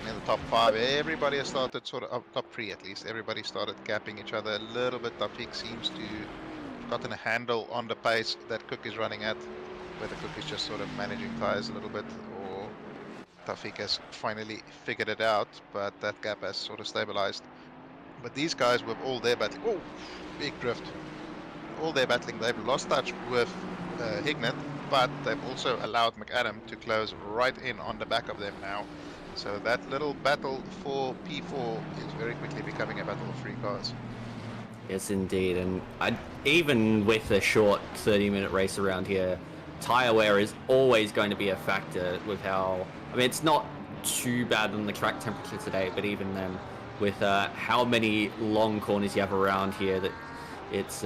S4: in the top 5. Everybody has started sort of top 3 at least. Everybody started gapping each other a little bit. Tafik seems to have gotten a handle on the pace that Cook is running at. Whether Cook is just sort of managing tires a little bit or Tafik has finally figured it out, but that gap has sort of stabilized. But these guys with all their battling, oh, big drift. All their battling, they've lost touch with Hignett, but they've also allowed McAdam to close right in on the back of them now. So that little battle for P4 is very quickly becoming a battle of 3 cars.
S3: Yes, indeed. And even with a short 30-minute race around here, tire wear is always going to be a factor with how... I mean, it's not too bad on the track temperature today, but even then, with how many long corners you have around here, that it's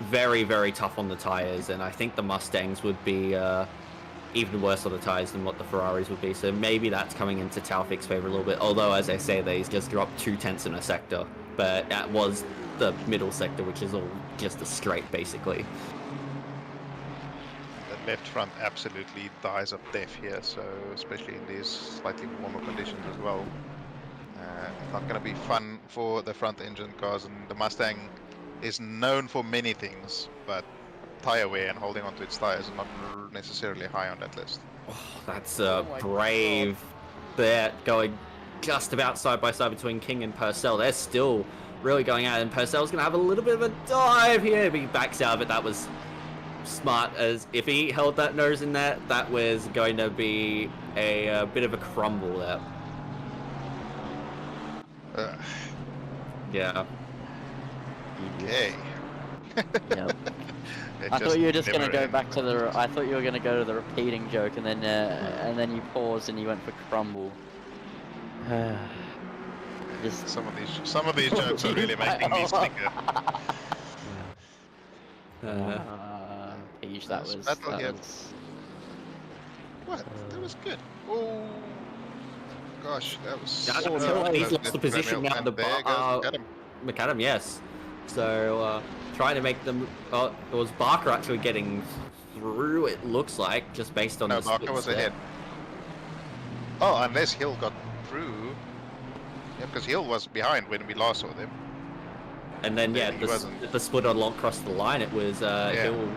S3: very, very tough on the tires. And I think the Mustangs would be even worse on the tires than what the Ferraris would be. So maybe that's coming into Taufik's favor a little bit. Although, as I say, he's just dropped 2/10 in a sector. But that was the middle sector, which is all just a straight, basically.
S4: The left front absolutely dies of death here, so especially in these slightly warmer conditions as well. Not going to be fun for the front engine cars, and the Mustang is known for many things, but tire wear and holding onto its tires are not necessarily high on that list.
S3: Oh, that's
S5: Oh my
S3: brave. there going just about side by side between King and Purcell. They're still really going at it, and Purcell's going to have a little bit of a dive here, but he backs out of it. That was smart, as if he held that nose in there, that was going to be a bit of a crumble there. Yeah.
S4: Okay.
S5: Yep. I thought you were just gonna go back to the. I thought you were gonna go to the repeating joke, and then you paused and you went for crumble. Just
S4: Some of these jokes are really making me stinker.
S5: Peach, that was.
S4: What? That was good. Oh, gosh, that was.
S3: He's lost the position now. The McAdam, yes. So trying to make them. It was Barker actually getting through. It looks like, just based on.
S4: No, Barker was ahead. Oh, unless Hill got through. Yeah, because Hill was behind when we last saw them.
S3: And then the split on long cross the line. It was Hill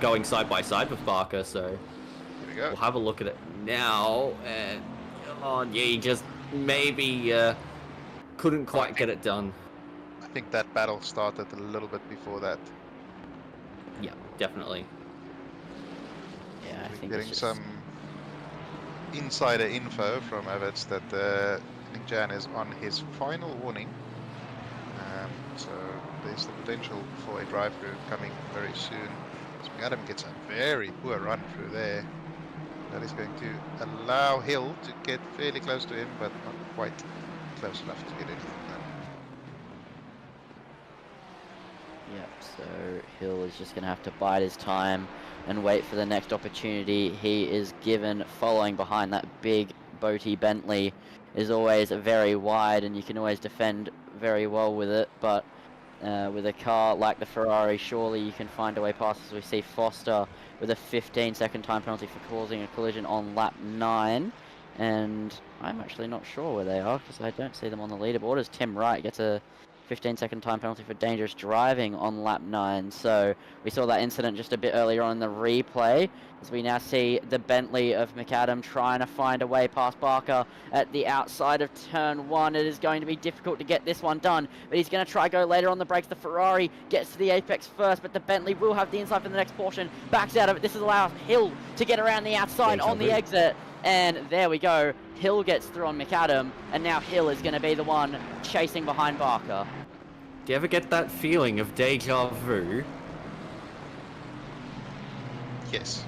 S3: going side by side with Barker. So
S4: here we go.
S3: We'll have a look at it now. And he just maybe couldn't quite get it done.
S4: I think that battle started a little bit before that.
S3: Yeah, definitely.
S5: Yeah, I think
S4: getting some insider info from Avets that I think Jan is on his final warning. So there's the potential for a drive-through coming very soon. So Adam gets a very poor run through there. That is going to allow Hill to get fairly close to him, but not quite close enough to get anything done.
S5: Yep, so Hill is just going to have to bide his time and wait for the next opportunity he is given. Following behind that big boaty Bentley is always very wide, and you can always defend very well with it, but with a car like the Ferrari, surely you can find a way past. As we see Foster with a 15-second time penalty for causing a collision on lap 9, and I'm actually not sure where they are because I don't see them on the leaderboard, as Tim Wright gets a 15-second time penalty for dangerous driving on lap 9. So we saw that incident just a bit earlier on in the replay, as we now see the Bentley of McAdam trying to find a way past Barker at the outside of turn 1. It is going to be difficult to get this one done, but he's going to try go later on the brakes. The Ferrari gets to the apex first, but the Bentley will have the inside for the next portion. Backs out of it. This allows Hill to get around the outside on the exit. And there we go. Hill gets through on McAdam, and now Hill is going to be the one chasing behind Barker.
S3: Do you ever get that feeling of deja vu?
S4: Yes.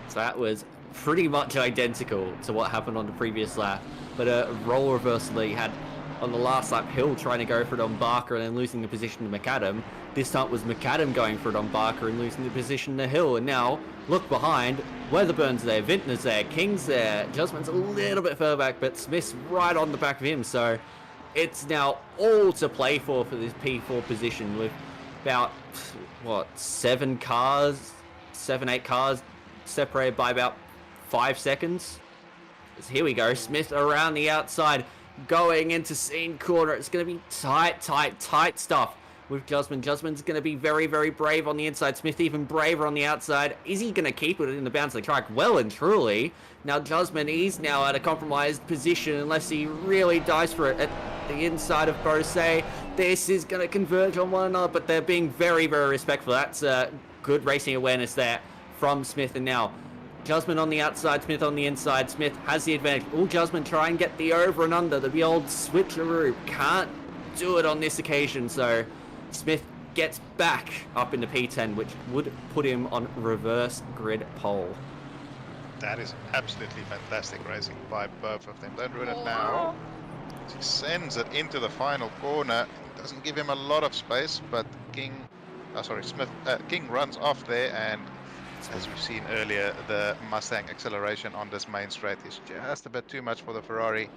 S3: So that was pretty much identical to what happened on the previous lap, but a role reversal that he had on the last lap. Hill trying to go for it on Barker and then losing the position to McAdam. This time it was McAdam going for it on Barker and losing the position to Hill. And now, look behind, Weatherburn's there, Vintner's there, King's there, Jusman's a little bit further back, but Smith's right on the back of him, so it's now all to play for this P4 position with about, what, 8 cars separated by about 5 seconds. So here we go, Smith around the outside, going into Scene Corner. It's going to be tight stuff with Jusman. Jusman's going to be very, very brave on the inside. Smith even braver on the outside. Is he going to keep it in the bounce of the track? Well and truly. Now Jusman, he's now at a compromised position unless he really dies for it at the inside of Bose. This is going to converge on one another, but they're being very, very respectful. That's good racing awareness there from Smith. And now Jusman on the outside, Smith on the inside. Smith has the advantage. Oh, Jusman try and get the over and under, the old switcheroo. Can't do it on this occasion, so Smith gets back up into P10, which would put him on reverse grid pole.
S4: That is absolutely fantastic racing by both of them. Don't ruin it now. He sends it into the final corner. Doesn't give him a lot of space, but King runs off there, and as we've seen earlier, the Mustang acceleration on this main straight is just a bit too much for the Ferrari.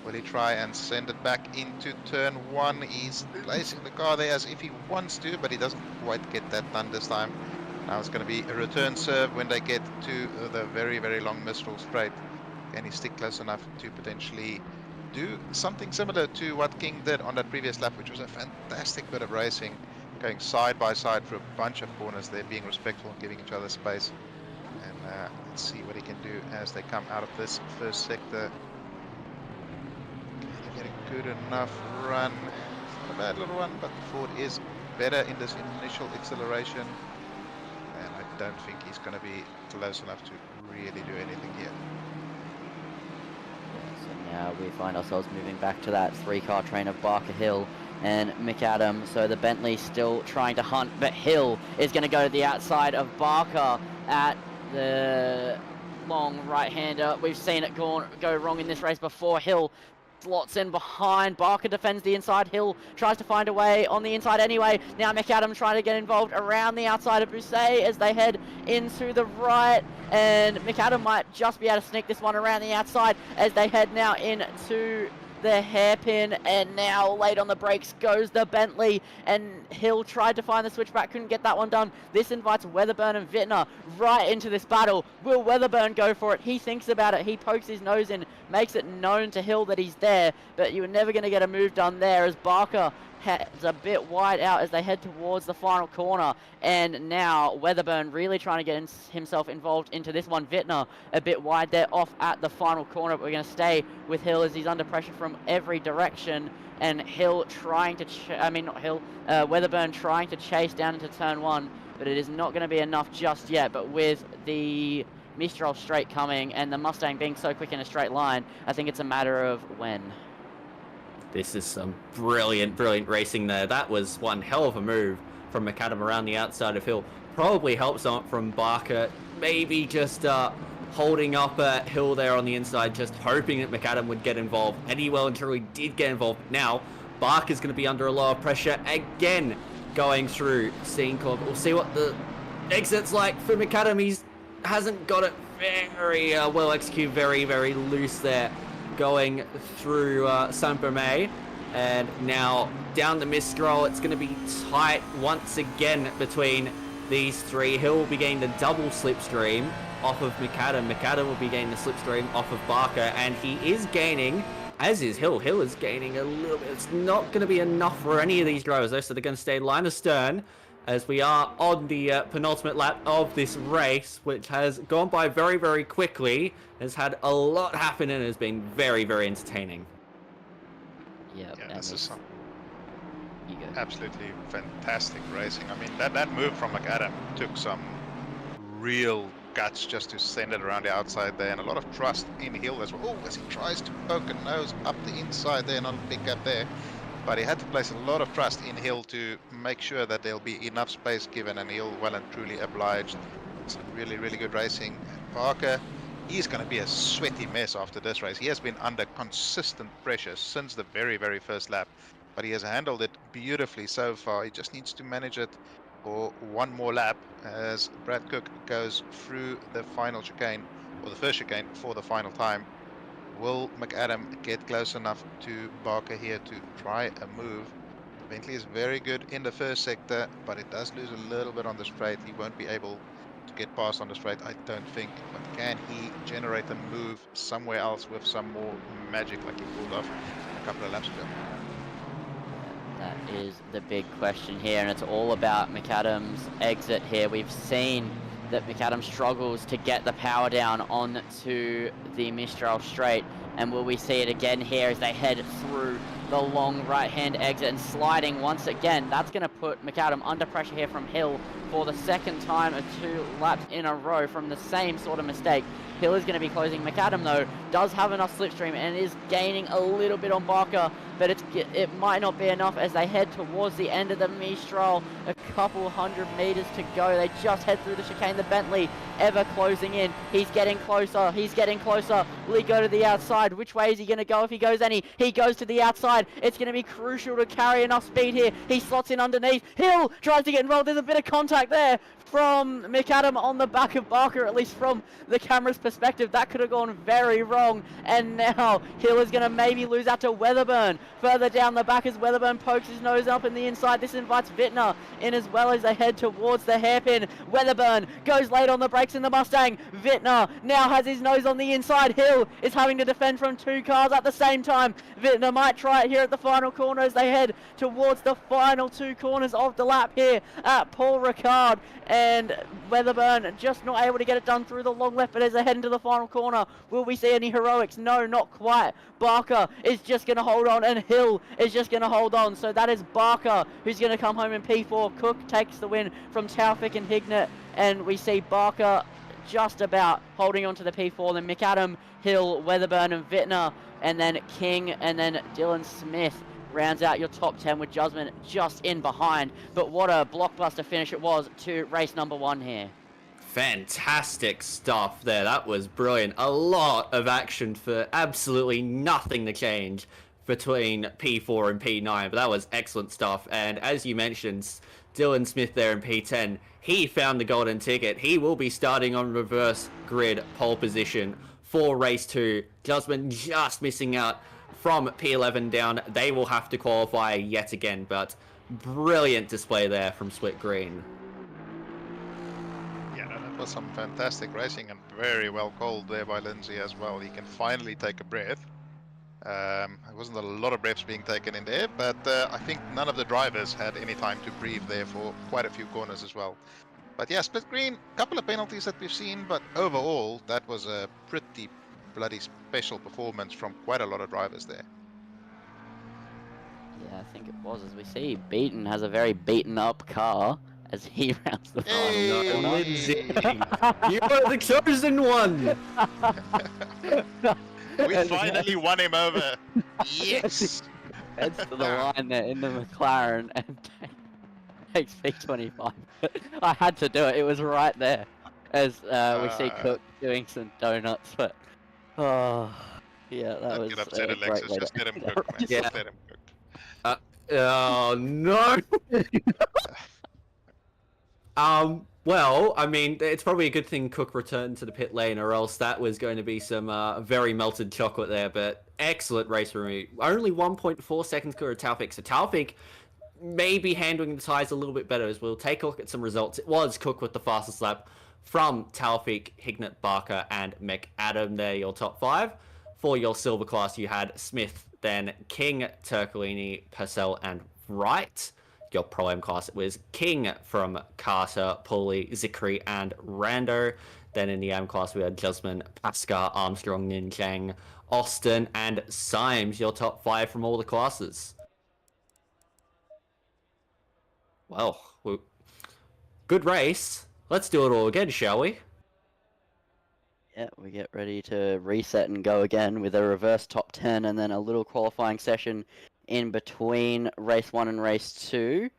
S4: Will he try and send it back into turn 1? He's placing the car there as if he wants to, but he doesn't quite get that done this time. Now it's going to be a return serve when they get to the very, very long Mistral straight. Can he stick close enough to potentially do something similar to what King did on that previous lap, which was a fantastic bit of racing, going side by side for a bunch of corners there, being respectful and giving each other space. And let's see what he can do as they come out of this first sector. Can he get a good enough run? It's not a bad little run, but Ford is better in this initial acceleration. And I don't think he's going to be close enough to really do anything here.
S5: So now we find ourselves moving back to that 3-car train of Barker, Hill and McAdam. So the Bentley still trying to hunt, but Hill is going to go to the outside of Barker at the long right-hander. We've seen it go wrong in this race before. Hill slots in behind. Barker defends the inside. Hill tries to find a way on the inside anyway. Now McAdam trying to get involved around the outside of Bousset as they head into the right. And McAdam might just be able to sneak this one around the outside as they head now into the hairpin, and now late on the brakes goes the Bentley, and Hill tried to find the switchback, couldn't get that one done. This invites Weatherburn and Wittner right into this battle. Will Weatherburn go for it? He thinks about it, he pokes his nose in, makes it known to Hill that he's there, but you were never going to get a move done there as Barker heads a bit wide out as they head towards the final corner. And now Weatherburn really trying to get himself involved into this one. Wittner a bit wide there off at the final corner, but we're going to stay with Hill as he's under pressure from every direction. And Hill trying to, Weatherburn trying to chase down into turn 1, but it is not going to be enough just yet. But with the Mistral straight coming and the Mustang being so quick in a straight line, I think it's a matter of when.
S3: This is some brilliant racing there. That was one hell of a move from McAdam around the outside of Hill. Probably helps out from Barker. Maybe just holding up Hill there on the inside, just hoping that McAdam would get involved. And he well and truly did get involved. Now, Barker's going to be under a lot of pressure again going through Scene Club. We'll see what the exit's like for McAdam. He hasn't got it very well executed, very loose there, going through Saint-Berme. And now down the Mistral, it's going to be tight once again between these three. Hill will be getting the double slipstream off of McAdam. McAdam will be getting the slipstream off of Barker, and he is gaining, as is Hill. Hill is gaining a little bit. It's not going to be enough for any of these drivers though, so they're going to stay line astern as we are on the penultimate lap of this race, which has gone by very quickly, has had a lot happen, and has been very entertaining.
S5: Yeah,
S4: this is some
S5: you go.
S4: absolutely fantastic racing. I mean, that move from McAdam took some real guts just to send it around the outside there, and a lot of trust in Hill as well. Oh, as he tries to poke a nose up the inside there, not a big gap there. But he had to place a lot of trust in Hill to make sure that there'll be enough space given, and Hill well and truly obliged. Some really good racing. And Barker, he's going to be a sweaty mess after this race. He has been under consistent pressure since the very first lap, but he has handled it beautifully so far. He just needs to manage it for one more lap as Brad Cook goes through the final chicane, or the first chicane for the final time. Will McAdam get close enough to Barker here to try a move? Bentley is very good in the first sector, but it does lose a little bit on the straight. He won't be able to get past on the straight, I don't think. But can he generate a move somewhere else with some more magic like he pulled off a couple of laps ago?
S5: That is the big question here, and it's all about McAdam's exit here. We've seen that McAdam struggles to get the power down onto the Mistral straight, and will we see it again here as they head through the long right-hand exit and sliding once again? That's going to put McAdam under pressure here from Hill for the second time of 2 laps in a row from the same sort of mistake. Hill is going to be closing. McAdam, though, does have enough slipstream and is gaining a little bit on Barker, but it might not be enough as they head towards the end of the Mistral. A couple hundred meters to go. They just head through the chicane. The Bentley ever closing in. He's getting closer. He's getting closer. Will he go to the outside? Which way is he going to go if he goes any? He goes to the outside. It's going to be crucial to carry enough speed here. He slots in underneath. Hill tries to get involved. There's a bit of contact there from McAdam on the back of Barker, at least from the camera's perspective. That could have gone very wrong. And now Hill is going to maybe lose out to Weatherburn. Further down the back as Weatherburn pokes his nose up in the inside. This invites Wittner in as well as they head towards the hairpin. Weatherburn goes late on the brakes in the Mustang. Wittner now has his nose on the inside. Hill is having to defend from 2 cars at the same time. Wittner might try it here at the final corner as they head towards the final 2 corners of the lap here at Paul Ricard. And Weatherburn just not able to get it done through the long left, but as they head into the final corner, will we see any heroics? No, not quite. Barker is just going to hold on, and Hill is just going to hold on. So that is Barker who's going to come home in P4. Cook takes the win from Taufik and Hignett, and we see Barker just about holding on to the P4. Then McAdam, Hill, Weatherburn, and Wittner, and then King, and then Dylan Smith rounds out your top 10 with Jusman just in behind. But what a blockbuster finish it was to race number 1 here.
S3: Fantastic stuff there. That was brilliant. A lot of action for absolutely nothing to change between P4 and P9, but that was excellent stuff. And as you mentioned, Dylan Smith there in P10, he found the golden ticket. He will be starting on reverse grid pole position for race 2. Jusman just missing out from P11 down. They will have to qualify yet again, but brilliant display there from Split Green.
S4: Yeah, no, that was some fantastic racing and very well called there by Lindsay as well. He can finally take a breath. There wasn't a lot of breaths being taken in there, but I think none of the drivers had any time to breathe there for quite a few corners as well. But yeah, Split Green, couple of penalties that we've seen, but overall that was a pretty bloody special performance from quite a lot of drivers there.
S5: Yeah, I think it was. As we see, Beaton has a very beaten up car as he rounds the final.
S4: Hey!
S3: No, Lindsay, you are the chosen one.
S4: We finally won him over. Yes!
S5: Heads to the line there in the McLaren and takes P25. I had to do it. It was right there as we see Cook doing some donuts. But oh, yeah, that was
S4: get upset,
S5: a great
S4: Alexis.
S5: way
S4: Just
S5: to-
S4: let him cook, man.
S3: Yeah.
S4: Just let him cook.
S3: Oh no. Well, I mean, it's probably a good thing Cook returned to the pit lane, or else that was going to be some very melted chocolate there. But excellent race for me. Only 1.4 seconds clear of Taufik. So Taufik may be handling the tyres a little bit better as we'll take a look at some results. It was Cook with the fastest lap from Taufik, Hignett, Barker, and McAdam. There, your top 5. For your silver class, you had Smith, then King, Turcolini, Purcell, and Wright. Your Pro M class, it was King from Carter, Pulley, Zikri, and Rando. Then in the AM class, we had Jusman, Pascal, Armstrong, Ninchang, Austin, and Symes. Your top 5 from all the classes. Well, good race. Let's do it all again, shall we?
S5: Yeah, we get ready to reset and go again with a reverse top 10 and then a little qualifying session in between race 1 and race 2.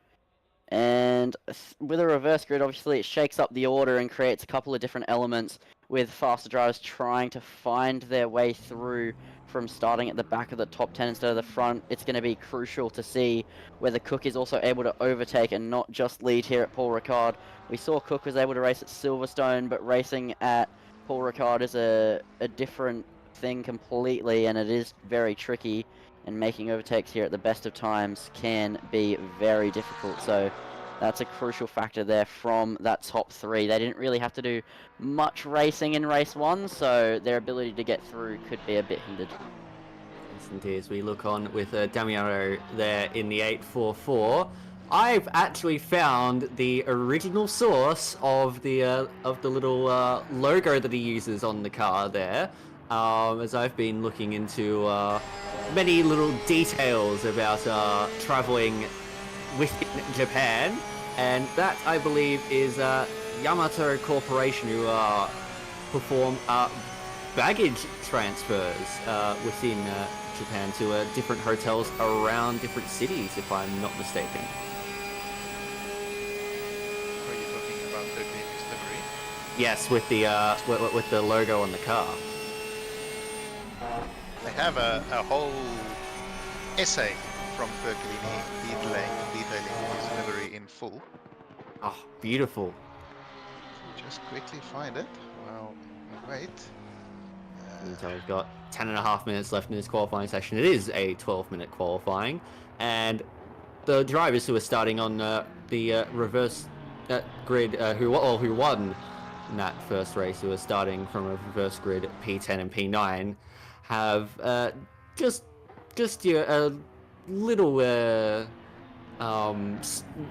S5: And with a reverse grid, obviously it shakes up the order and creates a couple of different elements with faster drivers trying to find their way through from starting at the back of the top 10 instead of the front. It's going to be crucial to see whether Cook is also able to overtake and not just lead here at Paul Ricard. We saw Cook was able to race at Silverstone, but racing at Paul Ricard is a different thing completely, and it is very tricky, and making overtakes here at the best of times can be very difficult. So that's a crucial factor there from that top 3. They didn't really have to do much racing in race 1, so their ability to get through could be a bit hindered.
S3: Yes, indeed. As we look on with Damiano there in the 844, I've actually found the original source of the little logo that he uses on the car there. As I've been looking into many little details about traveling within Japan, and that I believe is Yamato Corporation, who perform baggage transfers within Japan to different hotels around different cities, if I'm not mistaken.
S4: Are you talking about the Green's livery?
S3: Yes, with the logo on the car.
S4: They have a whole essay from Turcolini detailing his livery in full.
S3: Oh, beautiful.
S4: Just quickly find it while we wait.
S3: So we've got 10.5 minutes left in this qualifying session. It is a 12-minute qualifying, and the drivers who are starting on the reverse grid, who won in that first race, who are starting from a reverse grid P10 and P9, have just a little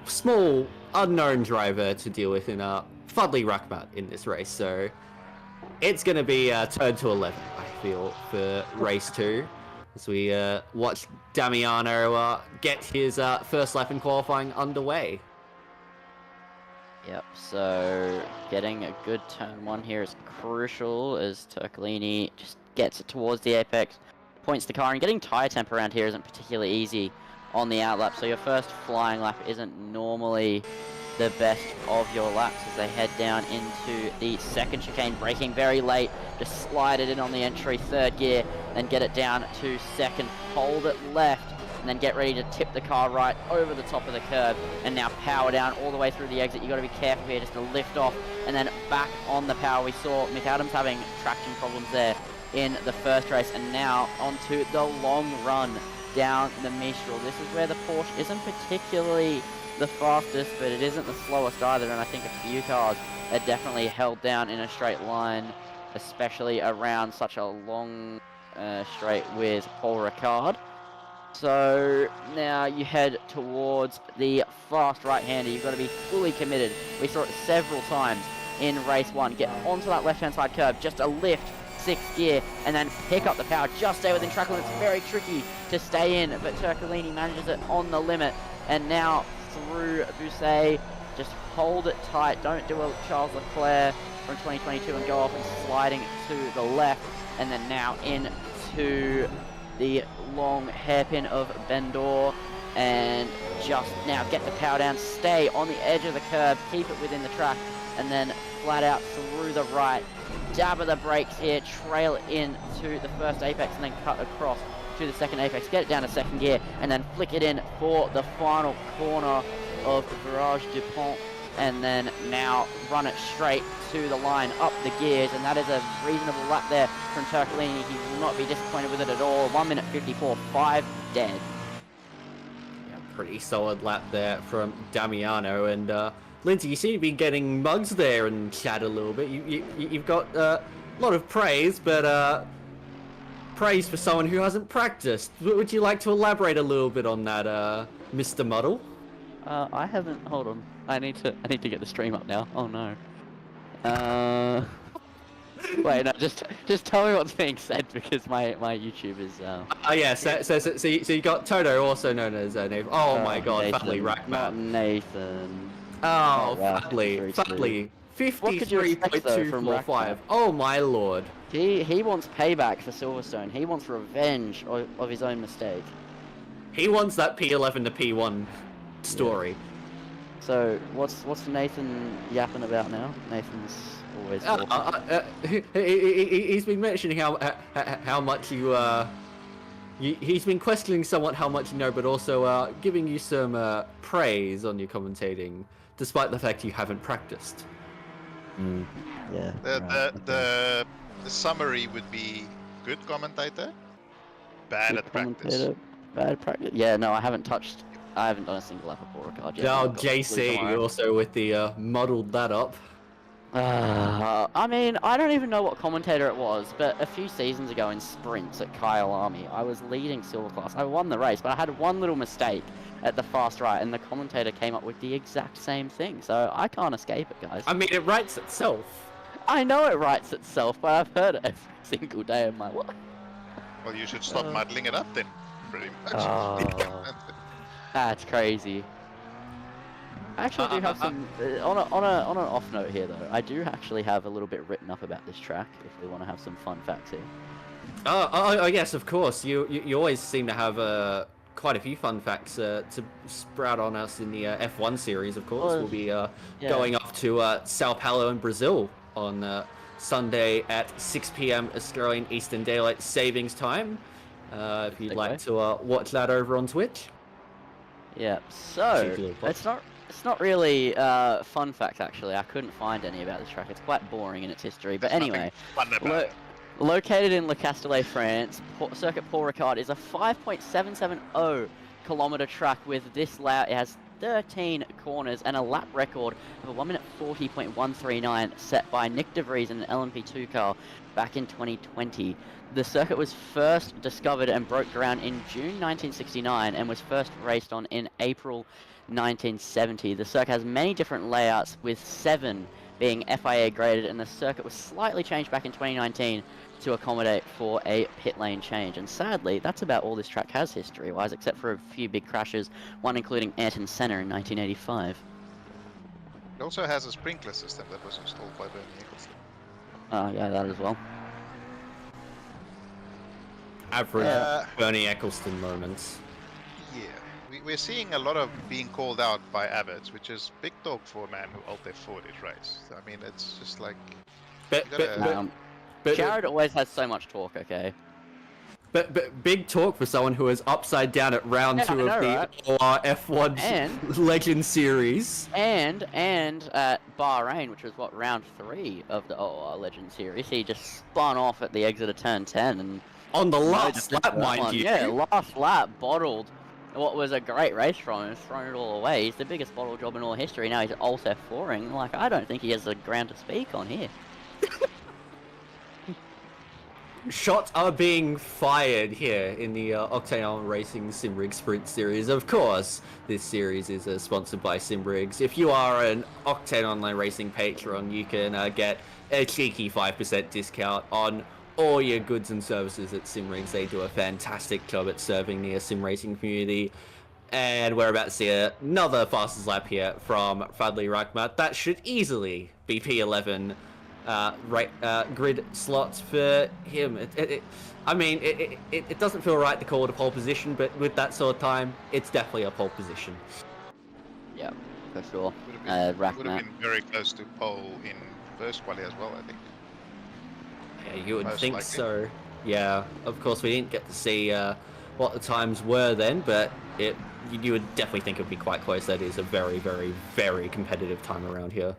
S3: small unknown driver to deal with in Fudley Ruckmat in this race. So it's going to be turn to 11, I feel, for race 2. As we watch Damiano get his first lap in qualifying underway.
S5: Yep, so getting a good turn 1 here is crucial as Turcolini just gets it towards the apex, points the car, and getting tyre temp around here isn't particularly easy on the outlap, so your first flying lap isn't normally the best of your laps as they head down into the second chicane, braking very late, just slide it in on the entry, third gear, then get it down to second, hold it left, and then get ready to tip the car right over the top of the curb, and now power down all the way through the exit. You got to be careful here just to lift off, and then back on the power. We saw Mick Adams having traction problems there in the first race, and now onto the long run down the Mistral. This is where the Porsche isn't particularly the fastest, but it isn't the slowest either, and I think a few cars are definitely held down in a straight line, especially around such a long straight with Paul Ricard. So now you head towards the fast right-hander. You've got to be fully committed. We saw it several times in race 1. Get onto that left-hand side curve, just a lift, 6th gear, and then pick up the power. Just stay within track limit. It's very tricky to stay in, but Turcolini manages it on the limit. And now through Bousset, just hold it tight. Don't do a Charles Leclerc from 2022 and go off and sliding to the left. And then now into the long hairpin of Bendor, and just now get the power down, stay on the edge of the curb, keep it within the track, and then flat out through the right, dab of the brakes here, trail it in to the first apex, and then cut across to the second apex, get it down to second gear, and then flick it in for the final corner of the Virage du Pont, and then now run it straight to the line, up the gears, and that is a reasonable lap there from Turcolini. He will not be disappointed with it at all. 1 minute 54, 5 dead.
S3: Yeah, pretty solid lap there from Damiano, and Lindsay, you seem to be getting mugs there and chat a little bit. You've got a lot of praise, but praise for someone who hasn't practiced. Would you like to elaborate a little bit on that, Mr. Muddle?
S5: I haven't. Hold on. I need to get the stream up now. Oh no. Wait, no. Just tell me what's being said because my YouTube is.
S3: Oh yeah. So you got Toto, also known as Nathan. Oh my God, Fudley Ruckmat.
S5: Not Nathan.
S3: Oh,
S5: wow.
S3: Fudley. 53.245.
S5: Ruckmat?
S3: Oh my Lord.
S5: He wants payback for Silverstone. He wants revenge of his own mistake.
S3: He wants that P11 to P1 story.
S5: Yeah. So what's Nathan yapping about now? Nathan's always.
S3: He's been mentioning how much he's been questioning somewhat how much you know, but also giving you some praise on your commentating, despite the fact you haven't practiced.
S5: Yeah.
S4: The summary would be good commentator, bad at practice.
S5: Bad practice. Yeah, no, I haven't done a single lap of Paul Ricard yet.
S3: Oh, JC also with the muddled that up.
S5: I mean, I don't even know what commentator it was, but a few seasons ago in sprints at Kyle Army, I was leading Silver Class. I won the race, but I had one little mistake at the fast right, and the commentator came up with the exact same thing, so I can't escape it, guys.
S3: I mean, it writes itself.
S5: I know it writes itself, but I've heard it every single day of my life.
S4: Well, you should stop muddling it up then, pretty much.
S5: That's crazy. I actually do have some on an off note here though. I do actually have a little bit written up about this track if we want to have some fun facts here.
S3: Oh yes, of course. You always seem to have quite a few fun facts to sprout on us in the F1 series. Of course, we'll be going off to Sao Paulo in Brazil on Sunday at 6 p.m. Australian Eastern Daylight Savings Time. If you'd like to watch that over on Twitch. Yeah.
S5: So it's not really fun facts actually. I couldn't find any about this track. It's quite boring in its history. But anyway, Located in Le Castellet, France, Circuit Paul Ricard is a 5.770 kilometer track with this layout. It has 13 corners and a lap record of a 1 minute 40.139 set by Nick De Vries in an LMP2 car back in 2020. The circuit was first discovered and broke ground in June 1969 and was first raced on in April 1970. The circuit has many different layouts, with 7 being FIA graded, and the circuit was slightly changed back in 2019 to accommodate for a pit lane change. And sadly, that's about all this track has history-wise, except for a few big crashes, one including Ayrton Senna in 1985.
S4: It also has a sprinkler system that was installed by Bernie Eccleston.
S5: Oh, yeah, that as well.
S3: Average Bernie Eccleston moments.
S4: Yeah, we're seeing a lot of being called out by Abbots, which is big talk for a man who Alt-F4'd his race. I mean, it's just like...
S5: Jared always has so much talk, okay?
S3: But big talk for someone who was upside down at round 2 of the OR F1 Legend Series.
S5: And at Bahrain, which was round 3 of the OR Legend Series, he just spun off at the exit of turn 10 and
S3: on the last lap, mind you.
S5: Yeah, last lap, bottled what was a great race from him, thrown it all away. He's the biggest bottle job in all history. Now he's also F4ing. Like, I don't think he has the ground to speak on here.
S3: Shots are being fired here in the Octane Online Racing Simrigs Sprint Series. Of course, this series is sponsored by Simrigs. If you are an Octane Online Racing patron, you can get a cheeky 5% discount on all your goods and services at Simrigs. They do a fantastic job at serving the sim racing community. And we're about to see another fastest lap here from Fadli Reichmatt. That should easily be P11 grid slots for him. I mean, it doesn't feel right to call it a pole position, but with that sort of time, it's definitely a pole position.
S5: Yeah, for sure.
S4: Would have been very close to pole in first quali as well, I think.
S3: Yeah, you would think
S4: likely.
S3: so. Yeah, of course we didn't get to see what the times were then, but you would definitely think it would be quite close. That is a very, very, very competitive time around here.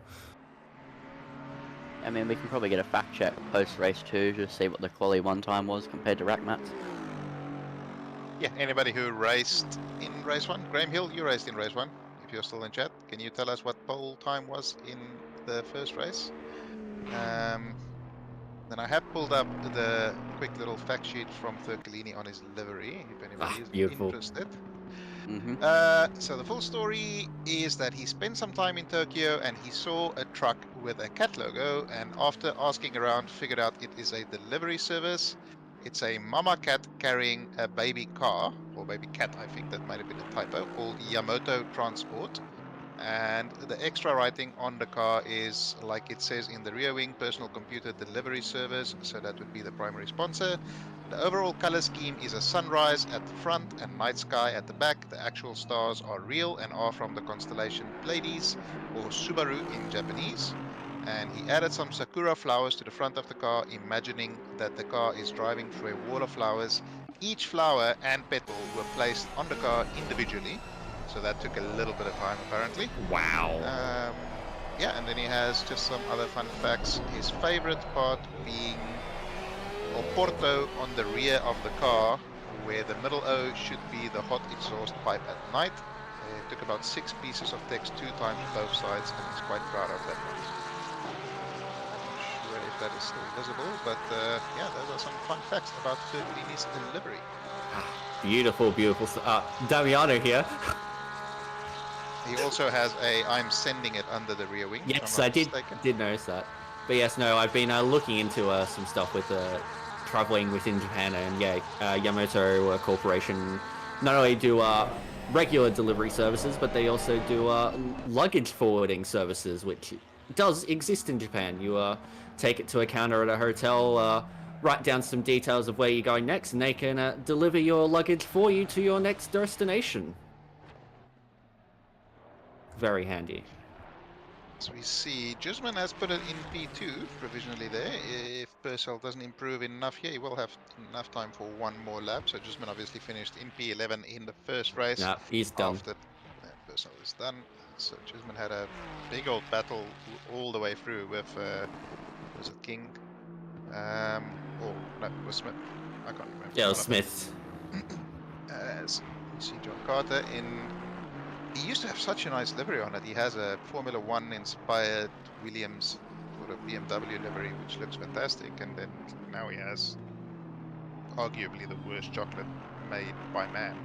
S5: I mean, we can probably get a fact check post-race 2 to see what the quali 1 time was compared to Rackmatt's.
S4: Yeah, anybody who raced in race 1? Graham Hill, you raced in race 1, if you're still in chat. Can you tell us what pole time was in the first race? Then I have pulled up the quick little fact sheet from Thurkelini on his livery, if anybody is interested. So the full story is that he spent some time in Tokyo and he saw a truck with a cat logo, and after asking around figured out it is a delivery service. It's a mama cat carrying a baby car, or baby cat, I think that might have been a typo, called Yamato Transport. And the extra writing on the car is, like it says in the rear wing, personal computer delivery service, so that would be the primary sponsor. The overall color scheme is a sunrise at the front and night sky at the back. The actual stars are real and are from the constellation Pleiades, or Subaru in Japanese. And he added some sakura flowers to the front of the car, imagining that the car is driving through a wall of flowers. Each flower and petal were placed on the car individually. So that took a little bit of time, apparently.
S3: Wow.
S4: Yeah, and then he has just some other fun facts. His favorite part being Oporto on the rear of the car, where the middle O should be the hot exhaust pipe at night. It took about 6 pieces of text 2 times both sides, and he's quite proud of that one. I'm not sure if that is still visible, but yeah, those are some fun facts about Furkelini's delivery.
S3: Beautiful, beautiful. Damiano here.
S4: He also has a "I'm sending it" under the rear wing.
S3: Yes, I did notice that. But yes, no, I've been looking into some stuff with traveling within Japan, and yeah, Yamato Corporation not only do regular delivery services, but they also do luggage forwarding services, which does exist in Japan. You take it to a counter at a hotel, write down some details of where you're going next, and they can deliver your luggage for you to your next destination. Very handy.
S4: So we see Jusman has put it in P2 provisionally there. If Purcell doesn't improve enough here, he will have enough time for one more lap. So Jusman obviously finished in P11 in the first race.
S3: No, he's done.
S4: After Purcell is done. So Jusman had a big old battle all the way through with was it King? Or no, it was Smith. I can't remember.
S3: Yeah, it
S4: One
S3: was
S4: of them.
S3: Smith.
S4: As you see John Carter in. He used to have such a nice livery on it. He has a Formula One inspired Williams sort of BMW livery, which looks fantastic. And then now he has arguably the worst chocolate made by man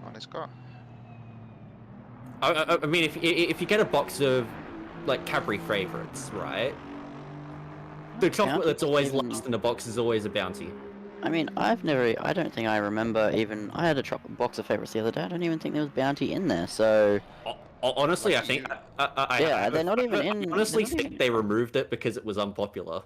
S4: on his car.
S3: I mean, if you get a box of like Cadbury favorites, right? The chocolate
S5: Bounty
S3: that's always
S5: even-
S3: last in the box is always a bounty.
S5: I mean, I don't think I remember even. I had a chocolate box of favorites the other day. I don't even think there was Bounty in there. So
S3: Honestly, I
S4: Lucky
S3: think.
S4: you.
S5: Yeah, they're not even in-
S3: I honestly
S5: they're not
S3: think
S5: even-
S3: they removed it because it was unpopular.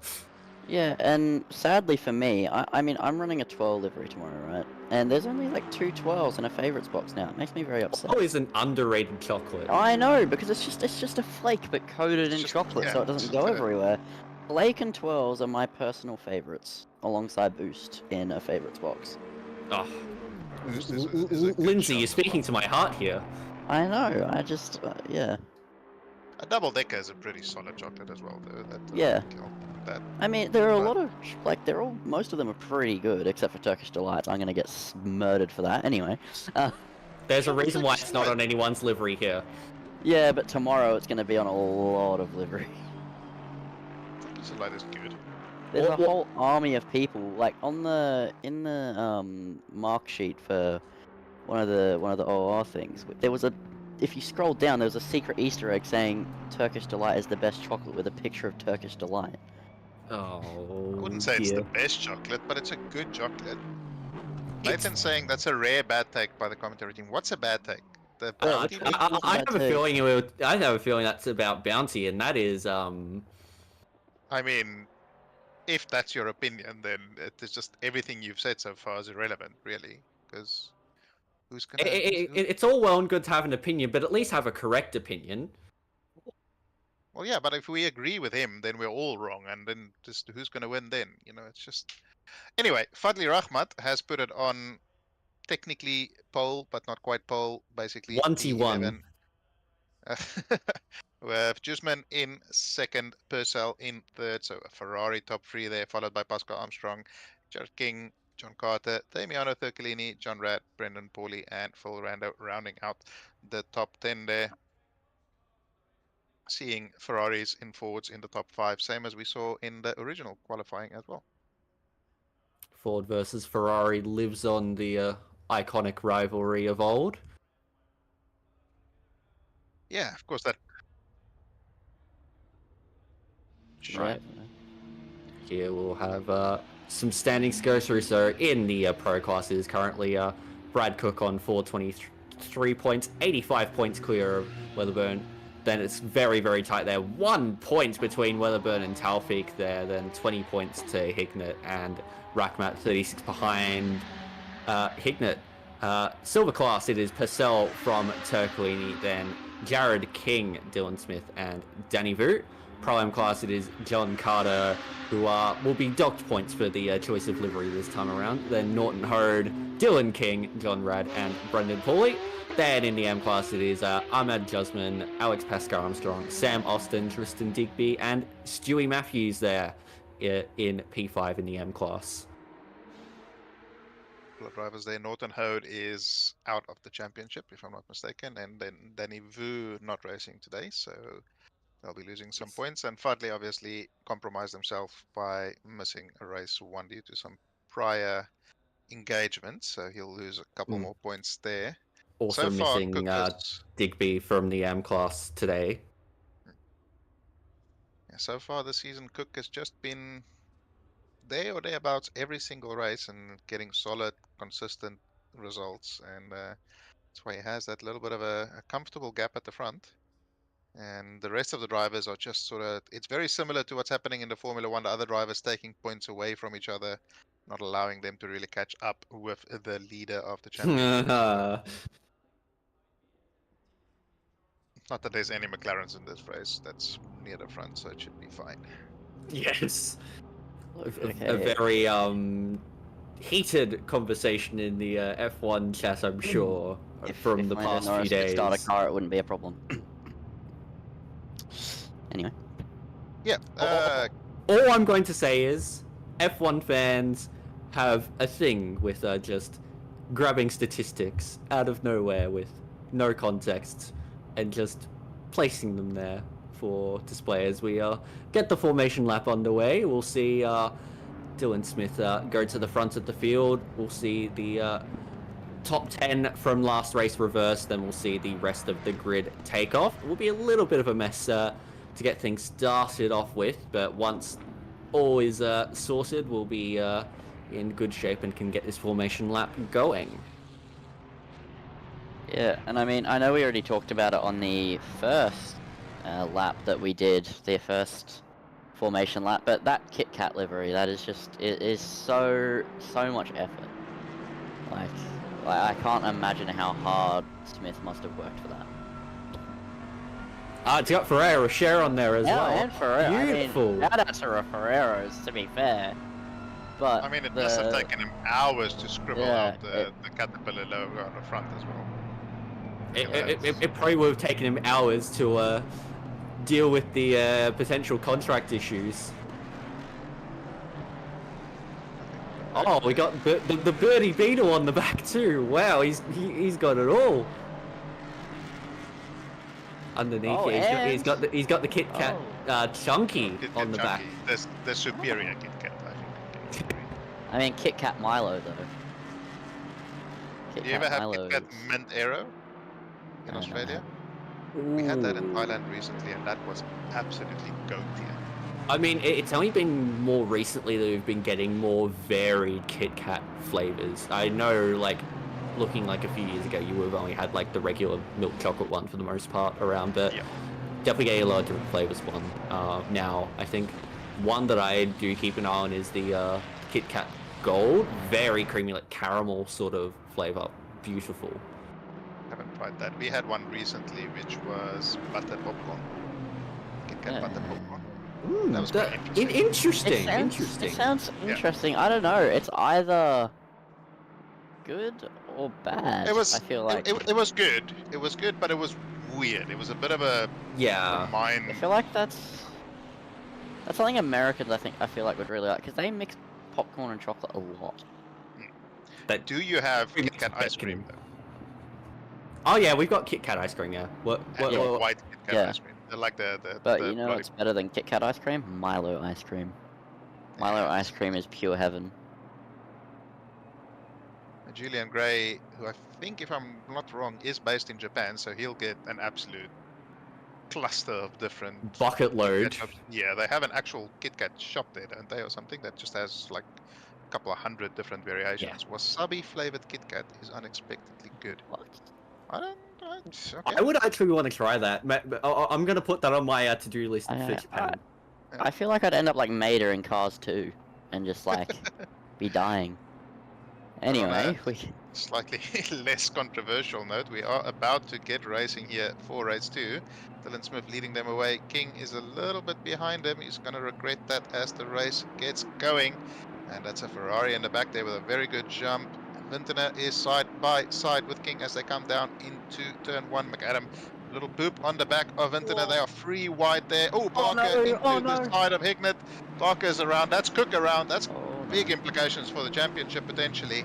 S5: yeah, and sadly for me, I mean, I'm running a 12 livery tomorrow, right? And there's only like 2 12s in a favorites box now. It makes me very upset.
S3: Always an underrated chocolate.
S5: I know, because it's just a flake but coated in
S4: Just-
S5: chocolate,
S4: yeah,
S5: so it doesn't
S4: just
S5: go
S4: a-
S5: everywhere. Flake and 12s are my personal favorites, alongside Boost in a favorites box.
S3: Oh.
S4: Boost is a good
S3: Lindsay, you're
S4: chocolate
S3: speaking to my heart here.
S5: I know. I just yeah.
S4: A double decker is a pretty solid chocolate as well, though. That,
S5: Yeah.
S4: That
S5: I mean, there are a
S4: But-
S5: lot of like most of them are pretty good, except for Turkish Delights. I'm gonna get murdered for that anyway.
S3: There's a
S4: Yeah, but
S3: reason why
S4: Turkish
S3: it's not on anyone's livery here.
S5: Yeah, but tomorrow it's gonna be on a lot of livery.
S4: Turkish Delight is good.
S5: There's a
S3: What-
S5: whole army of people like in the mark sheet for one of the OR things. There was if you scroll down, there was a secret Easter egg saying Turkish Delight is the best chocolate with a picture of Turkish Delight.
S3: Oh.
S4: I wouldn't say it's the best chocolate, but it's a good chocolate. Nathan's saying that's a rare bad take by the commentary team. What's a bad take? The Bounty
S5: I-
S4: one?
S3: I have a
S5: That's
S3: feeling I have a feeling that's about Bounty, and that is
S4: I mean, if that's your opinion, then it's just everything you've said so far is irrelevant, really. Because who's gonna?
S3: it's all well and good to have an opinion, but at least have a correct opinion.
S4: Well, yeah, but if we agree with him, then we're all wrong, and then just who's gonna win then? You know, it's just. Anyway, Fadli Rahmat has put it on technically pole, but not quite pole. Basically,
S3: 1T1.
S4: P11. We have Jusman in second, Purcell in third, so a Ferrari top 3 there, followed by Pascal Armstrong, Jared King, John Carter, Damiano Thurcolini, John Rad, Brendan Pauly, and Phil Rando rounding out the top 10 there. Seeing Ferraris in forwards in the top 5, same as we saw in the original qualifying as well.
S3: Ford versus Ferrari lives on the iconic rivalry of old.
S4: Yeah, of course that.
S3: Right. Here we'll have some standings go through. So in the pro class is currently Brad Cook on 423 points, 85 points clear of Weatherburn. Then it's very, very tight there. 1 point between Weatherburn and Taufik there. Then 20 points to Hignett and Rakhmat, 36 behind Hignett. Silver class, it is Purcell from Turcolini, then Jared King, Dylan Smith, and Danny Vu. Pro-Am class, it is John Carter, who will be docked points for the choice of livery this time around. Then Norton Hode, Dylan King, John Rad, and Brendan Pauly. Then in the M class, it is Ahmad Jusman, Alex Pascal Armstrong, Sam Austin, Tristan Digby, and Stewie Matthews there in P5 in the M class.
S4: Couple of drivers there. Norton Hode is out of the championship, if I'm not mistaken, and then Danny Vu not racing today, so they'll be losing some points. And Fadli obviously compromised himself by missing a race 1 due to some prior engagement, so he'll lose a couple more points there.
S3: Also
S4: So far,
S3: missing
S4: Cook has-
S3: Digby from the M class today.
S4: Yeah, so far this season, Cook has just been there or thereabouts every single race and getting solid, consistent results. And that's why he has that little bit of a comfortable gap at the front. And the rest of the drivers are just sort of, it's very similar to what's happening in the Formula One. The other drivers taking points away from each other, not allowing them to really catch up with the leader of the championship. Not that there's any McLarens in this race. That's near the front, so it should be fine.
S3: Yes. A
S5: Okay.
S3: very heated conversation in the F1 chat, I'm sure, from the
S5: Lando
S3: past few
S5: Norris could
S3: days.
S5: start a car, it wouldn't be a problem. Anyway,
S4: Yeah.
S3: All I'm going to say is, F1 fans have a thing with just grabbing statistics out of nowhere with no context and just placing them there for display as we get the formation lap underway. We'll see Dylan Smith go to the front of the field. We'll see the top 10 from last race reverse, then we'll see the rest of the grid take off. It will be a little bit of a mess to get things started off with, but once all is sorted, we'll be in good shape and can get this formation lap going.
S5: Yeah, and I mean, I know we already talked about it on the first lap that we did, the first formation lap, but that Kit Kat livery, that is just, it is so much effort. Like, I can't imagine how hard Smith must have worked for that.
S3: It's got Ferrero Rocher on there as well.
S5: Yeah, and Ferrero.
S3: Beautiful.
S5: I mean, shout out to Ferrero's, to be fair. But
S4: I mean, it must have taken him hours to scribble out the Caterpillar logo on the front as well.
S3: It probably would have taken him hours to deal with the potential contract issues. Oh, we got the birdie beetle on the back too. Wow, he's got it all. Underneath, he's got the Kit Kat chunky on the back.
S4: The superior Kit Kat, I think.
S5: I mean, Kit Kat Milo though.
S4: Do you ever have Kit Kat Mint Aero in Australia? We had that in Thailand recently, and that was absolutely goat tier.
S3: I mean, it's only been more recently that we've been getting more varied Kit Kat flavors. I know, like, looking like a few years ago, you would have only had like the regular milk chocolate one for the most part around, but definitely getting a lot of different flavors one. Now, I think one that I do keep an eye on is the Kit Kat Gold. Very creamy, like caramel sort of flavor. Beautiful.
S4: Haven't tried that. We had one recently, which was butter popcorn. Kit Kat butter popcorn. That was quite interesting.
S5: It sounds interesting. I don't know. It's either good or bad. I feel like
S4: it was good. It was good, but it was weird. It was a bit of a mind.
S5: I feel like that's something Americans I feel like would really like, because they mix popcorn and chocolate a lot.
S4: Do you have Kit Kat ice cream though?
S3: Oh yeah, we've got Kit Kat ice cream. Yeah. What
S4: white Kit Kat ice cream? They're like the.
S5: But you know what's better than Kit Kat ice cream? Milo ice cream. Milo ice cream is pure heaven.
S4: Julian Gray, who I think, if I'm not wrong, is based in Japan, so he'll get an absolute cluster of different
S3: bucket load.
S4: Yeah, they have an actual Kit Kat shop there, don't they, or something that just has like a couple of hundred different variations. Yeah. Wasabi flavored Kit Kat is unexpectedly good.
S5: What?
S4: Okay.
S3: I would actually want to try that. I'm gonna put that on my to-do list for Japan.
S5: I feel like I'd end up like Mater in Cars 2 and just like be dying. Anyway,
S4: slightly less controversial note, we are about to get racing here for race 2. Dylan Smith leading them away. King is a little bit behind him. He's going to regret that as the race gets going. And that's a Ferrari in the back there with a very good jump. Vintner is side by side with King as they come down into turn 1. McAdam, little boop on the back of Vintner. They are free wide there. Oh, Barker into the side of Hignett. Barker's around. That's Cook around. That's big implications for the championship potentially.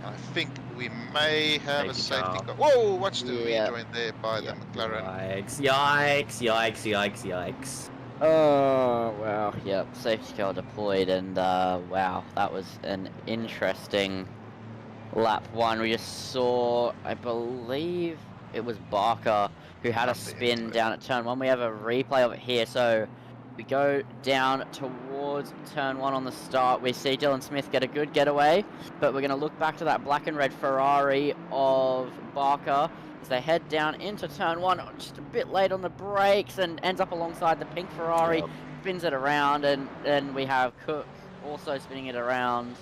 S4: I think we may have a safety car. Whoa, watch the rejoin there by the McLaren.
S3: Yikes.
S5: Oh, wow. Yep, safety car deployed, and wow, that was an interesting lap 1. We just saw, I believe it was Barker who had a spin down at turn 1. We have a replay of it here, so we go down towards turn 1 on the start. We see Dylan Smith get a good getaway, but we're going to look back to that black and red Ferrari of Barker as they head down into turn 1, just a bit late on the brakes, and ends up alongside the pink Ferrari, spins it around, and we have Cook also spinning it around.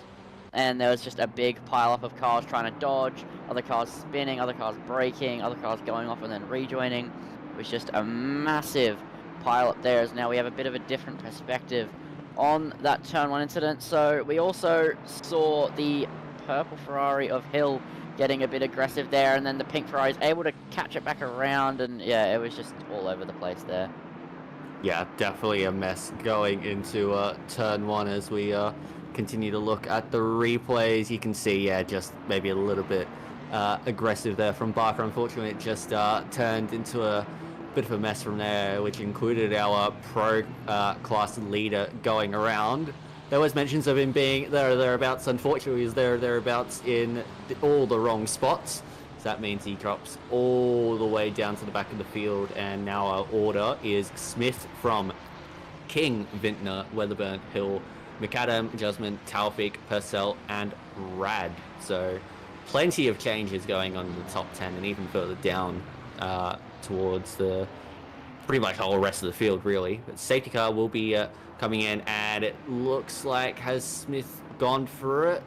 S5: And there was just a big pile-up of cars trying to dodge, other cars spinning, other cars braking, other cars going off and then rejoining. It was just a massive pile up there, as now we have a bit of a different perspective on that turn 1 incident. So we also saw the purple Ferrari of Hill getting a bit aggressive there, and then the pink Ferrari is able to catch it back around, and yeah, it was just all over the place there.
S3: Yeah, definitely a mess going into turn 1 as we continue to look at the replays, you can see, yeah, just maybe a little bit aggressive there from Barker. Unfortunately, it just turned into a bit of a mess from there, which included our pro class leader going around. There was mentions of him being there or thereabouts. Unfortunately, he was there or thereabouts in all the wrong spots. So that means he drops all the way down to the back of the field. And now our order is Smith from King, Vintner, Weatherburn, Hill, McAdam, Jasmine, Taufik, Purcell, and Rad. So plenty of changes going on in the top 10 and even further down towards the pretty much whole rest of the field, really. But safety car will be coming in, and it looks like, has Smith gone for it?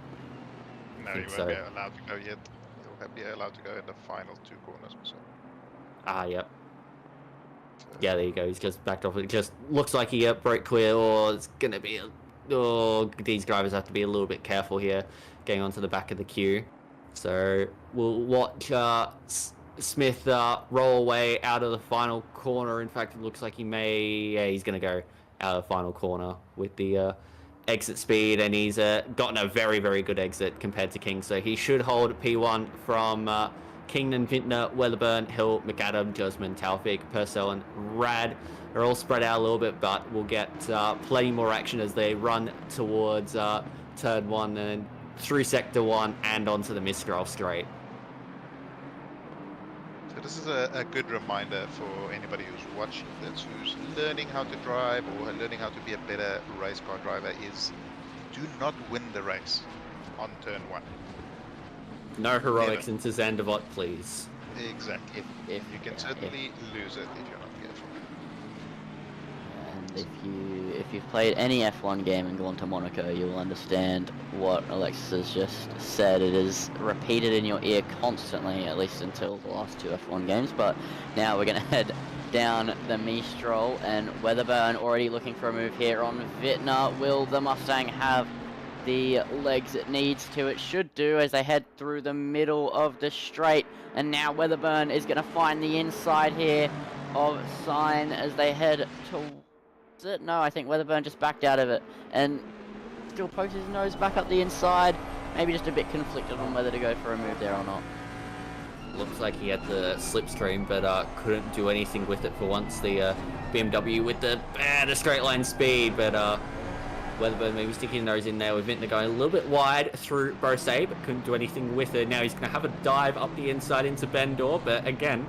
S4: No, you won't be allowed to go yet. You'll be allowed to go in the final 2 corners or so.
S3: Yep. Yeah, there you go. He's just backed off. It just looks like he broke clear, or it's going to be... these drivers have to be a little bit careful here, getting onto the back of the queue. So we'll watch Smith roll away out of the final corner. In fact, it looks like he may... Yeah, he's going to go out of the final corner with the exit speed, and he's gotten a very, very good exit compared to King. So he should hold P1 from Kingdon, Vintner, Weatherburn, Hill, McAdam, Jasmine, Taufik, Purcell, and Rad. They're all spread out a little bit, but we'll get plenty more action as they run towards turn 1 and through sector 1 and onto the Mistral straight.
S4: So this is a good reminder for anybody who's watching this, who's learning how to drive or learning how to be a better race car driver, is do not win the race on turn 1.
S3: No heroics into Zandvoort, please.
S4: Exactly. You can certainly lose it if you're not careful.
S5: And if you've played any F1 game and gone to Monaco, you'll understand what Alexis has just said. It is repeated in your ear constantly, at least until the last 2 F1 games. But now we're going to head down the Mistral, and Weatherburn already looking for a move here on Vintner. Will the Mustang have the legs it needs to? It should do, as they head through the middle of the straight. And now Weatherburn is going to find the inside here of Sign as they head towards it. No, I think Weatherburn just backed out of it and still pokes his nose back up the inside. Maybe just a bit conflicted on whether to go for a move there or not.
S3: Looks like he had the slipstream, but couldn't do anything with it for once. The BMW with the straight line speed, but Weatherburn maybe sticking his nose in there with Vintner going a little bit wide through Brosay, but couldn't do anything with it. Now he's going to have a dive up the inside into Bendor, but again,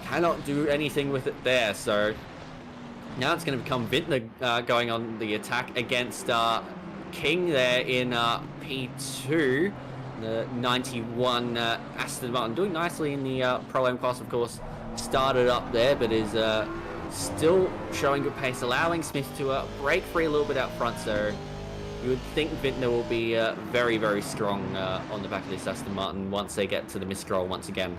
S3: cannot do anything with it there. So now it's going to become Vintner going on the attack against King there in P2. The 91 Aston Martin doing nicely in the Pro-Am class, of course. Started up there, but is still showing good pace, allowing Smith to break free a little bit out front. So you would think Vintner will be very, very strong on the back of this Aston Martin once they get to the Mistral once again.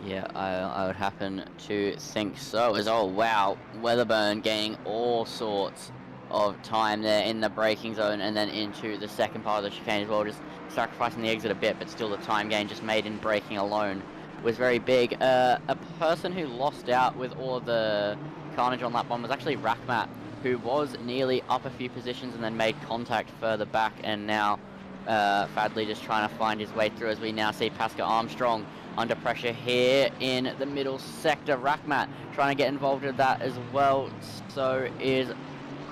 S5: Yeah, I would happen to think so as well. Wow, Weatherburn gaining all sorts of time there in the braking zone and then into the second part of the chicane as well, just sacrificing the exit a bit, but still the time gain just made in braking alone was very big. A person who lost out with all of the carnage on lap 1 was actually Rackmat, who was nearly up a few positions and then made contact further back, and now Fadley just trying to find his way through, as we now see Pascal Armstrong under pressure here in the middle sector. Rackmat trying to get involved with that as well, so is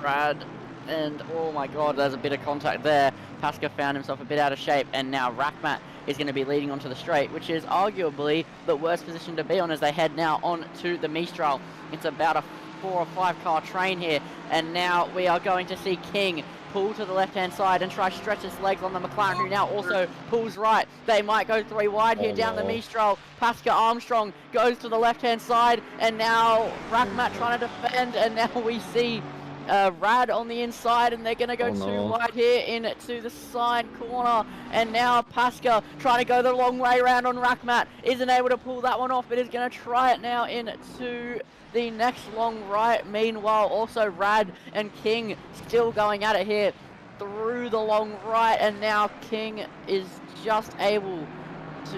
S5: Brad, and oh my god, there's a bit of contact there. Pascal found himself a bit out of shape, and now Rackmat is going to be leading onto the straight, which is arguably the worst position to be on as they head now on to the Mistral. It's about a 4 or 5 car train here, and now we are going to see King pull to the left-hand side and try to stretch his legs on the McLaren, who now also pulls right. They might go 3 wide here down the Mistral. Pascal Armstrong goes to the left-hand side, and now Rackmat trying to defend, and now we see Rad on the inside, and they're going to go 2 wide here into the side corner. And now Pascal trying to go the long way around on Rackmat. Isn't able to pull that one off, but is going to try it now into the next long right. Meanwhile, also Rad and King still going at it here through the long right. And now King is just able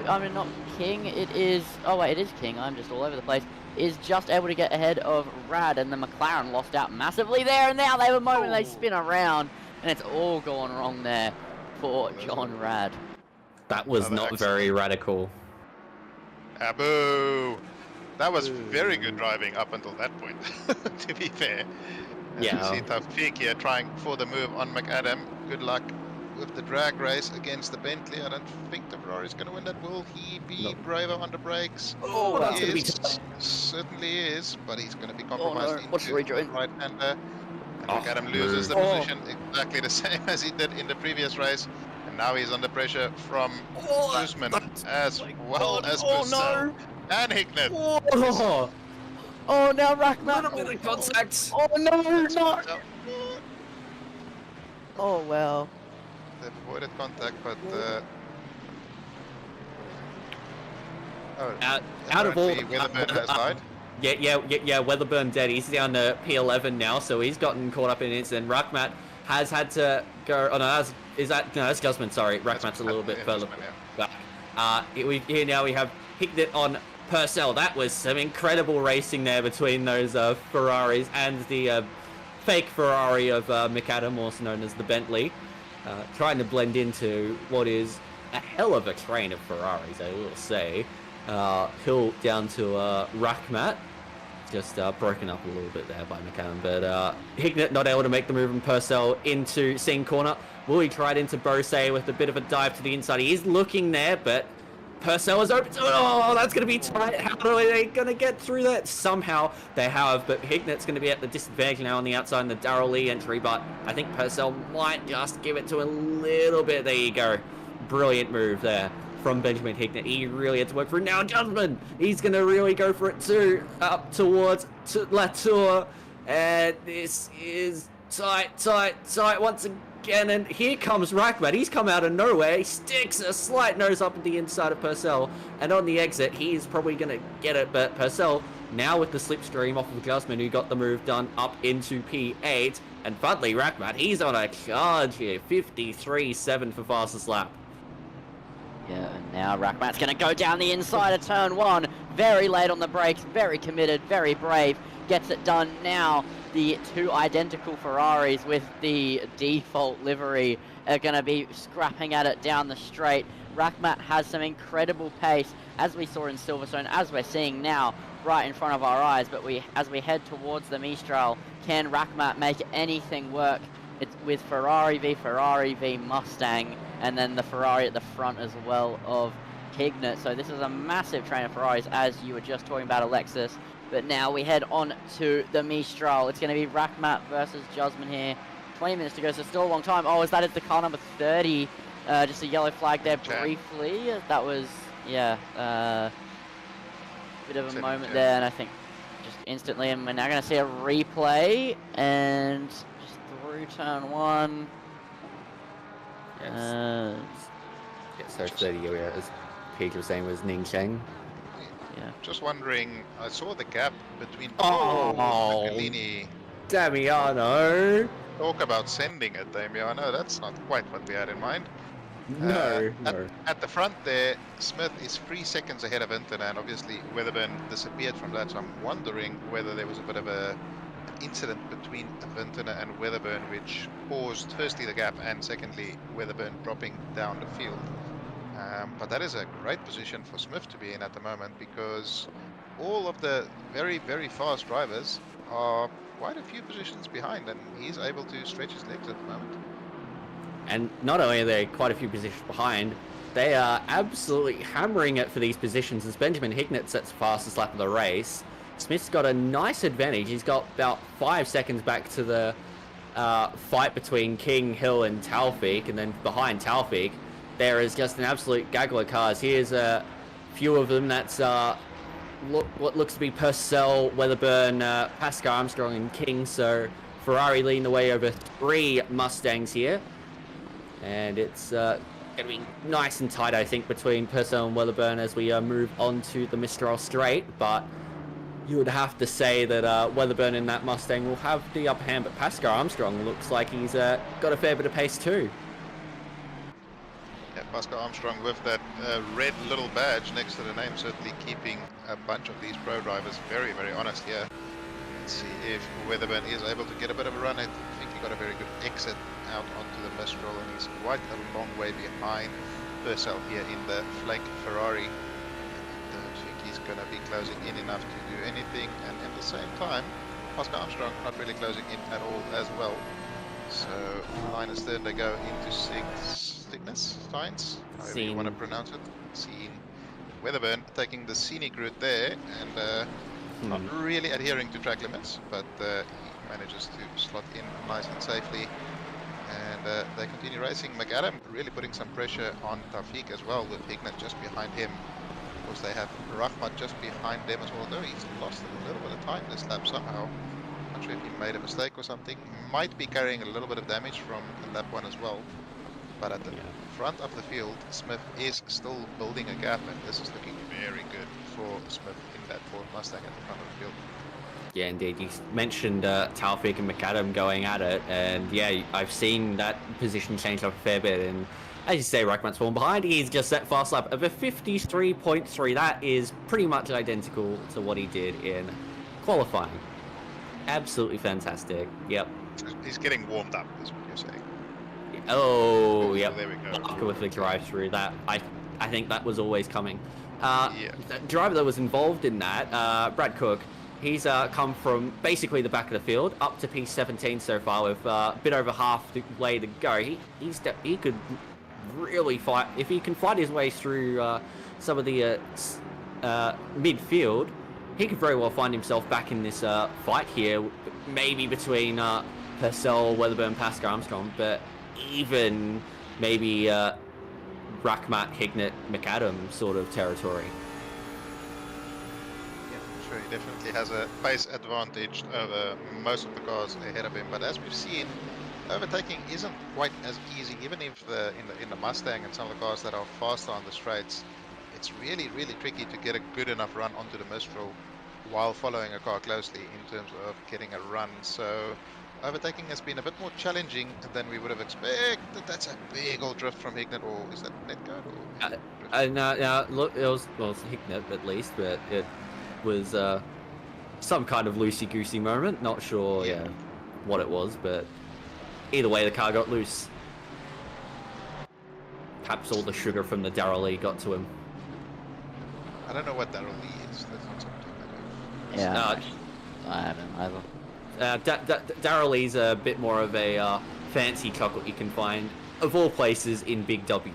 S5: I mean, not King, it is... Oh, wait, it is King. I'm just all over the place. Is just able to get ahead of Rad, and the McLaren lost out massively there, and now they have a moment they spin around, and it's all gone wrong there for John Rad.
S3: That was not very radical.
S4: Boo! That was very good driving up until that point, to be fair.
S3: Yeah.
S4: You see Taufik here trying for the move on McAdam. Good luck with the drag race against the Bentley. I don't think the Ferrari is going to win that. Will he be braver on the brakes?
S3: Oh, that's going to be
S4: tough. Certainly is, but he's going to be compromised
S5: What's
S4: into
S5: Ricard
S4: the right-hander. And McAdam loses the position exactly the same as he did in the previous race. And now he's under pressure from Guzman as well as Purcell and Hicknet.
S5: Oh, now Rachmat.
S3: Little bit of contact.
S5: Oh, no, not. Oh, well.
S4: They've avoided contact, but
S3: out of all,
S4: Weatherburn has died.
S3: Yeah, Weatherburn dead. He's down to P11 now, so he's gotten caught up in an incident. Rachmat has had to go. Oh no, that's Guzman. Sorry, Rachmat's a little bit further back. Here now we have Hicknet on Purcell. That was some incredible racing there between those Ferraris and the fake Ferrari of McAdam, also known as the Bentley. Trying to blend into what is a hell of a train of Ferraris, I will say. Hill down to Rachmat. Just broken up a little bit there by McAdam, but Hicknet not able to make the move, and Purcell into Sing corner. Will he try it into Bose with a bit of a dive to the inside? He is looking there, but Purcell is open. Oh, that's going to be tight. How are they going to get through that? Somehow they have, but Hicknet's going to be at the disadvantage now on the outside in the Darrell Lee entry, but I think Purcell might just give it to a little bit. There you go. Brilliant move there from Benjamin Hicknet. He really had to work for it. Now Guzman, he's going to really go for it too, up towards Latour, and this is tight once again, and here comes Rachmat. He's come out of nowhere. He sticks a slight nose up at the inside of Purcell, and on the exit, he's probably going to get it, but Purcell now with the slipstream off of Guzman, who got the move done up into P8, and finally Rachmat, he's on a charge here, 53.7 for fastest lap.
S5: Yeah, and now Rachmat's going to go down the inside of turn 1. Very late on the brakes, very committed, very brave. Gets it done now. The two identical Ferraris with the default livery are going to be scrapping at it down the straight. Rachmat has some incredible pace, as we saw in Silverstone, as we're seeing now, right in front of our eyes. But as we head towards the Mistral, can Rachmat make anything work? It's with Ferrari v Mustang, and then the Ferrari at the front as well of Hicknet. So this is a massive train of Ferraris, as you were just talking about, Alexis. But now we head on to the Mistral. It's going to be Rachmat versus Guzman here. 20 minutes to go, so still a long time. Oh, that is the car number 30. Just a yellow flag there briefly. That was, yeah, bit of a moment there, and I think just instantly, and we're now going to see a replay, and just through turn 1.
S3: Yes. So 30, as Paige was saying, was Ning Cheng.
S5: Yeah.
S4: Just wondering, I saw the gap between
S3: Michelini. Damiano.
S4: Talk about sending it, Damiano. That's not quite what we had in mind.
S3: No.
S4: At the front there, Smith is 3 seconds ahead of Vintana, and obviously Weatherburn disappeared from that, so I'm wondering whether there was a bit of an incident between Vintana and Weatherburn which caused firstly the gap and secondly Weatherburn dropping down the field. But that is a great position for Smith to be in at the moment, because all of the very, very fast drivers are quite a few positions behind, and he's able to stretch his legs at the moment.
S3: And not only are they quite a few positions behind, they are absolutely hammering it for these positions as Benjamin Hicknet sets the fastest lap of the race. Smith's got a nice advantage. He's got about 5 seconds back to the fight between King, Hill and Taufik, and then behind Taufik there is just an absolute gaggle of cars. Here's a few of them. That's what looks to be Purcell, Weatherburn, Pascal Armstrong and King. So Ferrari leading the way over 3 Mustangs here. And it's going to be nice and tight, I think, between Purcell and Weatherburn as we move on to the Mistral Straight. But you would have to say that Weatherburn in that Mustang will have the upper hand. But Pascal Armstrong looks like he's got a fair bit of pace too.
S4: Yeah, Pascal Armstrong with that red little badge next to the name, certainly keeping a bunch of these pro drivers very, very honest here. Let's see if Weatherburn is able to get a bit of a run. I think he got a very good exit out onto the Mistral, and he's quite a long way behind Purcell here in the flank Ferrari. I don't think he's going to be closing in enough to do anything, and at the same time, Pascal Armstrong not really closing in at all as well. So Linus then they go into Cygnus, however you want to pronounce it. Seen Weatherburn taking the scenic route there, and not really adhering to track limits, but he manages to slot in nice and safely. And they continue racing. McAdam really putting some pressure on Taufik as well, with Hignett just behind him. Of course, they have Rahmat just behind them as well, though he's lost a little bit of time this lap somehow. Not sure if he made a mistake or something. Might be carrying a little bit of damage from lap 1 as well. But at the front of the field, Smith is still building a gap, and this is looking very good for Smith in that Ford Mustang at the front of the field.
S3: Yeah, indeed. You mentioned Taufik and McAdam going at it, and yeah, I've seen that position change up a fair bit, and as you say, Reichmann's fallen behind. He's just set fast lap of a 53.3. That is pretty much identical to what he did in qualifying. Absolutely fantastic. Yep.
S4: He's getting warmed up, is what you're saying.
S3: Oh, yep.
S4: There we go.
S3: After with the drive-through, that I think that was always coming.
S4: Yeah.
S3: The driver that was involved in that, Brad Cook, he's come from basically the back of the field up to P17 so far, with a bit over half the way to go. He could really fight if he can fight his way through some of the midfield. He could very well find himself back in this fight here, maybe between Purcell, Weatherburn, Pascal Armstrong, but even maybe Rahmat, Hignett, McAdam sort of territory.
S4: Yeah, sure, he definitely has a pace advantage over most of the cars ahead of him, but as we've seen, overtaking isn't quite as easy, even if in the Mustang and some of the cars that are faster on the straights, it's really, really tricky to get a good enough run onto the Mistral while following a car closely in terms of getting a run. So overtaking has been a bit more challenging than we would have expected. That's a big old drift from Hignett, or is that Netcode?
S3: No, look, it was Hignett at least, but it was some kind of loosey-goosey moment. Not sure what it was, but either way, the car got loose. Perhaps all the sugar from the Darrell Lee got to him.
S4: I don't know what Darrell Lee is. That's not something I know.
S5: Yeah, I haven't either.
S3: Darrell Lee's a bit more of a fancy chocolate you can find, of all places, in Big W.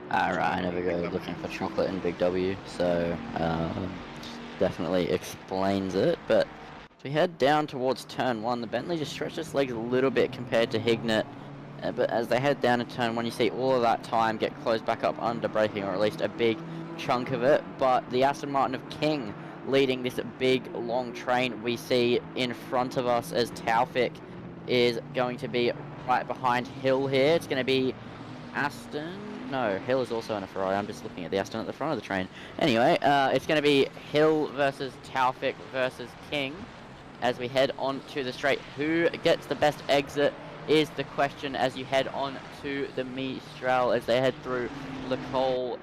S5: Right, I never go looking for chocolate in Big W, so definitely explains it. But as we head down towards turn 1, the Bentley just stretched its legs a little bit compared to Hignett. But as they head down to turn 1, you see all of that time get closed back up under braking, or at least a big chunk of it. But the Aston Martin of King leading this big long train we see in front of us, as Taufik is going to be right behind Hill here. It's going to be Aston. No, Hill is also in a Ferrari. I'm just looking at the Aston at the front of the train. Anyway, it's going to be Hill versus Taufik versus King as we head on to the straight. Who gets the best exit is the question as you head on to the Mistral, as they head through Le Col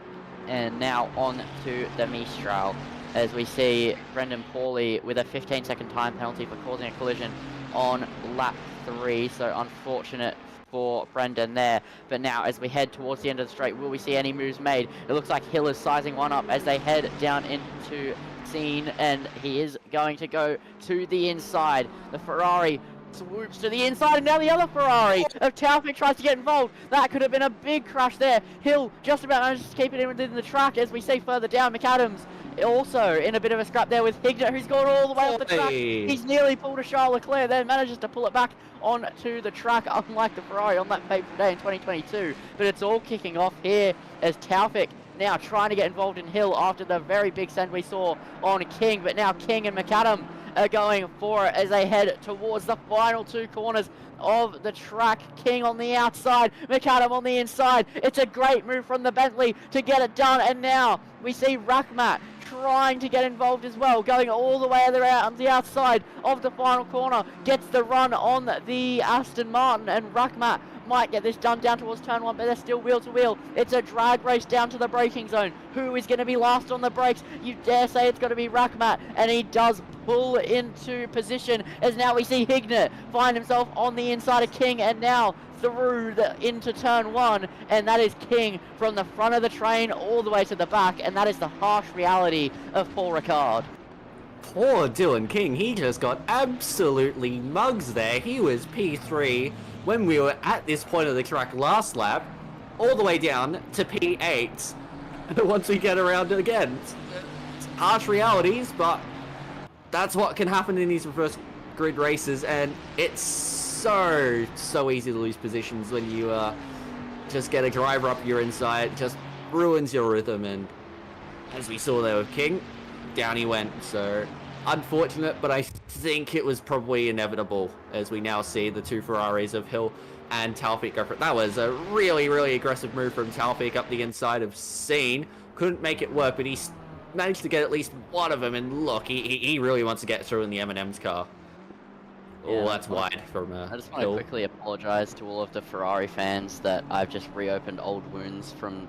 S5: and now on to the Mistral, as we see Brendan Pauly with a 15-second time penalty for causing a collision on lap 3. So unfortunate for Brendan there. But now as we head towards the end of the straight, will we see any moves made? It looks like Hill is sizing one up as they head down into scene, and he is going to go to the inside. The Ferrari swoops to the inside, and now the other Ferrari of Taufik tries to get involved. That could have been a big crash there. Hill just about manages to keep it in within the track, as we see further down. McAdams also in a bit of a scrap there with Hignett, who's gone all the way up the track. He's nearly pulled a Charles Leclerc there, manages to pull it back onto the track, unlike the Ferrari on that fateful day in 2022. But it's all kicking off here as Taufik now trying to get involved in Hill after the very big send we saw on King. But now King and McAdam are going for it as they head towards the final 2 corners of the track. King on the outside, McAdam on the inside. It's a great move from the Bentley to get it done, and now we see Rahmat trying to get involved as well, going all the way on the outside of the final corner, gets the run on the Aston Martin, and Rahmat might get this done down towards turn 1, but they're still wheel to wheel. It's a drag race down to the braking zone. Who is going to be last on the brakes? You dare say it's going to be Rakhmat, and he does pull into position as now we see Hignett find himself on the inside of King, and now through into turn 1, and that is King from the front of the train all the way to the back, and that is the harsh reality of Paul Ricard.
S3: Poor Dylan King, he just got absolutely mugs there. He was P3 when we were at this point of the track last lap, all the way down to P8 once we get around it again. It's harsh realities, but that's what can happen in these reverse grid races, and it's so easy to lose positions when you just get a driver up your inside. It just ruins your rhythm, and as we saw there with King, down he went. So unfortunate, but I think it was probably inevitable, as we now see the two Ferraris of Hill and Taufik go for it. That was a really aggressive move from Taufik up the inside of Scene. Couldn't make it work, but he managed to get at least one of them, and look, he really wants to get through in the M&M's car. Oh, that's wide from
S5: I just want to
S3: Hill.
S5: quickly apologise to all of the Ferrari fans that I've just reopened old wounds from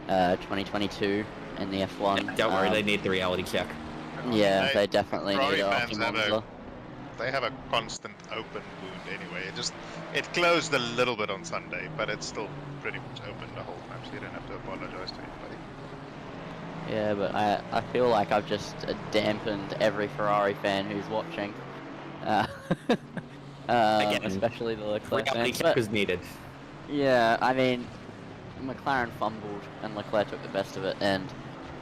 S5: 2022 in the F1.
S3: Don't worry, they need the reality check.
S5: Yeah, they definitely
S4: Ferrari
S5: need it
S4: fans
S5: after
S4: have
S5: Monza.
S4: they have a constant open wound anyway. It closed a little bit on Sunday, but it's still pretty much open the whole time, so you don't have to apologise to anybody.
S5: Yeah, but I feel like I've just dampened every Ferrari fan who's watching.
S3: Again,
S5: especially the Leclerc
S3: Reality
S5: fans.
S3: check
S5: But,
S3: was needed.
S5: yeah, I mean, McLaren fumbled and Leclerc took the best of it and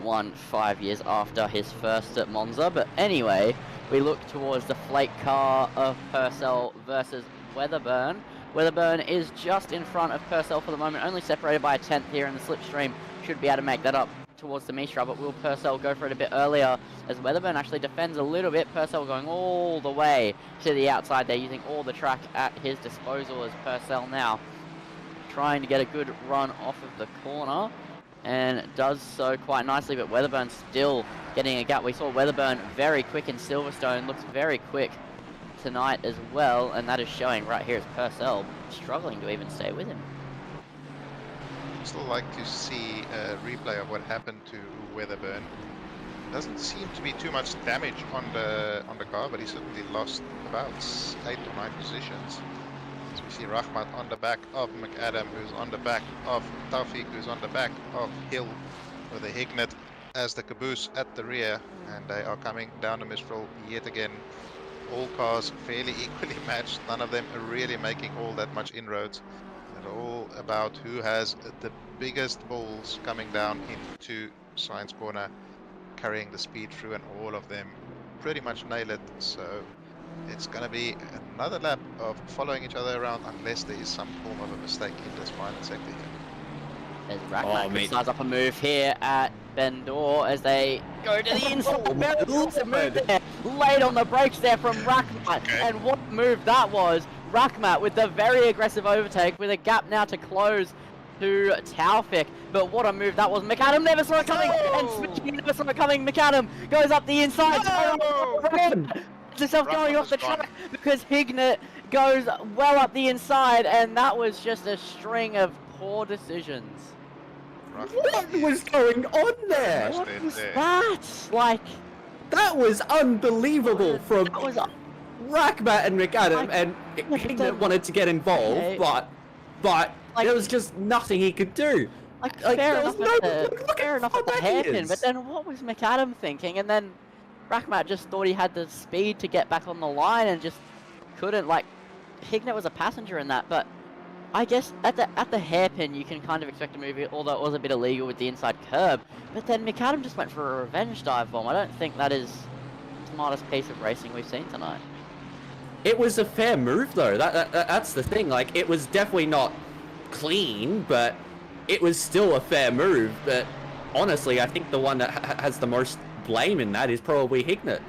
S5: won 5 years after his first at Monza. But anyway, we look towards the flake car of Purcell versus Weatherburn. Weatherburn is just in front of Purcell for the moment, only separated by a tenth here in the slipstream. Should be able to make that up towards the Mistral, but will Purcell go for it a bit earlier as Weatherburn actually defends a little bit. Purcell going all the way to the outside there, using all the track at his disposal as Purcell now trying to get a good run off of the corner, and does so quite nicely, but Weatherburn still getting a gap. We saw Weatherburn very quick in Silverstone, looks very quick tonight as well, and that is showing right here as Purcell struggling to even stay with him.
S4: Still like to see a replay of what happened to Weatherburn. Doesn't seem to be too much damage on the car, but he certainly lost about 8 or 9 positions. So we see Rahmat on the back of McAdam, who's on the back of Taufik, who's on the back of Hill, with a Hignett as the caboose at the rear, and they are coming down the Mistral yet again. All cars fairly equally matched, none of them are really making all that much inroads. They're all about who has the biggest balls coming down into Science Corner, carrying the speed through, and all of them pretty much nail it. So it's going to be another lap of following each other around, unless there is some form of a mistake in this final sector here.
S5: As Rakhmat starts up a move here at Bendor as they go to the inside. Very lots move there. Late on the brakes there from Rakhmat.
S4: Okay.
S5: And what move that was. Rakhmat with the very aggressive overtake, with a gap now to close to Taufik. But what a move that was. McAdam never saw it coming. And switching, never saw it coming. McAdam goes up the inside. Himself going off the track because Hignett goes well up the inside, and that was just a string of poor decisions.
S3: What was going on there?
S5: What was that? Like,
S3: that was unbelievable from Rakhmat and McAdam, and Hignett wanted to get involved, but like, there was just nothing he could do.
S5: Like fair enough at the hairpin, but then what was McAdam thinking? And then Rakhmat just thought he had the speed to get back on the line and just couldn't. Like, Hignett was a passenger in that, but I guess at the hairpin you can kind of expect a move, although it was a bit illegal with the inside curb. But then McAdam just went for a revenge dive bomb. I don't think that is the smartest piece of racing we've seen tonight.
S3: It was a fair move though. That's the thing. Like, it was definitely not clean, but it was still a fair move. But honestly, I think the one that has the most blame in that is probably Hignett.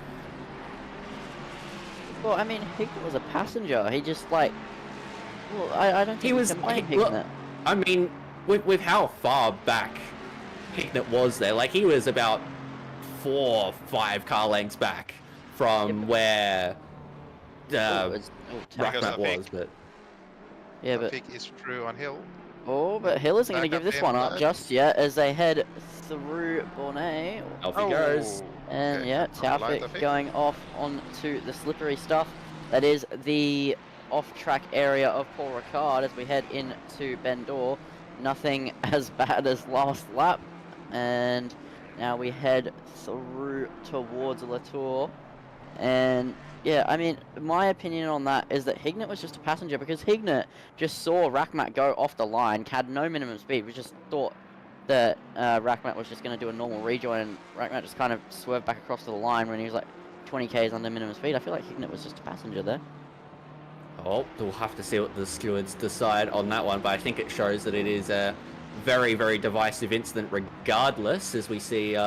S5: Well, I mean, Hignett was a passenger. He just like, well, I don't think he was.
S3: Look, I mean, with how far back Hignett was there, like he was about 4 or 5 car lengths back from where Rakhmat was. But
S5: Yeah, but
S4: Taufik is through on Hill.
S5: but Hill isn't going to
S4: Back
S5: give this one up
S4: but-
S5: just yet as they head through Bornay.
S3: Off he goes.
S5: And
S4: okay,
S5: yeah,
S4: on the line,
S5: Taufik going off onto the slippery stuff. That is the off-track area of Paul Ricard as we head into Bendor. Nothing as bad as last lap. And now we head through towards Latour. And yeah, I mean, my opinion on that is that Hignett was just a passenger because Hignett just saw Rackmat go off the line, had no minimum speed. We just thought that Rackmat was just going to do a normal rejoin, and Rackmat just kind of swerved back across to the line when he was like 20 k's under minimum speed. I feel like Hignett was just a passenger there.
S3: Oh, we'll have to see what the stewards decide on that one, but I think it shows that it is a very, very divisive incident regardless, as we see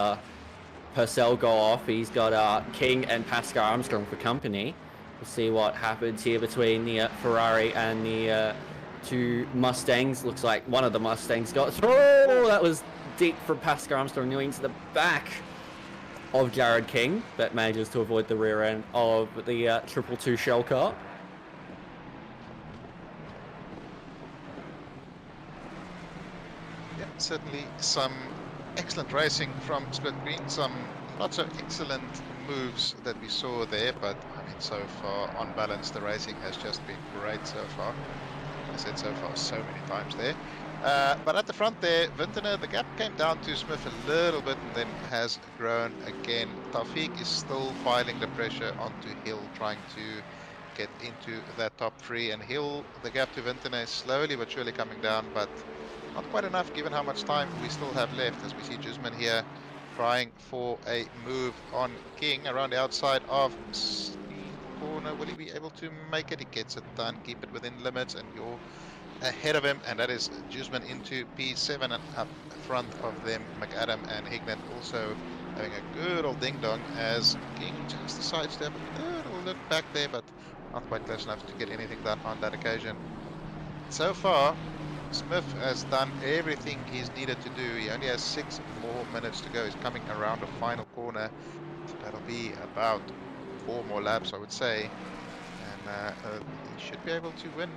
S3: Purcell go off. He's got King and Pascal Armstrong for company. We'll see what happens here between the Ferrari and the two Mustangs. Looks like one of the Mustangs got through. Oh, that was deep from Pascal Armstrong, nearly into the back of Jared King, but manages to avoid the rear end of the 222 shell car.
S4: Yeah, certainly some excellent racing from Split Green. Some not so excellent moves that we saw there, but I mean, so far on balance, the racing has just been great so far. I said so far so many times there. But at the front there, Vintner, the gap came down to Smith a little bit and then has grown again. Taufik is still piling the pressure onto Hill, trying to get into that top three. And Hill, the gap to Vintner is slowly but surely coming down, but not quite enough given how much time we still have left, as we see Jusman here trying for a move on King around the outside of corner. Will he be able to make it? He gets it done, keep it within limits, and you're ahead of him, and that is Jusman into P7, and up front of them McAdam and Hignett also having a good old ding-dong as King just decides to have a little look back there, but not quite close enough to get anything done on that occasion. So far, Smith has done everything he's needed to do. He only has 6 more minutes to go. He's coming around the final corner. That'll be about 4 more laps, I would say, and he should be able to win.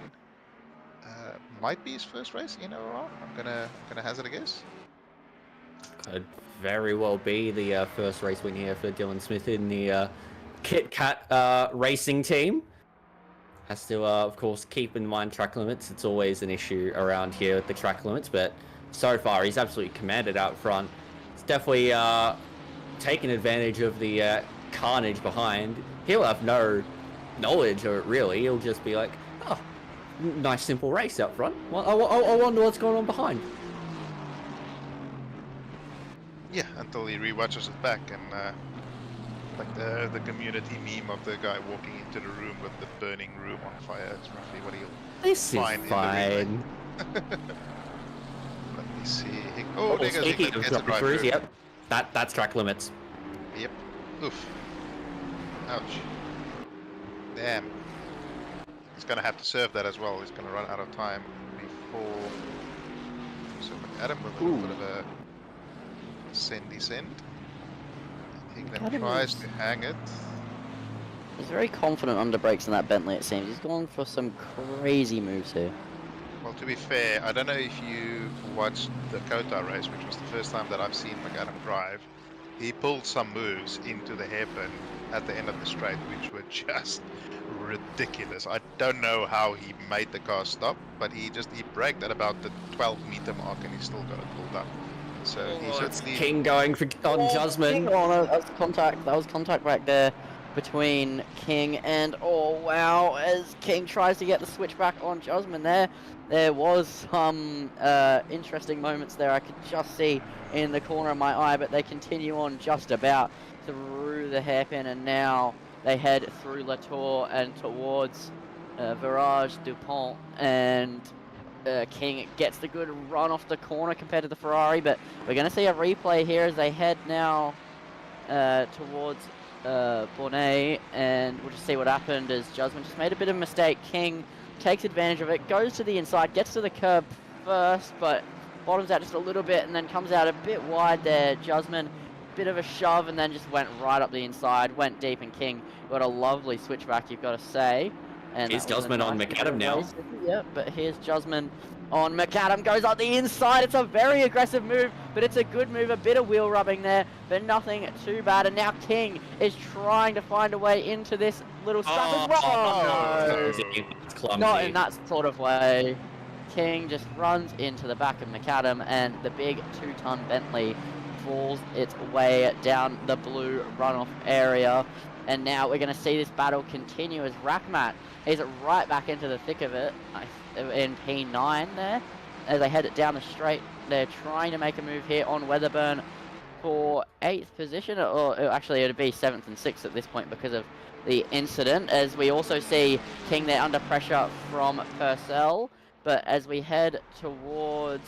S4: Might be his first race in a row. I'm gonna hazard a guess.
S3: Could very well be the first race win here for Dylan Smith in the Kit Kat racing team. Has to, of course, keep in mind track limits. It's always an issue around here with the track limits, but so far he's absolutely commanded out front. He's definitely taken advantage of the carnage behind. He'll have no knowledge of it, really. He'll just be like, oh, nice simple race out front. Well, I wonder what's going on behind.
S4: Yeah, until he rewatches it back, and like the community meme of the guy walking into the room with the burning room on fire. It's roughly what he'll find in the replay. Let me see. Oh, there goes
S3: speaking
S4: Hignett,
S3: of
S4: gets a
S3: dropping
S4: drive
S3: throughs,
S4: through.
S3: yep, that's track limits.
S4: Yep. Oof. Ouch. Damn. He's gonna have to serve that as well. He's gonna run out of time before. So McAdam with a little bit of a descend. Hignett tries to hang it.
S5: He's very confident under brakes in that Bentley, it seems. He's going for some crazy moves here.
S4: Well, to be fair, I don't know if you watched the Kota race, which was the first time that I've seen McAdam drive. He pulled some moves into the hairpin at the end of the straight, which were just ridiculous. I don't know how he made the car stop, but he braked at about the 12-meter mark and he still got it pulled up. So he's certainly
S3: King going for on Jusman.
S5: That was contact back there between King and wow, as King tries to get the switchback on Jusman there. There was some interesting moments there I could just see in the corner of my eye, but they continue on just about through the hairpin, and now they head through Latour and towards Virage Dupont, and King gets the good run off the corner compared to the Ferrari, but we're going to see a replay here as they head now towards Bornay, and we'll just see what happened as Jusman just made a bit of a mistake. King takes advantage of it, goes to the inside, gets to the curb first, but bottoms out just a little bit and then comes out a bit wide there. Jusman, bit of a shove, and then just went right up the inside, went deep, and King got a lovely switchback, you've got to say. And
S3: Here's
S5: that was a
S3: Jusman on
S5: nice
S3: McAdam now.
S5: race. Yeah, but here's Jusman on McAdam, goes up the inside. It's a very aggressive move, but it's a good move. A bit of wheel rubbing there, but nothing too bad. And now King is trying to find a way into this little scrap as well.
S3: Oh,
S5: No.
S3: it's clumsy.
S5: Not in that sort of way. King just runs into the back of McAdam, and the big 2-ton Bentley falls its way down the blue runoff area. And now we're going to see this battle continue as Rackmat is right back into the thick of it in P9 there. As they head it down the straight, they're trying to make a move here on Weatherburn for 8th position, or actually it would be 7th and 6th at this point because of the incident. As we also see King there under pressure from Purcell. But as we head towards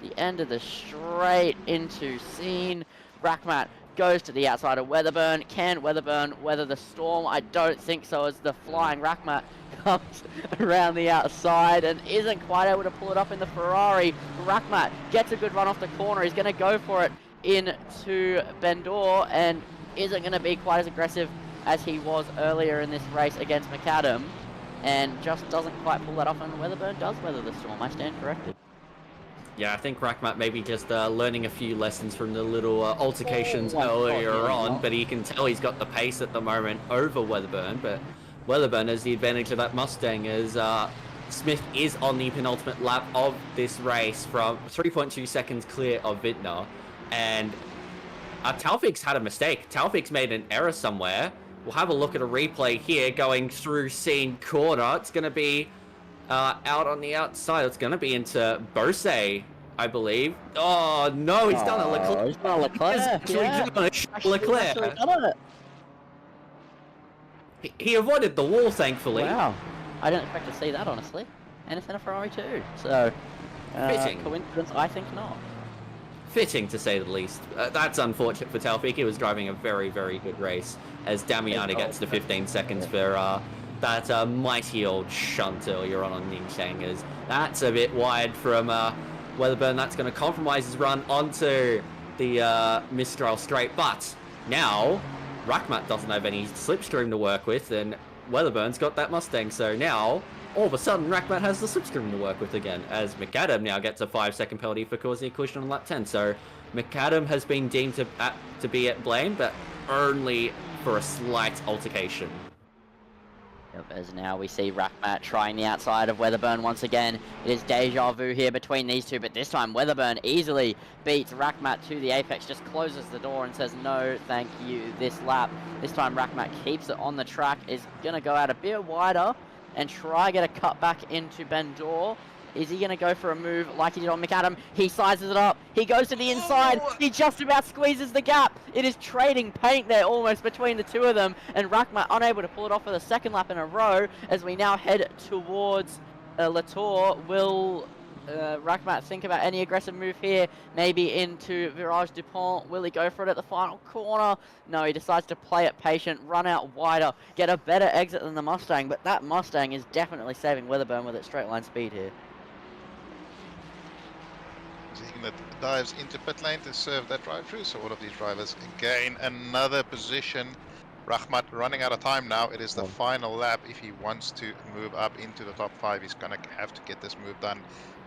S5: the end of the straight into Scene, Rackmat goes to the outside of Weatherburn. Can Weatherburn weather the storm? I don't think so, as the flying Rackmat comes around the outside and isn't quite able to pull it up in the Ferrari. Rackmat gets a good run off the corner. He's going to go for it into Bendor and isn't going to be quite as aggressive as he was earlier in this race against McAdam, and just doesn't quite pull that off, and Weatherburn does weather the storm. I stand corrected.
S3: Yeah, I think Rackmat maybe just learning a few lessons from the little altercations earlier on, but you can tell he's got the pace at the moment over Weatherburn, but Weatherburn has the advantage of that Mustang as Smith is on the penultimate lap of this race from 3.2 seconds clear of Vintner, and Taufeeq's had a mistake. Taufeeq's made an error somewhere. We'll have a look at a replay here going through Scene corner. It's going to be out on the outside. It's going to be into Bose, I believe. Oh, no, he's done a Leclerc.
S5: He's done a Leclerc.
S3: He's actually done a Leclerc. He avoided the wall, thankfully.
S5: Wow. I didn't expect to see that, honestly. And it's in a Ferrari too. So,
S3: Fitting.
S5: coincidence? I think not.
S3: Fitting, to say the least. That's unfortunate for Taufeeq. He was driving a very, very good race as Damiani gets to 15 seconds for that mighty old shunt earlier on Ningxiang. As that's a bit wide from Weatherburn. That's going to compromise his run onto the Mistral straight. But now Rackmat doesn't have any slipstream to work with, and Weatherburn's got that Mustang. So now, all of a sudden, Rackmat has the slipstream to work with again, as McAdam now gets a 5-second penalty for causing a collision on lap 10. So McAdam has been deemed to be at blame, but only for a slight altercation.
S5: Yep, as now we see Rackmat trying the outside of Weatherburn once again. It is deja vu here between these two, but this time Weatherburn easily beats Rackmat to the apex, just closes the door and says no thank you this lap. This time Rackmat keeps it on the track, is going to go out a bit wider and try get a cut back into Bendor. Is he going to go for a move like he did on McAdam? He sizes it up. He goes to the inside. He just about squeezes the gap. It is trading paint there almost between the two of them. And Rackmat unable to pull it off for the second lap in a row as we now head towards Latour. Will Rackmat think about any aggressive move here? Maybe into Virage Dupont. Will he go for it at the final corner? No, he decides to play it patient, run out wider, get a better exit than the Mustang. But that Mustang is definitely saving Weatherburn with its straight line speed here.
S4: Seeing that dives into pit lane to serve that drive-through, so all of these drivers gain another position. Rackmat running out of time now. It is the final lap. If he wants to move up into the top 5, he's gonna have to get this move done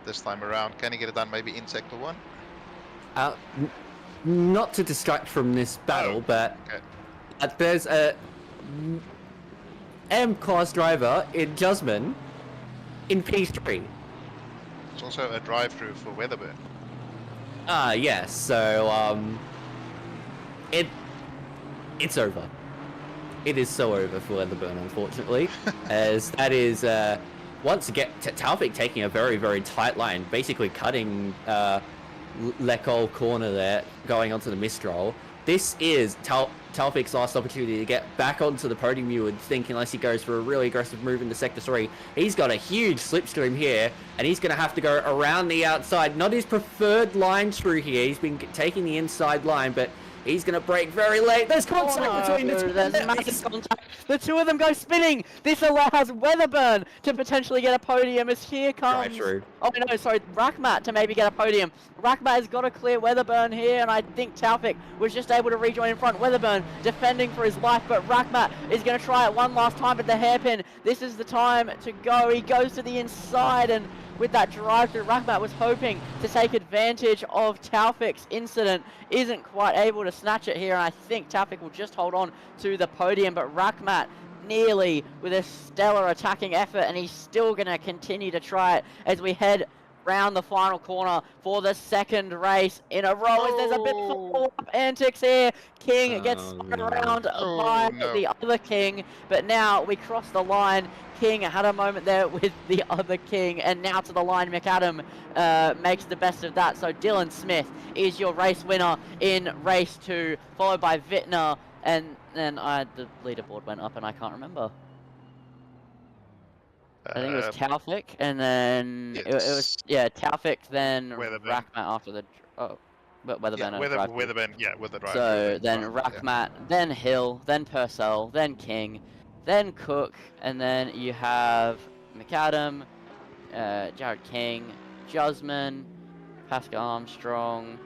S4: this time around. Can he get it done maybe in sector 1?
S3: Not to distract from this battle, but there's a M-class driver in Jusman in P3.
S4: It's also a drive-through for Weatherburn.
S3: Yes, so, it's over. It is so over for Weatherburn, unfortunately, as that is, once again, Taufeeq taking a very, very tight line, basically cutting, Lecole corner there, going onto the Mistral. This is Taufeeq's last opportunity to get back onto the podium, you would think, unless he goes for a really aggressive move into Sector 3. He's got a huge slipstream here, and he's going to have to go around the outside. Not his preferred line through here. He's been taking the inside line, but he's going to brake very late. There's contact between the two.
S5: There's massive contact. The two of them go spinning. This allows Weatherburn to potentially get a podium as here comes...
S3: Drive through.
S5: Oh no, sorry, Rackmat to maybe get a podium. Rackmat has got to clear Weatherburn here, and I think Taufik was just able to rejoin in front. Weatherburn defending for his life, but Rackmat is going to try it one last time at the hairpin. This is the time to go. He goes to the inside, and with that drive through, Rackmat was hoping to take advantage of Taufik's incident. Isn't quite able to snatch it here, and I think Taufik will just hold on to the podium, but Rackmat nearly with a stellar attacking effort, and he's still going to continue to try it as we head round the final corner for the second race in a row. As there's a bit of follow-up antics here. King gets spun around by the other King, but now we cross the line. King had a moment there with the other King, and now to the line, McAdam makes the best of that. So Dylan Smith is your race winner in race 2, followed by Vittner, and then the leaderboard went up and I can't remember. I think it was Taufik, and then it was Taufik, then Rackmat after the but Weatherburn
S4: with the drive.
S5: So then Rackmat, then Hill, then Purcell, then King, then Cook, and then you have McAdam, Jared King, Jusman, Pascal Armstrong,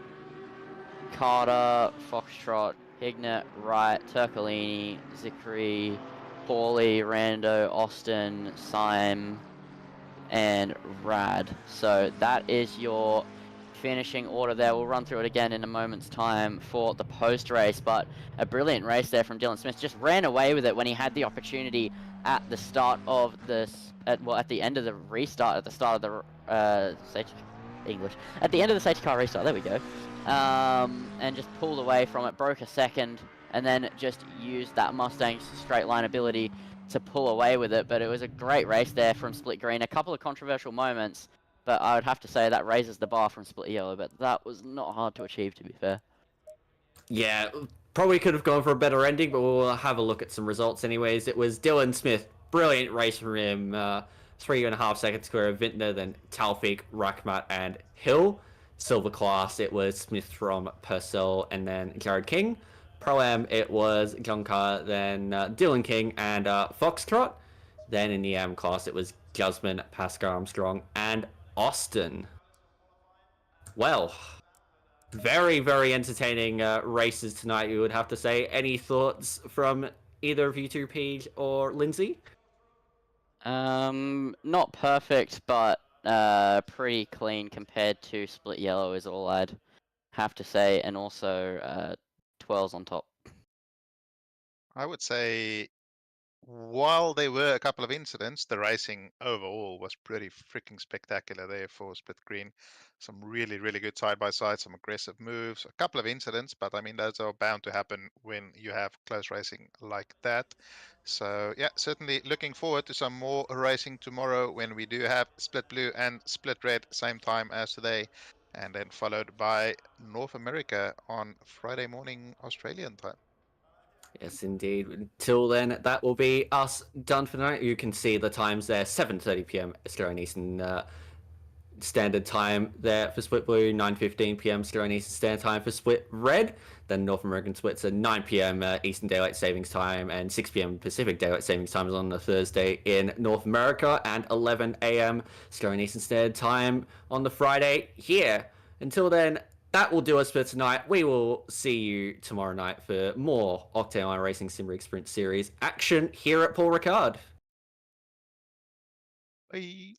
S5: Carter, Foxtrot, Hignett, Wright, Turcolini, Zikri, Paulie, Rando, Austin, Syme, and Rad. So that is your finishing order there. We'll run through it again in a moment's time for the post-race, but a brilliant race there from Dylan Smith. Just ran away with it when he had the opportunity at the start of this, at the end of the restart, at the start of the at the end of the safety car restart. There we go. And just pulled away from it, broke a second, and then just used that Mustang's straight line ability to pull away with it. But it was a great race there from Split Green. A couple of controversial moments, but I would have to say that raises the bar from Split Yellow, but that was not hard to achieve, to be fair.
S3: Yeah, probably could have gone for a better ending, but we'll have a look at some results anyways. It was Dylan Smith, brilliant race from him, 3.5 seconds clear of Vintner, then Taufik, Rackmat, and Hill. Silver class, it was Smith from Purcell, and then Jared King. Pro-Am, it was Gunkar, then Dylan King, and Foxtrot. Then in the AM class, it was Guzman, Pascal Armstrong, and Austin. Well, very, very entertaining races tonight, you would have to say. Any thoughts from either of you two, Paige or Lindsay?
S5: Not perfect, but pretty clean compared to Split Yellow is all I'd have to say, and also 12s on top.
S4: I would say, while there were a couple of incidents, the racing overall was pretty freaking spectacular there for Split Green. Some really, really good side-by-side, some aggressive moves, a couple of incidents, but I mean, those are bound to happen when you have close racing like that. So yeah, certainly looking forward to some more racing tomorrow when we do have Split Blue and Split Red same time as today, and then followed by North America on Friday morning Australian time.
S3: Yes, indeed. Until then, that will be us done for tonight. You can see the times there, 7:30 p.m. Australian Eastern Standard Time there for Split Blue, 9:15 p.m. Australian Eastern Standard Time for Split Red. Then North American splits at 9 p.m. Eastern Daylight Savings Time, and 6 p.m. Pacific Daylight Savings Time is on the Thursday in North America, and 11 a.m. Australian Eastern Standard Time on the Friday here. Until then, that will do us for tonight. We will see you tomorrow night for more Octane Online Racing Simrigs Sprint Series action here at Paul Ricard.
S4: Bye.